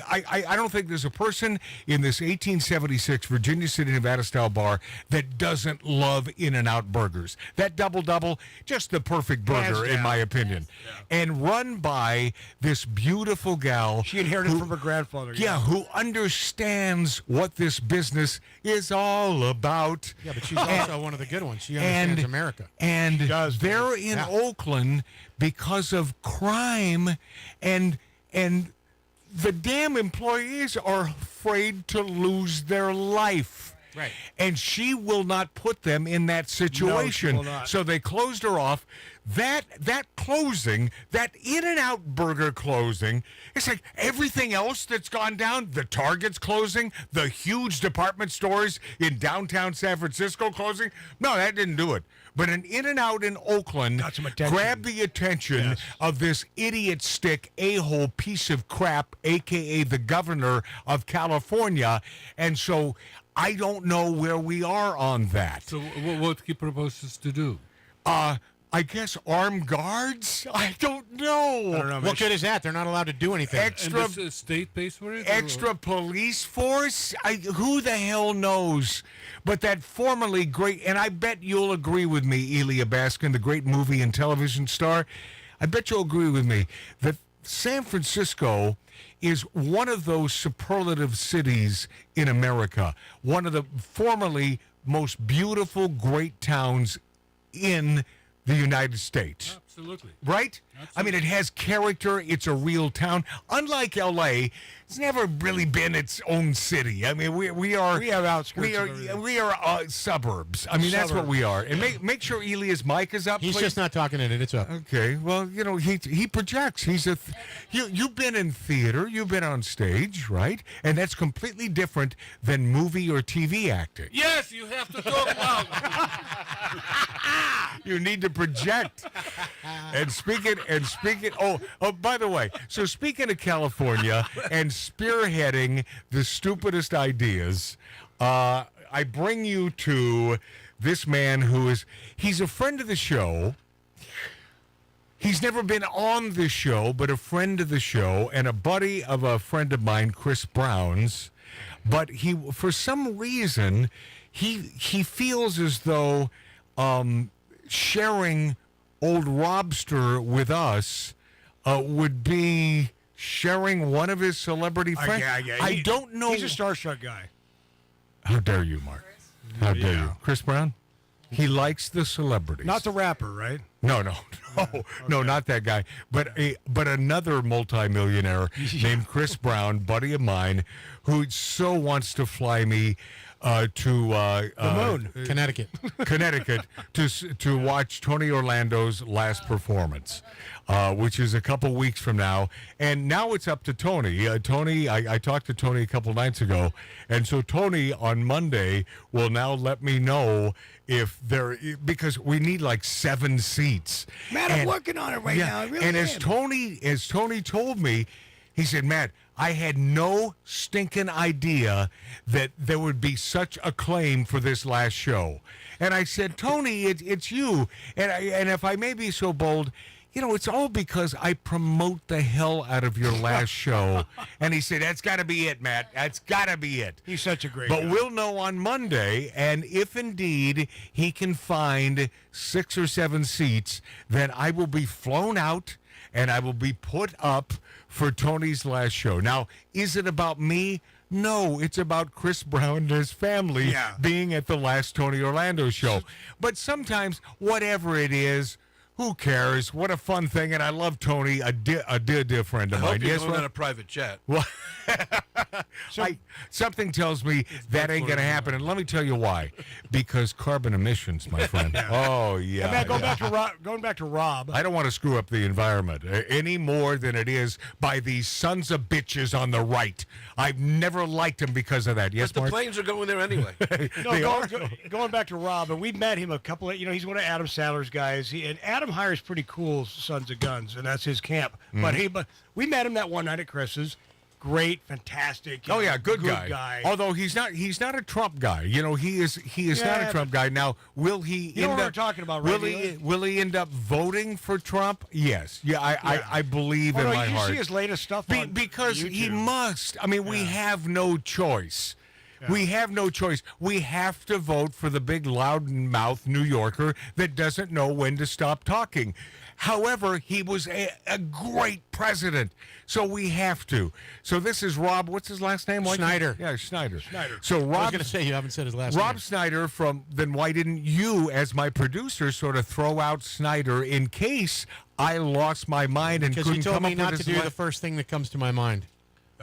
I don't think there's a person in this 1876 Virginia City, Nevada style bar that doesn't love In-N-Out burgers. That double, just the perfect burger in my opinion, and run by this beautiful gal. She inherited from her grandfather. Yeah, who understands what this business is all about. Yeah, but she's also one of the good ones. She understands America. And they're in Oakland because of crime, and the damn employees are afraid to lose their life. Right. And she will not put them in that situation. No, she will not. So they closed her off. That closing, that In-N-Out burger closing, it's like everything else that's gone down. The Target's closing, the huge department stores in downtown San Francisco closing. No, that didn't do it. But an In-N-Out in Oakland grabbed the attention of this idiot stick a-hole piece of crap, a.k.a. the governor of California. And so I don't know where we are on that. So what he proposes to do? I guess armed guards? I don't know. I don't know. What good is that? They're not allowed to do anything. Extra And this, state pays for it? extra police force? Who the hell knows? But that formerly great, and I bet you'll agree with me, Elya Baskin, the great movie and television star. I bet you'll agree with me that San Francisco is one of those superlative cities in America, one of the formerly most beautiful, great towns in the United States. Absolutely. Right? I mean, it has character. It's a real town. Unlike L.A., it's never really been its own city. I mean, we have outskirts. We are suburbs. I mean, that's what we are. And make sure Elia's mic is up. He's please. just not talking in it. It's up. Okay. Well, he projects. He's you've been in theater. You've been on stage, right? And that's completely different than movie or TV acting. Yes, you have to talk loud. You need to project. And speaking. Oh, by the way, so speaking of California and spearheading the stupidest ideas, I bring you to this man he's a friend of the show. He's never been on the show, but a friend of the show and a buddy of a friend of mine, Chris Brown's. But for some reason, he feels as though sharing old Robster with us would be sharing one of his celebrity friends. I don't know. He's a starstruck guy. How dare you, Mark? How dare you? Chris Brown? He likes the celebrities. Not the rapper, right? No, not that guy. But another multimillionaire named Chris Brown, buddy of mine, who so wants to fly me to the moon, Connecticut, to watch Tony Orlando's last performance, which is a couple weeks from now. And now it's up to Tony. I talked to Tony a couple nights ago, and so Tony on Monday will now let me know because we need like 7 seats. Matt, I'm working on it right now. I really and am. as Tony told me, he said, Matt, I had no stinking idea that there would be such acclaim for this last show. And I said, Tony, it's you. And if I may be so bold, it's all because I promote the hell out of your last show. And he said, that's got to be it, Matt. That's got to be it. He's such a great guy. guy. We'll know on Monday. And if indeed he can find 6 or 7 seats, then I will be flown out and I will be put up for Tony's last show. Now, is it about me? No, it's about Chris Brown and his family being at the last Tony Orlando show. But sometimes, whatever it is, who cares? What a fun thing. And I love Tony, a dear friend of mine. I hope you're Yes, going well, on a private jet. Well, something tells me that ain't going to happen. And let me tell you why. Because carbon emissions, my friend. Oh, yeah. And Matt, going back to Rob. I don't want to screw up the environment any more than it is by these sons of bitches on the right. I've never liked them because of that. Yes, but the Mark? planes are going there anyway. Going back to Rob, and we met him a couple of, he's one of Adam Sandler's guys. And Adam hires pretty cool sons of guns, and that's his camp. Mm-hmm. But we met him that one night at Chris's. Great, fantastic. Oh yeah, good guy. Although he's not a Trump guy. He is not a Trump guy. Now, will he know end what up we're talking about, right? Will he end up voting for Trump? Yes. Yeah, I believe in my you heart. See his latest stuff on because YouTube. he must. I mean, we have no choice. Yeah. We have no choice. We have to vote for the big loudmouth New Yorker that doesn't know when to stop talking. However, he was a great president, so we have to. So this is Rob. What's his last name? Schneider. Yeah, Schneider. Schneider. So Rob, I was going to say you haven't said his last name. Rob Schneider then why didn't you, as my producer, sort of throw out Schneider in case I lost my mind and couldn't come up with his because you told me not to do the first thing that comes to my mind.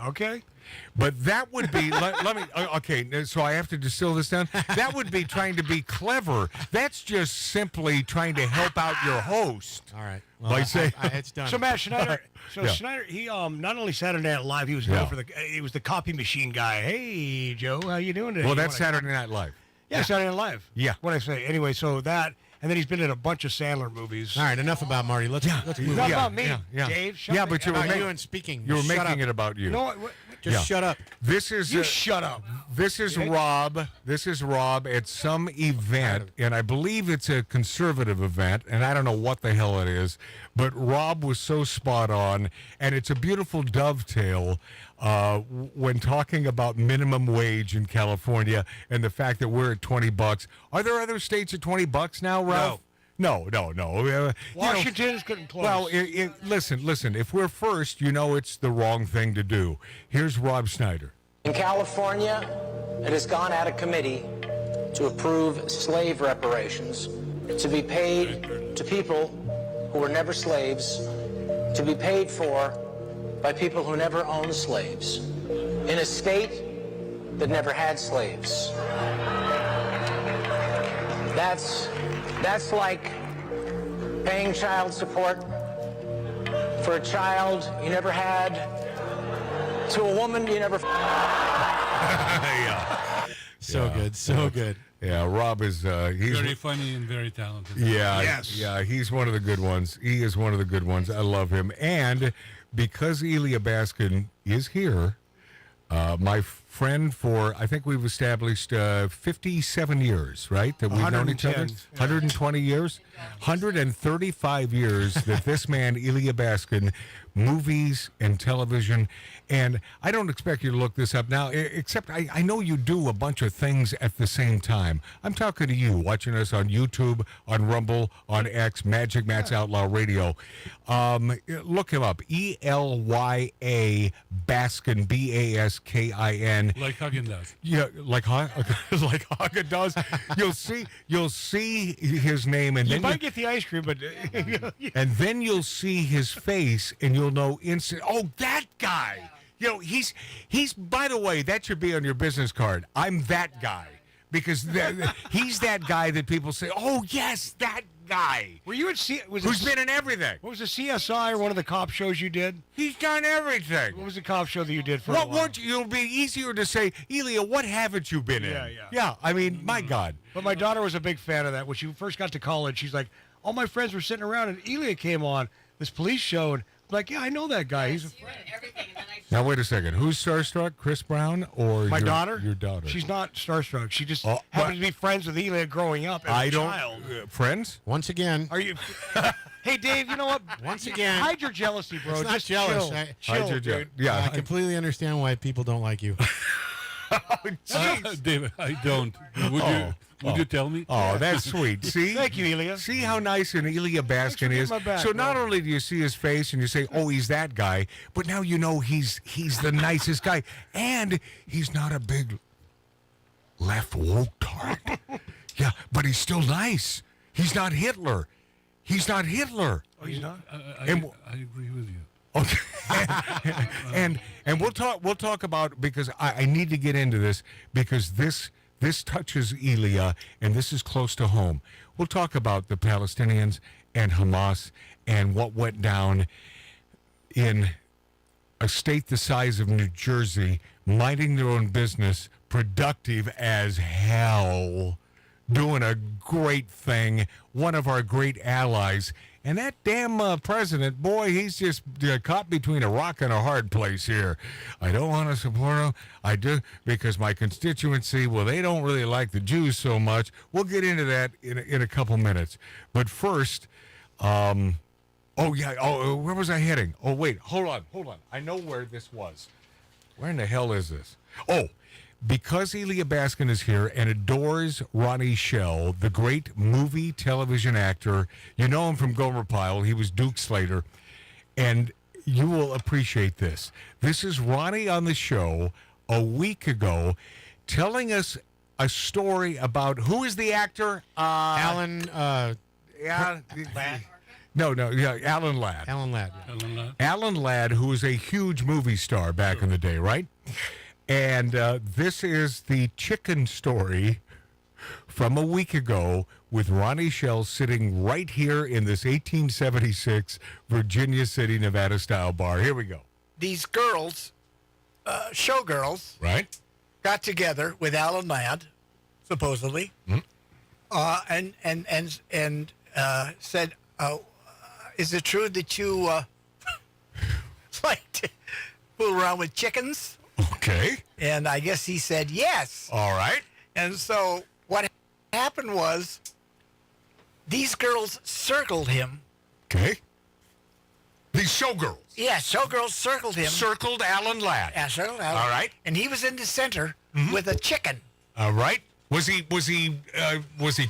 Okay. But that would be, let me, okay, so I have to distill this down. That would be trying to be clever. That's just simply trying to help out your host. All right. Well, it's done. So Matt Schneider, Schneider, he not only Saturday Night Live, he was known for he was the copy machine guy. Hey, Joe, how you doing today? Well, that's Saturday Night Live. Yeah, Saturday Night Live. Yeah. What I say? Anyway, so that, and then he's been in a bunch of Sandler movies. All right, enough about Marty. Let's move Not on. about me, Dave. But you were you and speaking. You were Shut making up. it about you. No, Just shut up. This is You shut up. This is Rob. This is Rob at some event, and I believe it's a conservative event, and I don't know what the hell it is, but Rob was so spot on, and it's a beautiful dovetail when talking about minimum wage in California and the fact that we're at $20. Are there other states at $20 now, Ralph? No. Washington is getting close. Well, listen. If we're first, it's the wrong thing to do. Here's Rob Schneider. In California, it has gone out of committee to approve slave reparations to be paid to people who were never slaves, to be paid for by people who never owned slaves, in a state that never had slaves. That's like paying child support for a child you never had, to a woman you never... So good. Yeah, Rob is he's very funny and very talented. Yeah, Yes. yeah, he's one of the good ones. He is one of the good ones. I love him. And because Elya Baskin is here, my friend for, I think we've established 57 years, right? That we've known each other? 120 years? 135 years that this man, Elya Baskin, movies and television. And I don't expect you to look this up now, except I know you do a bunch of things at the same time. I'm talking to you, watching us on YouTube, on Rumble, on X, Magic Matt's Outlaw Radio. Look him up, Elya Baskin, Baskin. Like Hagen does. Yeah, like Hagen does. You'll see his name, and you then might get the ice cream, but and then you'll see his face, and you'll know instant. Oh, that guy. He's. By the way, that should be on your business card. I'm that guy, because he's that guy that people say, "Oh, yes, that guy." Were you at who's been in everything? What was the CSI or one of the cop shows you did? He's done everything. What was the cop show that you did for a What while? would it'll be easier to say, Elya, what haven't you been in? Yeah, I mean, my God. But my daughter was a big fan of that. When she first got to college, she's like, all my friends were sitting around, and Elya came on this police show, and I'm like, yeah, I know that guy. He's a friend. Now, wait a second. Who's starstruck, Chris Brown or My your daughter? Your daughter. She's not starstruck. She just happened to be friends with Elya growing up as a child. Friends? Once again. Are you... Hey, Dave, you know what? Once again. Hide your jealousy, bro. It's not Just jealous. chill. Hide your dude. Yeah, I completely understand why people don't like you. David, I don't. Would you tell me? Oh, that's sweet. See? Thank you, Elya. See how nice an Elya Baskin is? my back, So not bro. only do you see his face and you say, oh, he's that guy, but now you know he's the nicest guy. And he's not a big left woke tart. Yeah, but he's still nice. He's not Hitler. He's not Hitler. Oh, he's not? I agree with you. Okay. and we'll talk about, because I need to get into this, because this touches Elya, and this is close to home. We'll talk about the Palestinians and Hamas and what went down in a state the size of New Jersey, minding their own business, productive as hell, doing a great thing, one of our great allies. And that damn president, boy, he's just caught between a rock and a hard place here. I don't want to support him. I do, because my constituency, well, they don't really like the Jews so much. We'll get into that in a couple minutes. But first, where was I heading? Oh, wait, hold on. I know where this was. Where in the hell is this? Oh, because Elya Baskin is here and adores Ronnie Shell, the great movie television actor. You know him from Gomer Pyle. He was Duke Slater. And you will appreciate this. This is Ronnie on the show a week ago telling us a story about, who is the actor? Alan. Alan Ladd. Alan Ladd, who was a huge movie star back in the day, right? And this is the chicken story from a week ago with Ronnie Shell sitting right here in this 1876 Virginia City, Nevada style bar. Here we go. These girls, showgirls, right, got together with Alan Ladd, supposedly, and said, "Is it true that you like to fool around with chickens?" Okay. And I guess he said yes. All right. And so what happened was these girls circled him. Okay. These showgirls. Yeah, showgirls circled him. Circled Alan Ladd. Yeah, circled Alan. All right. And he was in the center with a chicken. All right. Was he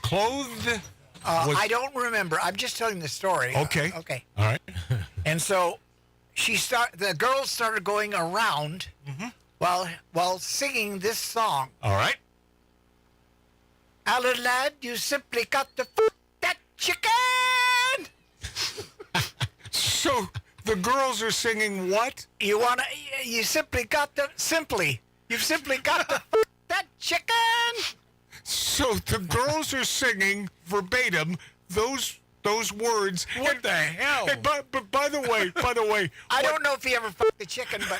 clothed? I don't remember. I'm just telling the story. Okay. Okay. All right. And so the girls started going around while singing this song. All right. Alan Ladd, you simply got to that chicken. So the girls are singing what? You've simply got to that chicken. So the girls are singing verbatim those words. What the hell? And by the way, I don't know if he ever fucked the chicken, but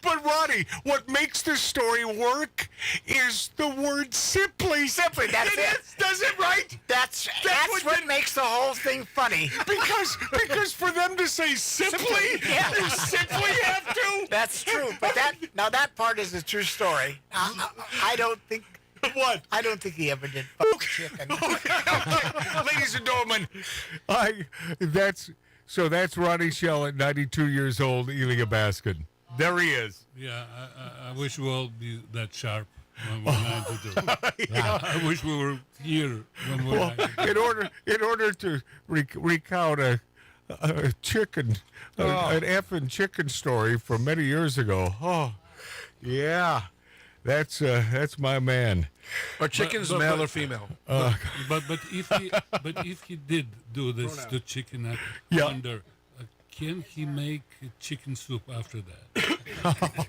but Ronnie, what makes this story work is the word simply. Simply, that's it. Does it right? That's what makes the whole thing funny. Because for them to say simply, yeah. you simply have to. That's true. But that part is a true story. I don't think. What? I don't think he ever did fuck chicken. Ladies and gentlemen, that's Ronnie Shell at 92 years old, Elya Baskin. There he is. Yeah, I wish we all be that sharp when we're 92. I wish we were here when we're 92. In order to recount a chicken, an effing chicken story from many years ago. Oh, yeah. That's my man. Are chickens male or female? But if he did do this to chicken, I wonder, can he make chicken soup after that?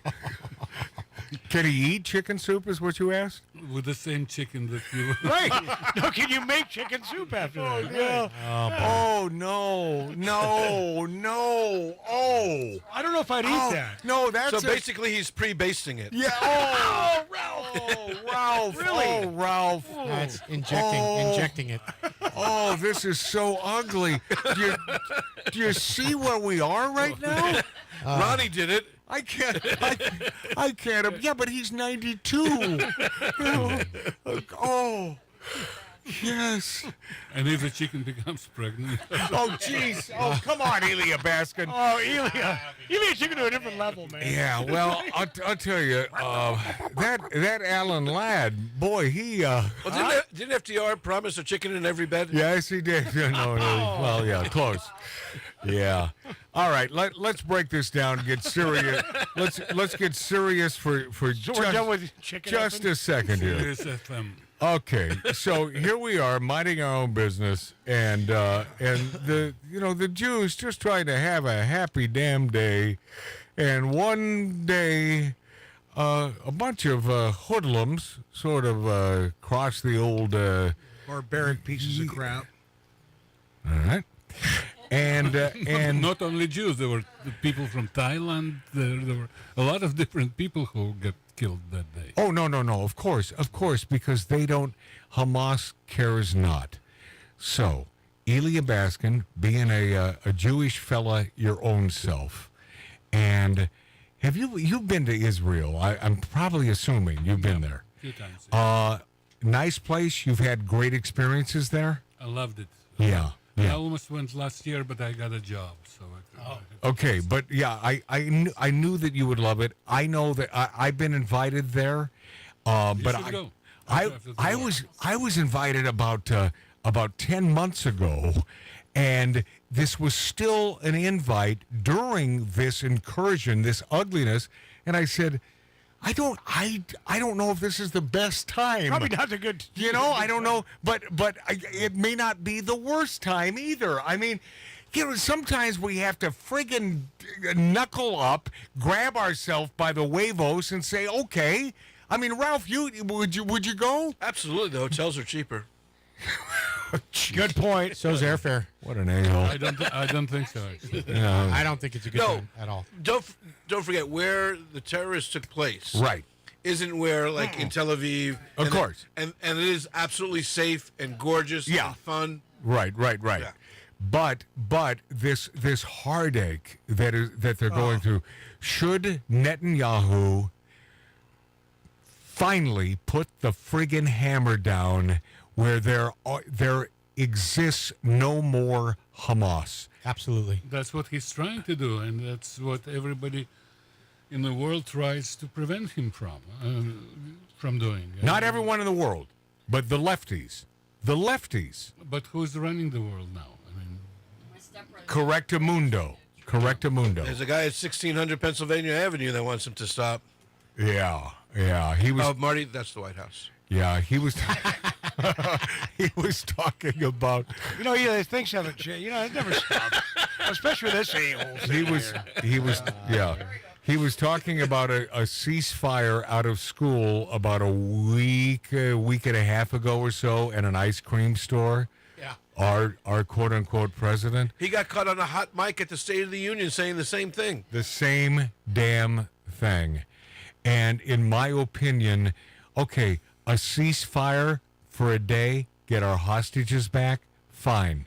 Can he eat chicken soup? Is what you asked? With the same chicken that you right? No, can you make chicken soup after that? Yeah. Oh no! Oh! I don't know if I'd eat that. No, that's so basically he's pre-basting it. Yeah. Oh, Ralph! Really? Oh, Ralph! That's injecting it. Oh, this is so ugly. Do you see where we are right now? Ronnie did it. I can't. Yeah, but he's 92. Oh, yes. And if the chicken becomes pregnant. Oh, jeez. Oh, come on, Elya Baskin. Oh, Elya. You made chicken to a different level, man. Yeah, well, I'll tell you, that Alan Ladd, boy, he... Well, didn't FDR promise a chicken in every bed? Yes, he did. No, well, yeah, close. Yeah. All right, let's break this down and get serious. Let's get serious for we're done with chicken just a second here. Serious FM. Okay, so here we are minding our own business, and the Jews just trying to have a happy damn day, and one day, a bunch of hoodlums sort of cross the old barbaric pieces of crap. All right. And not only Jews, there were people from Thailand. There were a lot of different people who got killed that day. Oh, no. Of course, because they don't. Hamas cares not. So, Elya Baskin, being a Jewish fella, your own self, and you've been to Israel? I'm probably assuming you've been there. A few times. Nice place. You've had great experiences there. I loved it. Yeah. I almost went last year, but I got a job, so. Okay, but yeah, I knew that you would love it. I know that I've been invited there, but I was invited about 10 months ago, and this was still an invite during this incursion, this ugliness, and I said, I don't know if this is the best time. Probably not a good. I don't know, but it may not be the worst time either. I mean, sometimes we have to friggin' knuckle up, grab ourselves by the huevos, and say, okay. I mean, Ralph, would you go? Absolutely. The hotels are cheaper. Good point. So's airfare. What an a-hole. I don't think so. Actually. No. I don't think it's a good time at all. Don't forget where the terrorists took place. Right. Isn't where, like, in Tel Aviv. Of course. And it is absolutely safe and gorgeous and fun. Right. Yeah. But this heartache that they're going through, should Netanyahu finally put the friggin' hammer down where there exists no more Hamas? Absolutely. That's what he's trying to do, and that's what everybody in the world tries to prevent him from doing. Not everyone in the world, but the lefties. The lefties. But who's running the world now? I mean, Correctamundo. There's a guy at 1600 Pennsylvania Avenue that wants him to stop. Yeah. He was. Oh, Marty, that's the White House. Yeah, he was. He was talking about. Things haven't changed. It never stops, especially this a-hole. He was talking about a ceasefire out of school about a week and a half ago or so at an ice cream store. Yeah. Our quote unquote president. He got caught on a hot mic at the State of the Union saying the same thing. The same damn thing. And in my opinion, okay, a ceasefire for a day, get our hostages back, fine.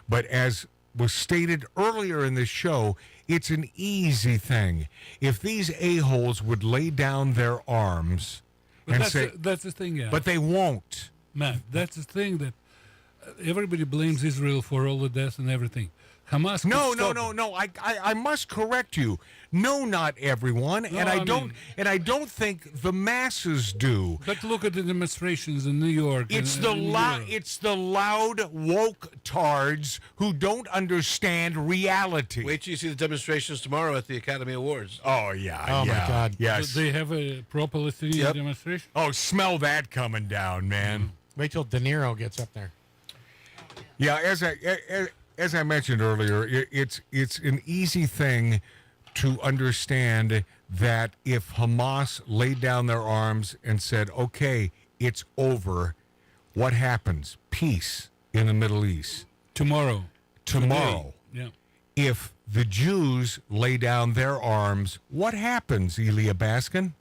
But as was stated earlier in the show, it's an easy thing. If these a-holes would lay down their arms and say... That's the thing, yeah. But they won't. Matt, that's the thing that everybody blames Israel for all the deaths and everything. Hamas. No. I must correct you. No, not everyone, and I don't think the masses do. But look at the demonstrations in New York. It's the loud woke tards who don't understand reality. Wait till you see the demonstrations tomorrow at the Academy Awards. Oh yeah. Oh my God. Yes. They have a pro-Palestinian demonstration. Oh, smell that coming down, man. Wait till De Niro gets up there. Yeah, as I mentioned earlier, it's an easy thing to understand that if Hamas laid down their arms and said, okay, it's over, what happens? Peace in the Middle East. Tomorrow. Today. Yeah. If the Jews lay down their arms, what happens, Elya Baskin?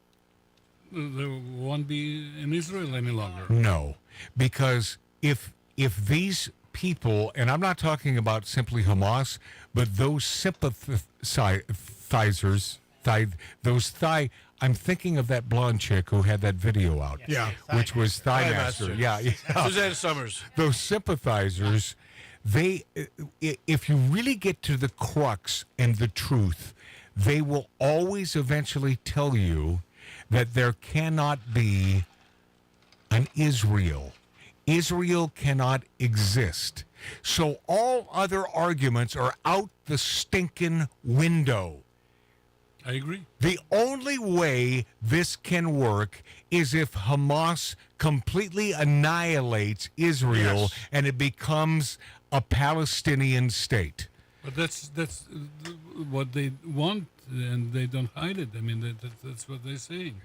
There won't be in Israel any longer. No, because if these people, and I'm not talking about simply Hamas, but those sympathizers, I'm thinking of that blonde chick who had that video out. Yeah. Which was Thigh Master. Yeah. Suzanne Summers. Those sympathizers, if you really get to the crux and the truth, they will always eventually tell you that there cannot be an Israel. Israel cannot exist. So all other arguments are out the stinking window. I agree. The only way this can work is if Hamas completely annihilates Israel and it becomes a Palestinian state. But that's what they want, and they don't hide it. I mean, that's what they're saying.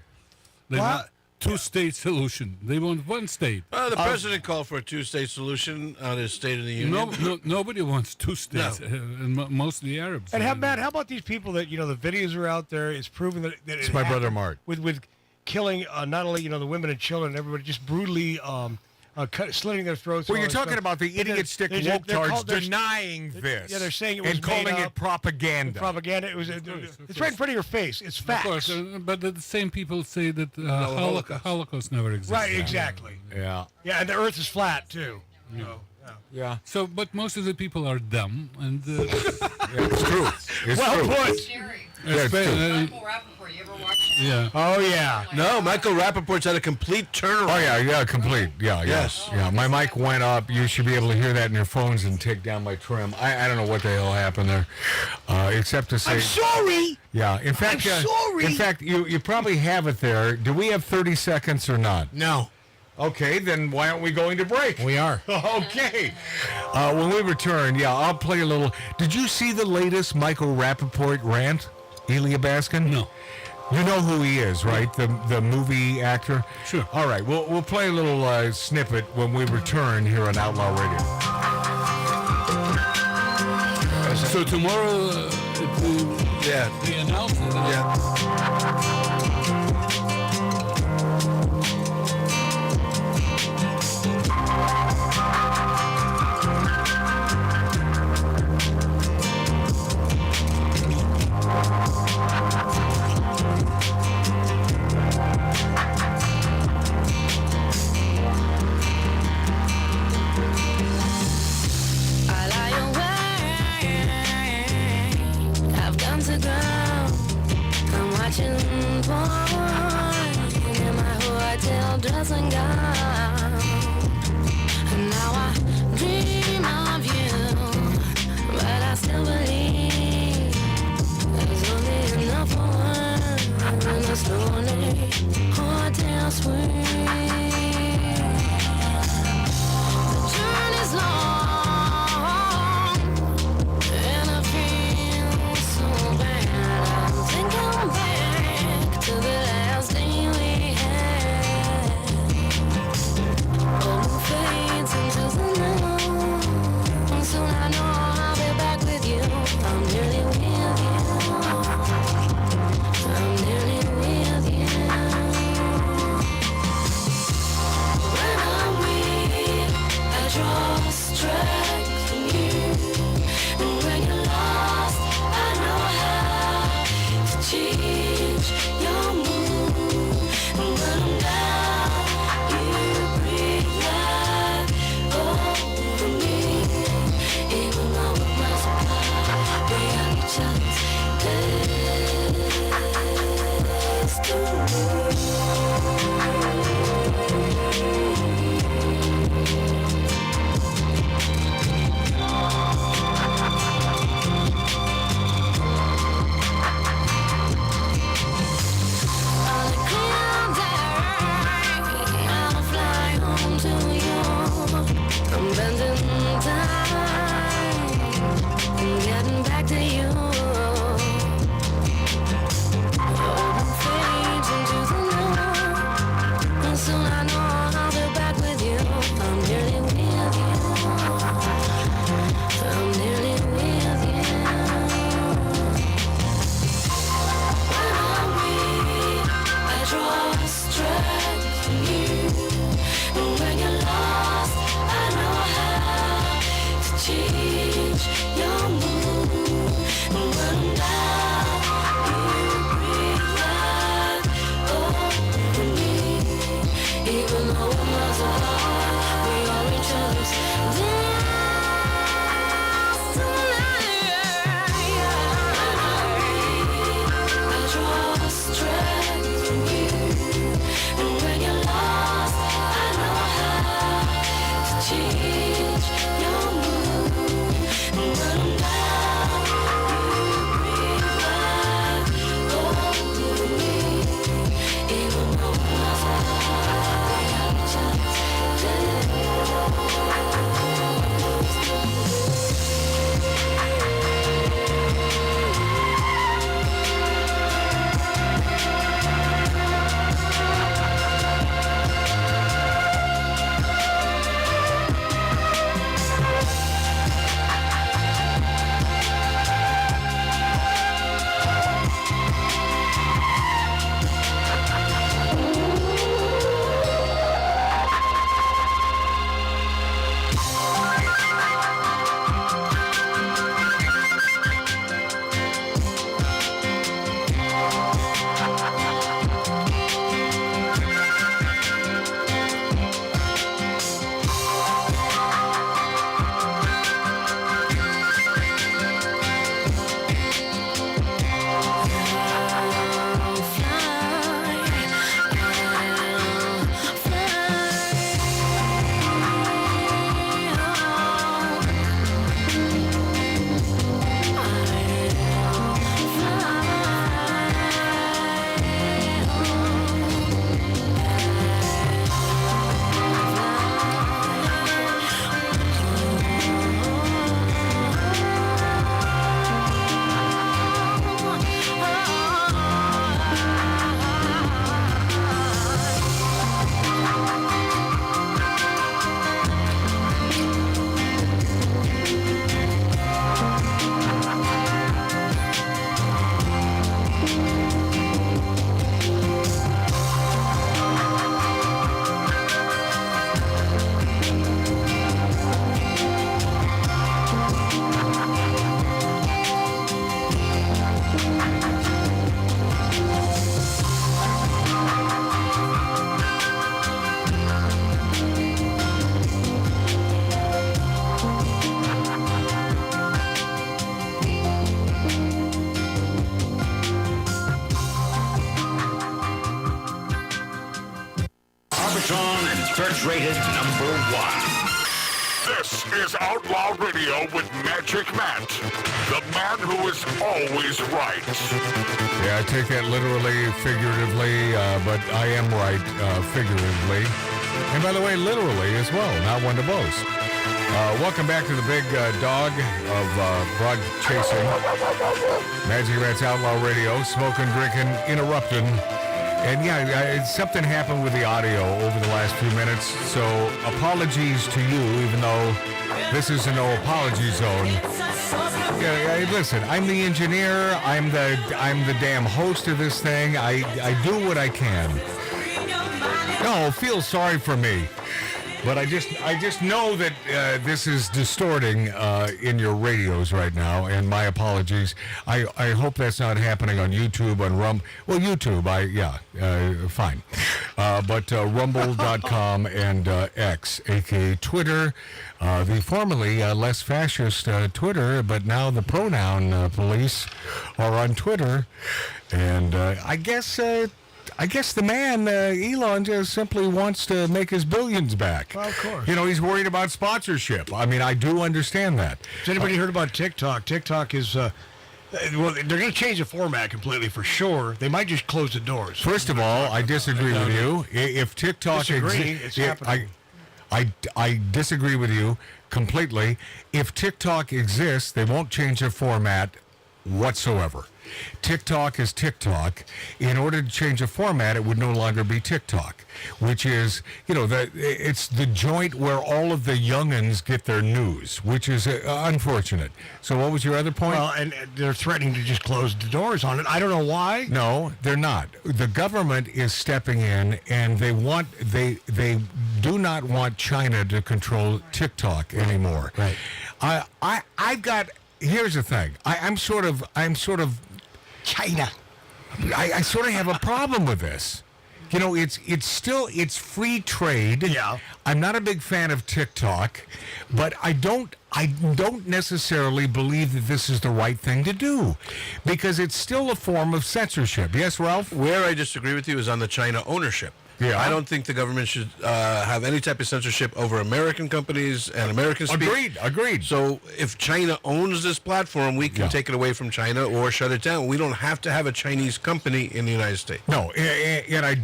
They want two-state solution. They want one state. Well, the president called for a two-state solution on his State of the Union. Nobody wants two states, and mostly Arabs. And how about these people that, the videos are out there, it's proven that it's my brother Mark. With killing not only, the women and children and everybody, just brutally slitting their throats. Well, you're talking about the idiot stick woke-tards denying this. Yeah, they're saying it was and calling it propaganda. Propaganda. It's right in front of your face. It's facts. Of course, but the same people say that Holocaust never existed. Right, exactly. Yeah. Yeah, and the Earth is flat too. Yeah. So, but most of the people are dumb, and it's true. It's well true. put. Yeah, it's true. Yeah. Oh yeah. No, Michael Rappaport's had a complete turnaround. Oh yeah, complete. Yeah. Yes. Yeah. My mic went up. You should be able to hear that in your phones and take down my trim. I don't know what the hell happened there, except to say I'm sorry. Yeah. In fact, I'm sorry. In fact, you probably have it there. Do we have 30 seconds or not? No. Okay, then why aren't we going to break? We are. Okay. When we return, I'll play a little. Did you see the latest Michael Rappaport rant, Elya Baskin? No. You know who he is, right? The movie actor? Sure. All right, we'll play a little snippet when we return here on Outlaw Radio. So tomorrow it will be announced. your mood. And when I'm down, you breathe life over me. Even though we're miles apart, we are each other's destiny. I draw strength from you, and when you're lost, I know how to change your mood. And when I'm down, you breathe life over me. Even though we're miles apart, we have each other's destiny. Arbitron and search rated #1. This is Outlaw Radio with Magic Matt, the man who is always right. Yeah, I take that literally, figuratively, but I am right figuratively. And by the way, literally as well, not one to boast. Welcome back to the big dog of broad chasing. Magic Matt's Outlaw Radio, smoking, drinking, interrupting. And yeah, something happened with the audio over the last few minutes, so apologies to you, even though this is a no apology zone. Yeah, listen, I'm the engineer, I'm the damn host of this thing. I do what I can. No, feel sorry for me. But I just know that this is distorting in your radios right now, and my apologies. I hope that's not happening on YouTube, on well, YouTube, fine. But rumble.com and X, a.k.a. Twitter, the formerly less fascist Twitter, but now the pronoun police are on Twitter. And I guess the man, Elon, just simply wants to make his billions back. Well, of course. You know, he's worried about sponsorship. I mean, I do understand that. Has anybody heard about TikTok? TikTok is, well, they're going to change the format completely for sure. They might just close the doors. First of all, I disagree with you. If TikTok it's happening. I disagree with you completely. If TikTok exists, they won't change their format whatsoever. TikTok is TikTok. In order to change a format, it would no longer be TikTok, which is, it's the joint where all of the youngins get their news, which is unfortunate. So what was your other point? Well, and they're threatening to just close the doors on it. I don't know why. No, they're not. The government is stepping in, and they do not want China to control TikTok anymore. Right. I've got. Here's the thing. I'm sort of China. I sort of have a problem with this. It's free trade. Yeah. I'm not a big fan of TikTok, but I don't necessarily believe that this is the right thing to do, because it's still a form of censorship. Yes, Ralph? Where I disagree with you is on the China ownership. Yeah. I don't think the government should have any type of censorship over American companies and American speech. Agreed. So if China owns this platform, we can take it away from China or shut it down. We don't have to have a Chinese company in the United States. No, and I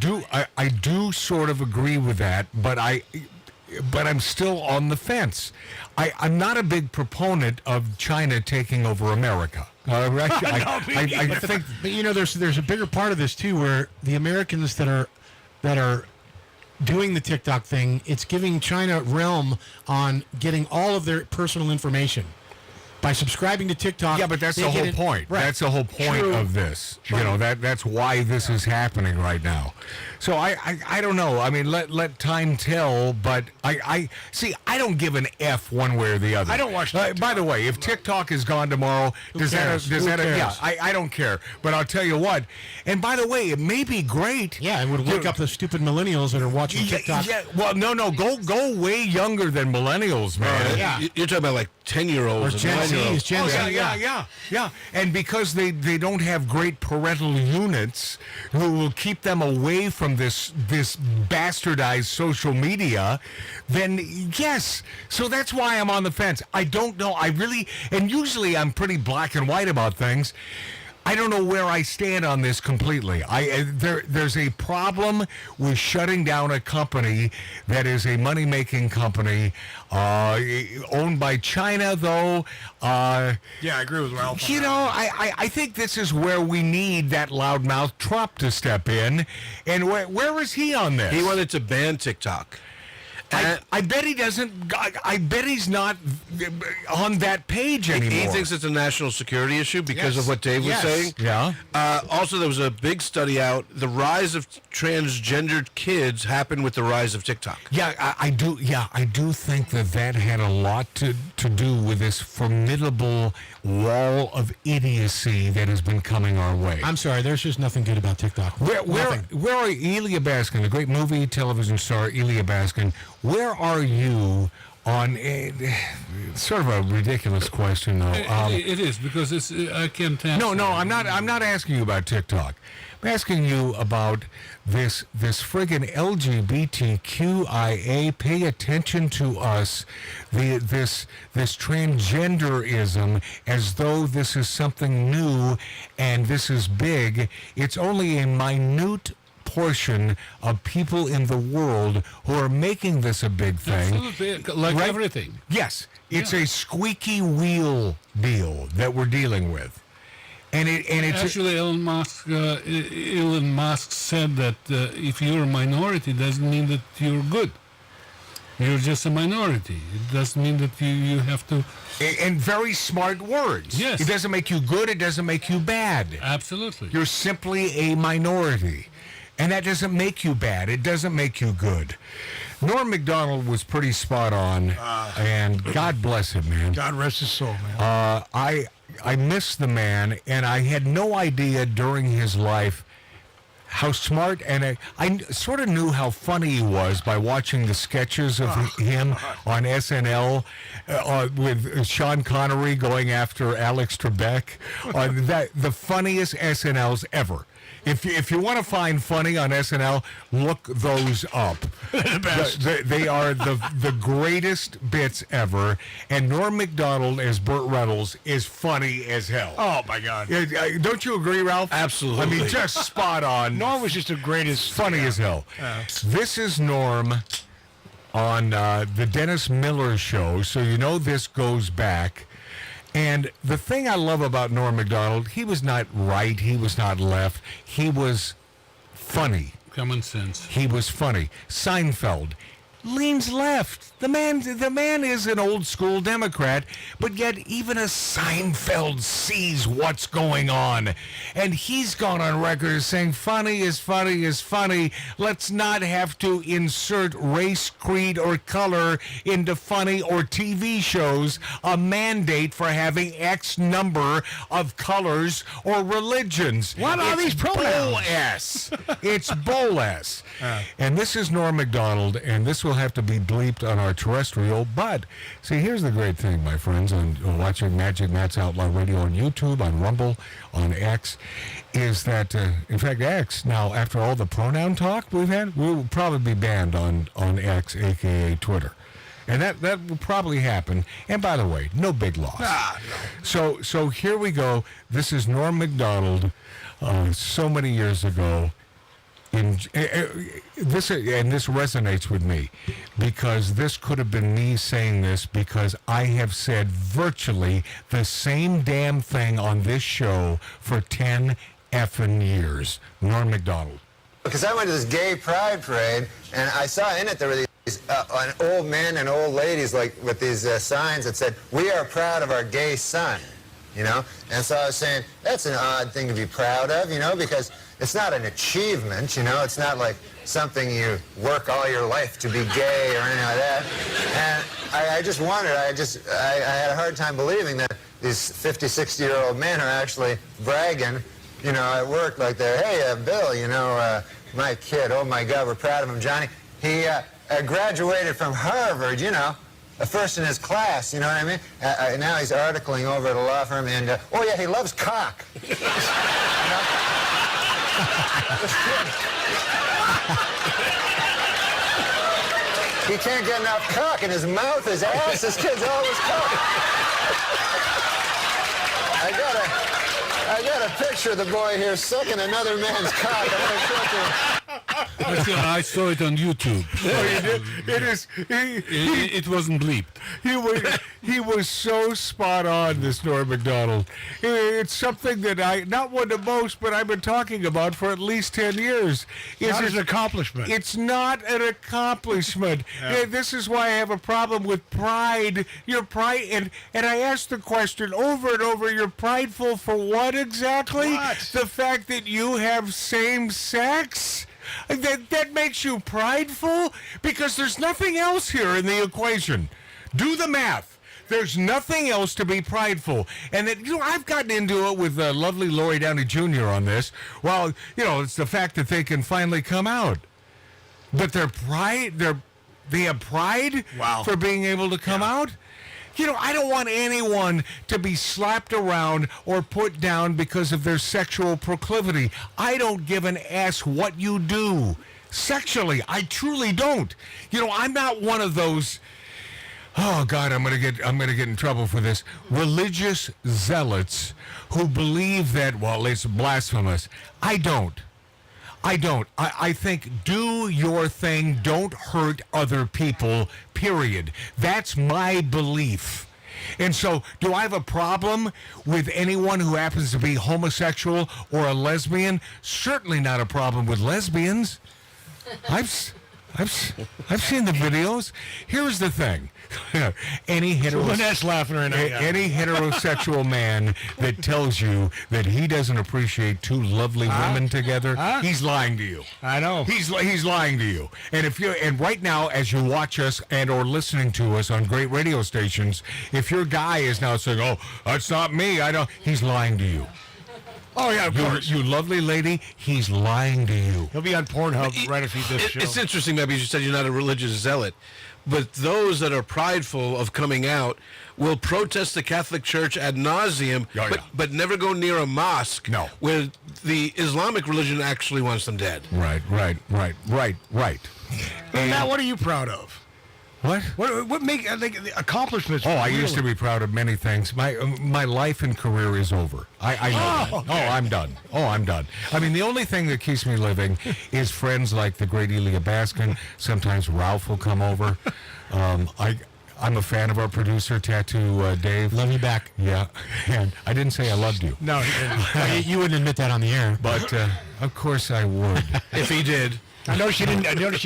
do sort of agree with that, but I'm still on the fence. I'm not a big proponent of China taking over America. I think, but there's a bigger part of this too, where the Americans that are doing the TikTok thing, it's giving China realm on getting all of their personal information. By subscribing to TikTok. Yeah, but that's the whole point. Right. That's the whole point of this. True. That's why this is happening right now. So I don't know. I mean, let time tell. But I don't give an F one way or the other. I don't watch TikTok. By the way, if TikTok is gone tomorrow, I don't care. But I'll tell you what. And by the way, it may be great. Yeah, it would wake up the stupid millennials that are watching TikTok. Yeah. Well, no. Go way younger than millennials, man. You're talking about like 10-year-olds. Or Gen Z. Yeah. And because they don't have great parental units who will keep them away from this bastardized social media, then yes. So that's why I'm on the fence. I don't know. And usually I'm pretty black and white about things. I don't know where I stand on this completely. There's a problem with shutting down a company that is a money-making company owned by China, though. Yeah, I agree with Ralph. I think this is where we need that loudmouth Trump to step in. And where is he on this? He wanted to ban TikTok. I bet he doesn't. I bet he's not on that page anymore. He thinks it's a national security issue because of what Dave was saying. Yeah. Also, there was a big study out. The rise of transgendered kids happened with the rise of TikTok. Yeah, I do. Yeah, I do think that had a lot to do with this formidable wall of idiocy that has been coming our way. I'm sorry, there's just nothing good about TikTok. Where are Elya Baskin, the great movie television star Elya Baskin? Where are you on sort of a ridiculous question, though? It is, because I can't answer. No, I'm not asking you about TikTok. I'm asking you about this friggin' LGBTQIA. Pay attention to us. This transgenderism, as though this is something new and this is big. It's only a minute portion of people in the world who are making this a big thing. Absolutely, like everything. Yes, it's a squeaky wheel deal that we're dealing with. And it's actually Elon Musk said that if you're a minority, doesn't mean that you're good. You're just a minority. It doesn't mean that you have to. And very smart words. Yes. It doesn't make you good. It doesn't make you bad. Absolutely. You're simply a minority. And that doesn't make you bad. It doesn't make you good. Norm Macdonald was pretty spot on, and God bless him, man. God rest his soul, man. I miss the man, and I had no idea during his life how smart, and I sort of knew how funny he was by watching the sketches of him on SNL with Sean Connery going after Alex Trebek. The funniest SNLs ever. If you want to find funny on SNL, look those up. The best. They are the greatest bits ever. And Norm Macdonald as Burt Reynolds is funny as hell. Oh, my God. Don't you agree, Ralph? Absolutely. I mean, just spot on. Norm was just the greatest. Funny as hell. This is Norm on the Dennis Miller Show, so you know this goes back. And the thing I love about Norm Macdonald, he was not right, he was not left, he was funny. Common sense. He was funny. Seinfeld leans left. The man is an old school Democrat, but yet even a Seinfeld sees what's going on. And he's gone on record as saying funny is funny is funny. Let's not have to insert race, creed, or color into funny or TV shows, a mandate for having X number of colors or religions. What are these pronouns? It's bull-ass. And this is Norm Macdonald, and this will have to be bleeped on our terrestrial. But, see, here's the great thing, my friends, on watching Magic Matt's Outlaw Radio on YouTube, on Rumble, on X, is that, in fact, X, now, after all the pronoun talk we've had, we will probably be banned on X, a.k.a. Twitter. And that will probably happen. And by the way, no big loss. No. So here we go. This is Norm Macdonald so many years ago. This resonates with me because this could have been me saying this because I have said virtually the same damn thing on this show for 10 effing years. Norm Macdonald. Because I went to this gay pride parade and I saw in it there were these old men and old ladies like with these signs that said, "We are proud of our gay son," you know? And so I was saying, that's an odd thing to be proud of, you know, because it's not an achievement, you know, it's not like something you work all your life to be gay or anything like that. And I just wondered, I had a hard time believing that these 50, 60-year-old men are actually bragging, you know, at work like they're, "Hey, Bill, you know, my kid, oh my God, we're proud of him, Johnny. He graduated from Harvard, you know, first in his class, you know what I mean? Now he's articling over at a law firm, and, oh yeah, he loves cock." You know? He can't get enough cock in his mouth, his ass, his kid's always cock. I got a picture of the boy here sucking another man's cock. I'm gonna show it to him. I saw it on YouTube. Oh, you did? It is. It wasn't bleeped. He was so spot on, this Norm Macdonald. It's something that not one to boast, but I've been talking about for at least 10 years. It's not an accomplishment. It's not an accomplishment. Yeah. This is why I have a problem with pride. Your pride, and I asked the question over and over, you're prideful for what exactly? What? The fact that you have same sex? That makes you prideful? Because there's nothing else here in the equation. Do the math. There's nothing else to be prideful. And that, you know, I've gotten into it with lovely Lori Downey Jr. on this. Well, you know, it's the fact that they can finally come out. But they have pride for being able to come out? You know, I don't want anyone to be slapped around or put down because of their sexual proclivity. I don't give an ass what you do sexually. I truly don't. You know, I'm not one of those. Oh God, I'm gonna get in trouble for this. Religious zealots who believe that, well, it's blasphemous. I don't. I think do your thing, don't hurt other people, period. That's my belief. And so, do I have a problem with anyone who happens to be homosexual or a lesbian? Certainly not a problem with lesbians. I've seen the videos. Here's the thing. Any heterosexual man that tells you that he doesn't appreciate two lovely women together, he's lying to you. I know. He's lying to you. And right now, as you watch us and or listening to us on great radio stations, if your guy is now saying, "Oh, that's not me," he's lying to you. Oh, yeah, of course. You lovely lady, he's lying to you. He'll be on Pornhub right after this show. It's interesting, maybe you said you're not a religious zealot, but those that are prideful of coming out will protest the Catholic Church ad nauseum, but never go near a mosque where the Islamic religion actually wants them dead. Right. And Matt, what are you proud of? What make the accomplishments? Oh, I used to be proud of many things. My life and career is over. I know that. Okay. I'm done. I mean, the only thing that keeps me living is friends like the great Elya Baskin. Sometimes Ralph will come over. I'm a fan of our producer, Tattoo Dave. Love you back. Yeah, and I didn't say I loved you. No, you wouldn't admit that on the air. But of course I would. If he did. I noticed she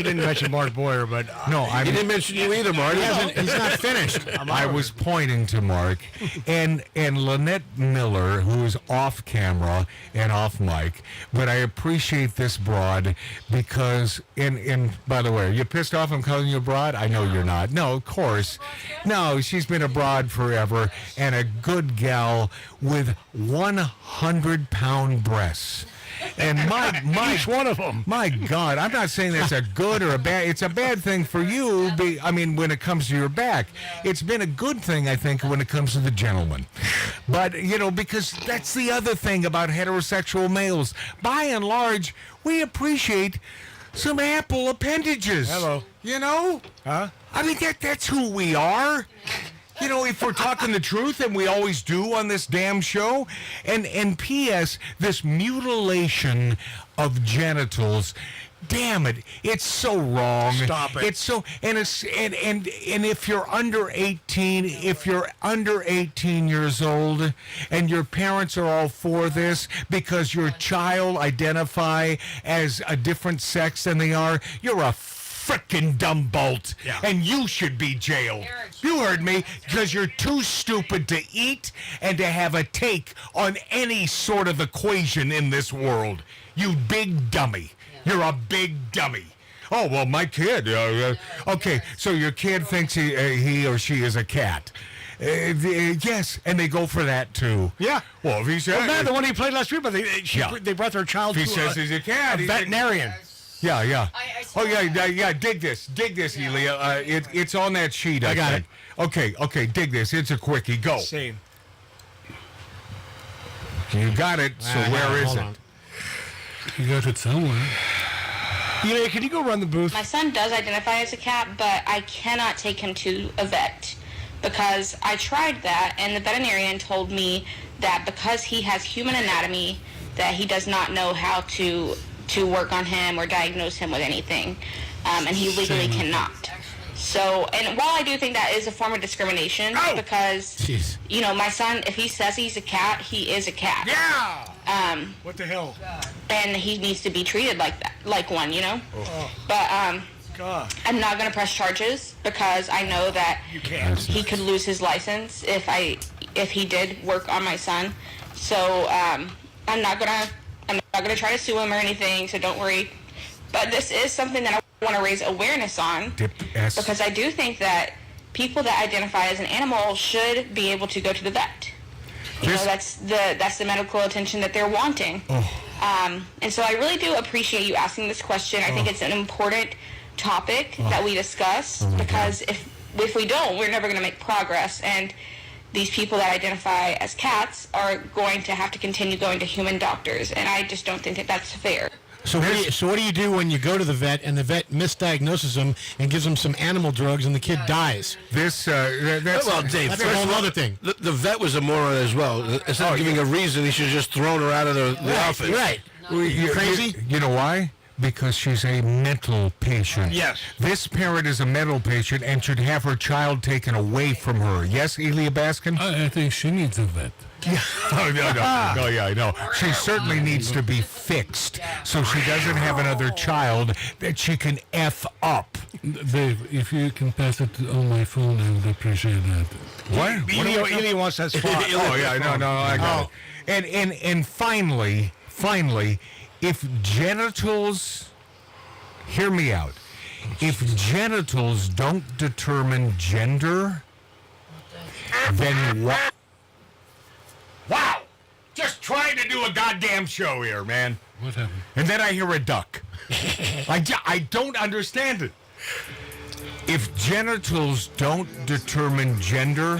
didn't mention Mark Boyer, but no, he didn't mention you either, Mark. He's not finished. I was pointing to Mark and Lynette Miller, who is off camera and off mic. But I appreciate this broad because, and by the way, are you pissed off I'm calling you a broad? I know you're not. No, of course. No, she's been a broad forever and a good gal with 100-pound breasts. And each one of them. My God, I'm not saying that's a good or a bad. It's a bad thing for you. I mean, when it comes to your back, it's been a good thing, I think, when it comes to the gentleman. But because that's the other thing about heterosexual males. By and large, we appreciate some ample appendages. Hello. Huh? I mean, that's who we are. If we're talking the truth, and we always do on this damn show, and P.S., this mutilation of genitals, damn it, it's so wrong. Stop it. It's so, and if you're under 18, if you're under 18 years old, and your parents are all for this because your child identify as a different sex than they are, you're a frickin' dumb bolt, and you should be jailed. You heard me, because you're too stupid to eat and to have a take on any sort of equation in this world. You big dummy. You're a big dummy. Oh, well, my kid. Okay, so your kid thinks he or she is a cat. Yes, and they go for that too. Yeah. Well, if he says... Well, man, the one he played last week, but they brought their child he to says he's a cat. a veterinarian. Yeah. Dig this, Elya. It's on that sheet. I got it. Okay, dig this. It's a quickie. Go. Same. You got it. So where is it? You got it somewhere. Can you go run the booth? My son does identify as a cat, but I cannot take him to a vet because I tried that, and the veterinarian told me that because he has human anatomy, that he does not know how to work on him or diagnose him with anything, and he legally cannot. So, and while I do think that is a form of discrimination, because, my son, if he says he's a cat, he is a cat. Yeah! What the hell? And he needs to be treated like that, like one, Oh. But, God. I'm not going to press charges because I know that he could lose his license if he did work on my son. So, I'm not gonna try to sue him or anything, so don't worry. But this is something that I want to raise awareness on because I do think that people that identify as an animal should be able to go to the vet. That's the medical attention that they're wanting. And so I really do appreciate you asking this question. I think it's an important topic that we discuss because if we don't, we're never going to make progress. And these people that identify as cats are going to have to continue going to human doctors, and I just don't think that that's fair. So what do you do when you go to the vet and the vet misdiagnoses him and gives him some animal drugs and the kid dies? That's Dave, that's a whole other thing. The vet was a moron as well. Instead of giving a reason, he should have just thrown her out of the office. Right. Crazy? You know why? Because she's a mental patient. Yes. This parent is a mental patient and should have her child taken away from her. Yes, Elya Baskin? I think she needs a vet. Yeah. I know. She certainly needs to be fixed so she doesn't have another child that she can F up. Dave, if you can pass it on my phone, I would appreciate that. What? Elya wants that spot. I got it. And finally, if genitals, hear me out, if genitals don't determine gender, then what? Wow! Just trying to do a goddamn show here, man. What happened? And then I hear a duck. I don't understand it. If genitals don't determine gender,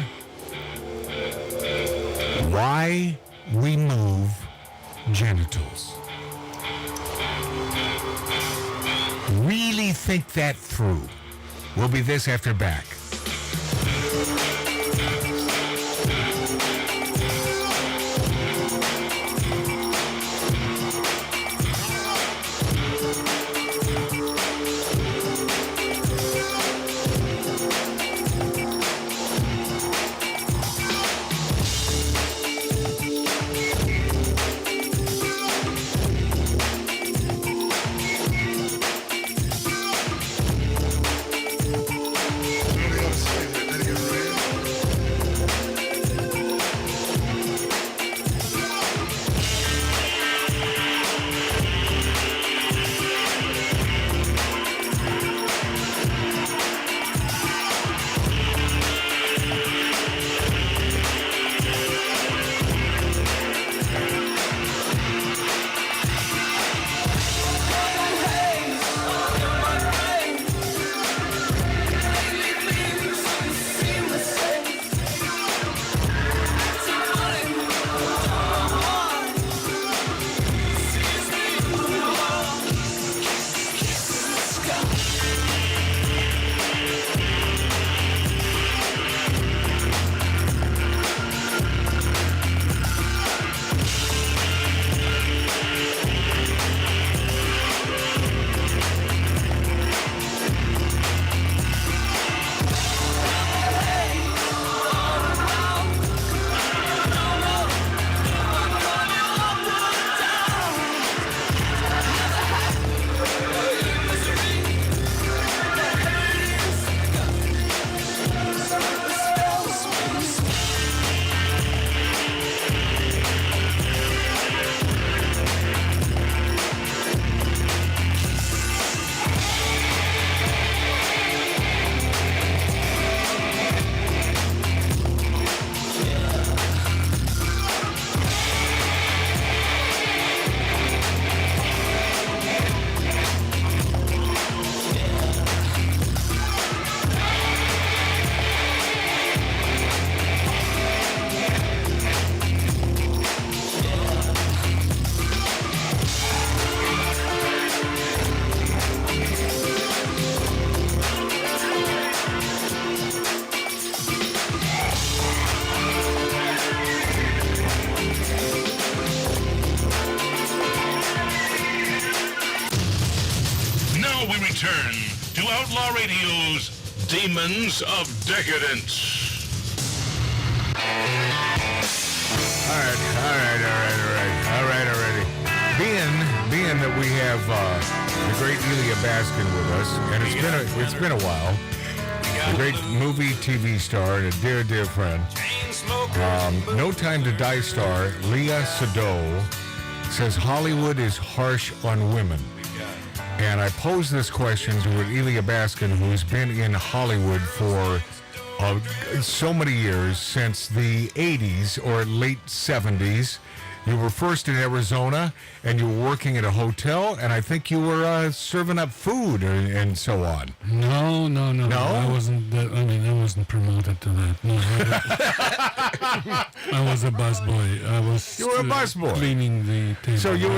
why remove genitals? Really think that through. We'll be this after back. to Outlaw Radio's Demons of Decadence. All right, already. Being that we have the great Elya Baskin with us, and it's been a while. A great movie, TV star, and a dear friend. No Time to Die star Elya Sado says Hollywood is harsh on women. And I pose this question to Elya Baskin, who's been in Hollywood for so many years, since the 80s or late 70s. You were first in Arizona, and you were working at a hotel, and I think you were serving up food and so on. No. I wasn't. I wasn't promoted to that. No, I was a busboy. You were a busboy cleaning the table. So you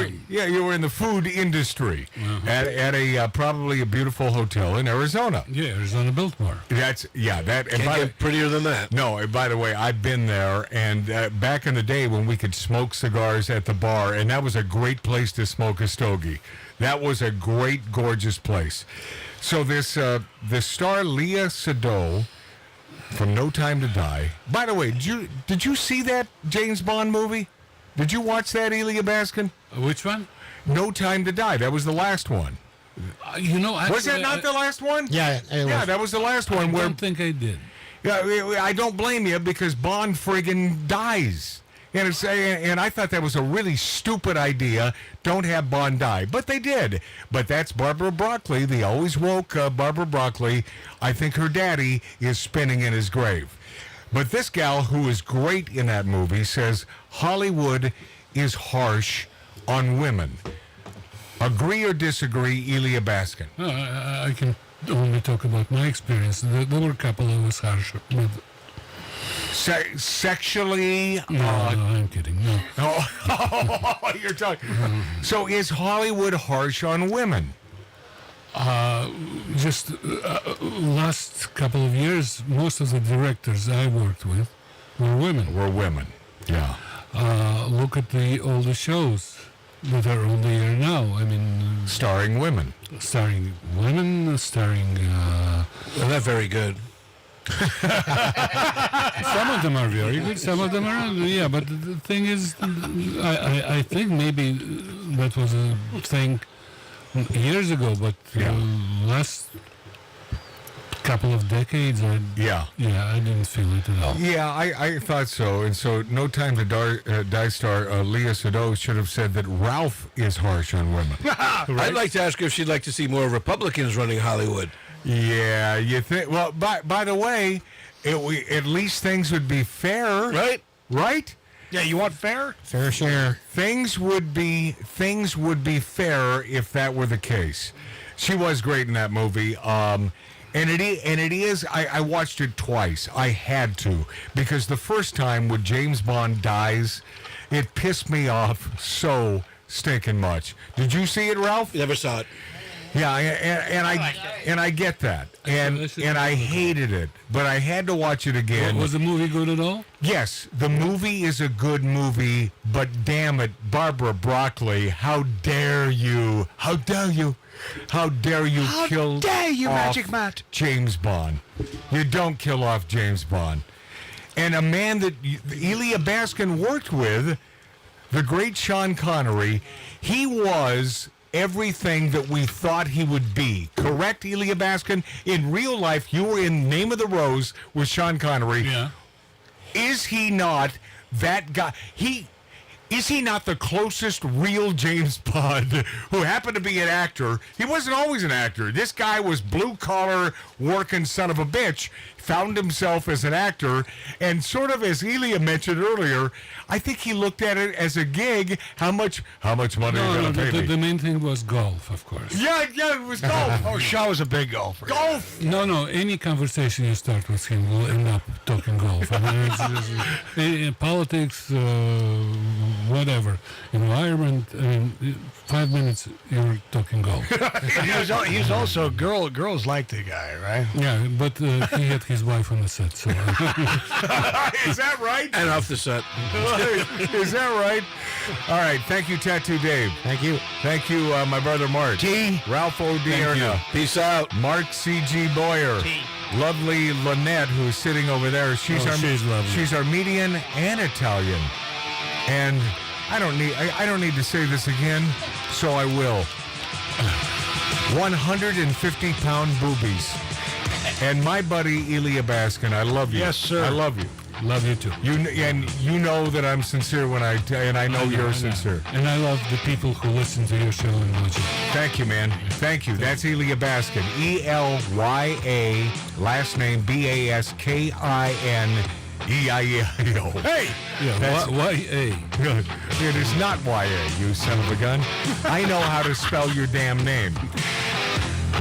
were in the food industry at a probably a beautiful hotel in Arizona. Yeah, Arizona Biltmore. That. And can't get prettier than that. No, and by the way, I've been there, and back in the day when we could smoke cigars at the bar, and that was a great place to smoke a stogie. That was a great, gorgeous place. So this star Elya Sado from No Time to Die. By the way, did you see that James Bond movie? Did you watch that, Elya Baskin? Which one? No Time to Die. That was the last one. Actually, was that not the last one? Yeah, that was the last one. I don't think I did. Yeah, I don't blame you, because Bond friggin' dies. And I thought that was a really stupid idea. Don't have Bond die. But they did. But that's Barbara Broccoli, the always woke Barbara Broccoli. I think her daddy is spinning in his grave. But this gal, who is great in that movie, says Hollywood is harsh on women. Agree or disagree, Elya Baskin? I can only talk about my experience. There were a couple of us harsh with... Sexually? No, I'm kidding. No. Oh, you're talking. So is Hollywood harsh on women? Just last couple of years, most of the directors I worked with were women. Yeah. Look at all the shows that are on the air now. I mean, starring women. Starring. They're not very good. Some of them are very good. Some of them are, yeah. But the thing is, I think maybe that was a thing years ago. But last couple of decades, I didn't feel it at all. Yeah, I thought so. And so, No Time to Die star Elya Sado should have said that Ralph is harsh on women. Right? I'd like to ask her if she'd like to see more Republicans running Hollywood. Yeah, you think? Well, by the way, at least things would be fair, right? Right? Yeah, you want fair? Fair share. Things would be fair if that were the case. She was great in that movie. And it is. I watched it twice. I had to, because the first time when James Bond dies, it pissed me off so stinking much. Did you see it, Ralph? Never saw it. Yeah, and I get that, and I hated it, but I had to watch it again. Was the movie good at all? Yes, the movie is a good movie, but damn it, Barbara Broccoli, how dare you? How dare you? How dare you kill Magic Matt? James Bond? You don't kill off James Bond. And a man that Elya Baskin worked with, the great Sean Connery, he was everything that we thought he would be. Correct, Elya Baskin? In real life, you were in Name of the Rose with Sean Connery. Yeah. Is he not that guy? Is he not the closest real James Bond, who happened to be an actor? He wasn't always an actor. This guy was blue-collar, working son of a bitch, found himself as an actor, and sort of as Elya mentioned earlier, I think he looked at it as a gig. How much money are you going to pay me? The main thing was golf, of course. Yeah, it was golf. Oh, Shaw was a big golfer. Golf! No, any conversation you start with him will end up talking golf. I mean, it's politics, whatever. Environment, 5 minutes, you're talking gold. He's also girls like the guy, right? Yeah, but he had his wife on the set, so... Is that right? And off the set. Is that right? All right. Thank you, Tattoo Dave. Thank you. Thank you, my brother Mark. T. Ralph O'Dearna. Peace out. Mark C.G. Boyer. T. Lovely Lynette, who's sitting over there. She's lovely. She's Armenian and Italian. And I don't need to say this again, so I will. 150-pound boobies. And my buddy Elya Baskin, I love you. Yes, sir. I love you. Love you too. You know that I'm sincere when I know you're sincere. And I love the people who listen to your show and watch it. Thank you, man. Thank you. That's Elya Baskin. E-L-Y-A, last name B-A-S-K-I-N-E-I-E-I-O. Hey! Yeah, Y-A. Good. It is not Y-A, you son of a gun. I know how to spell your damn name.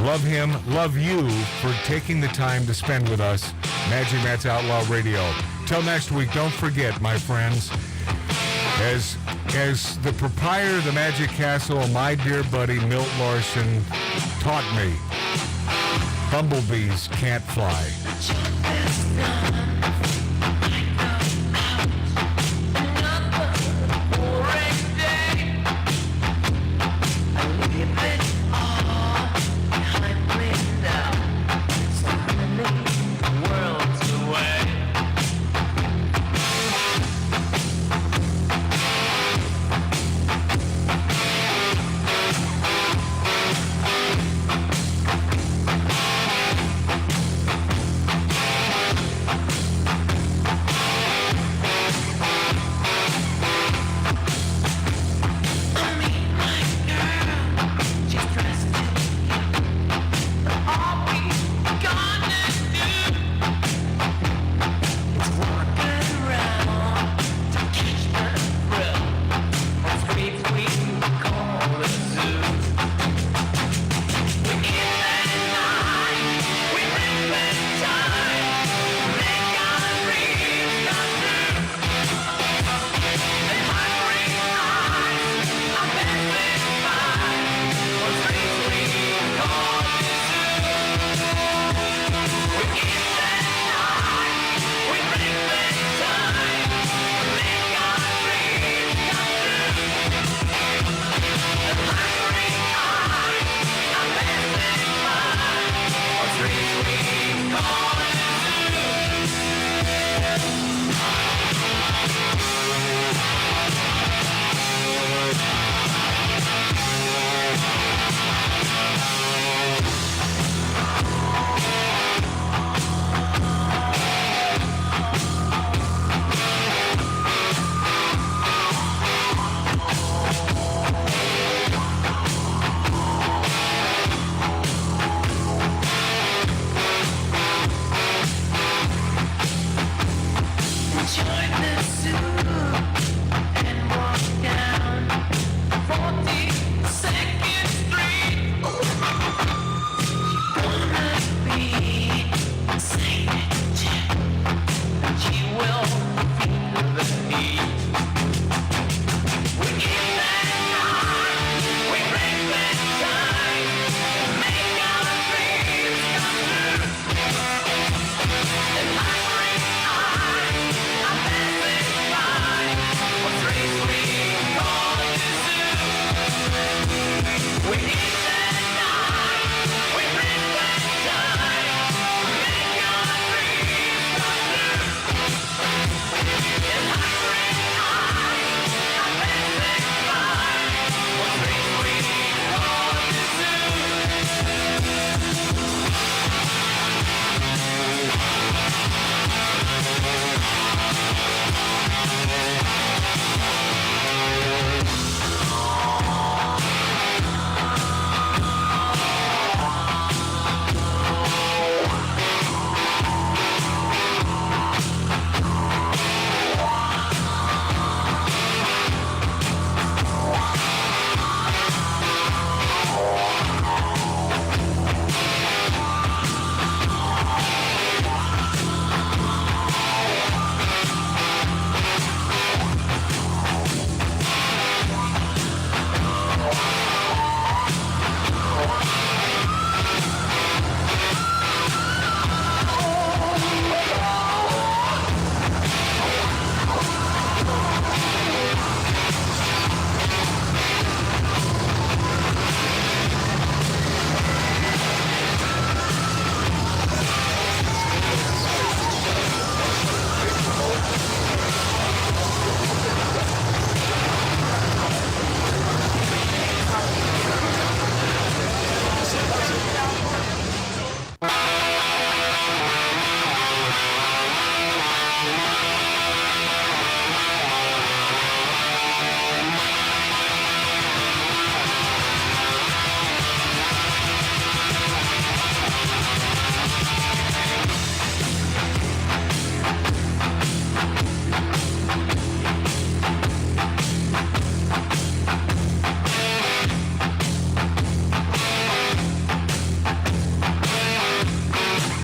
Love him, love you for taking the time to spend with us. Magic Matt's Outlaw Radio. Till next week, don't forget, my friends, as the proprietor of the Magic Castle, my dear buddy Milt Larson taught me, bumblebees can't fly.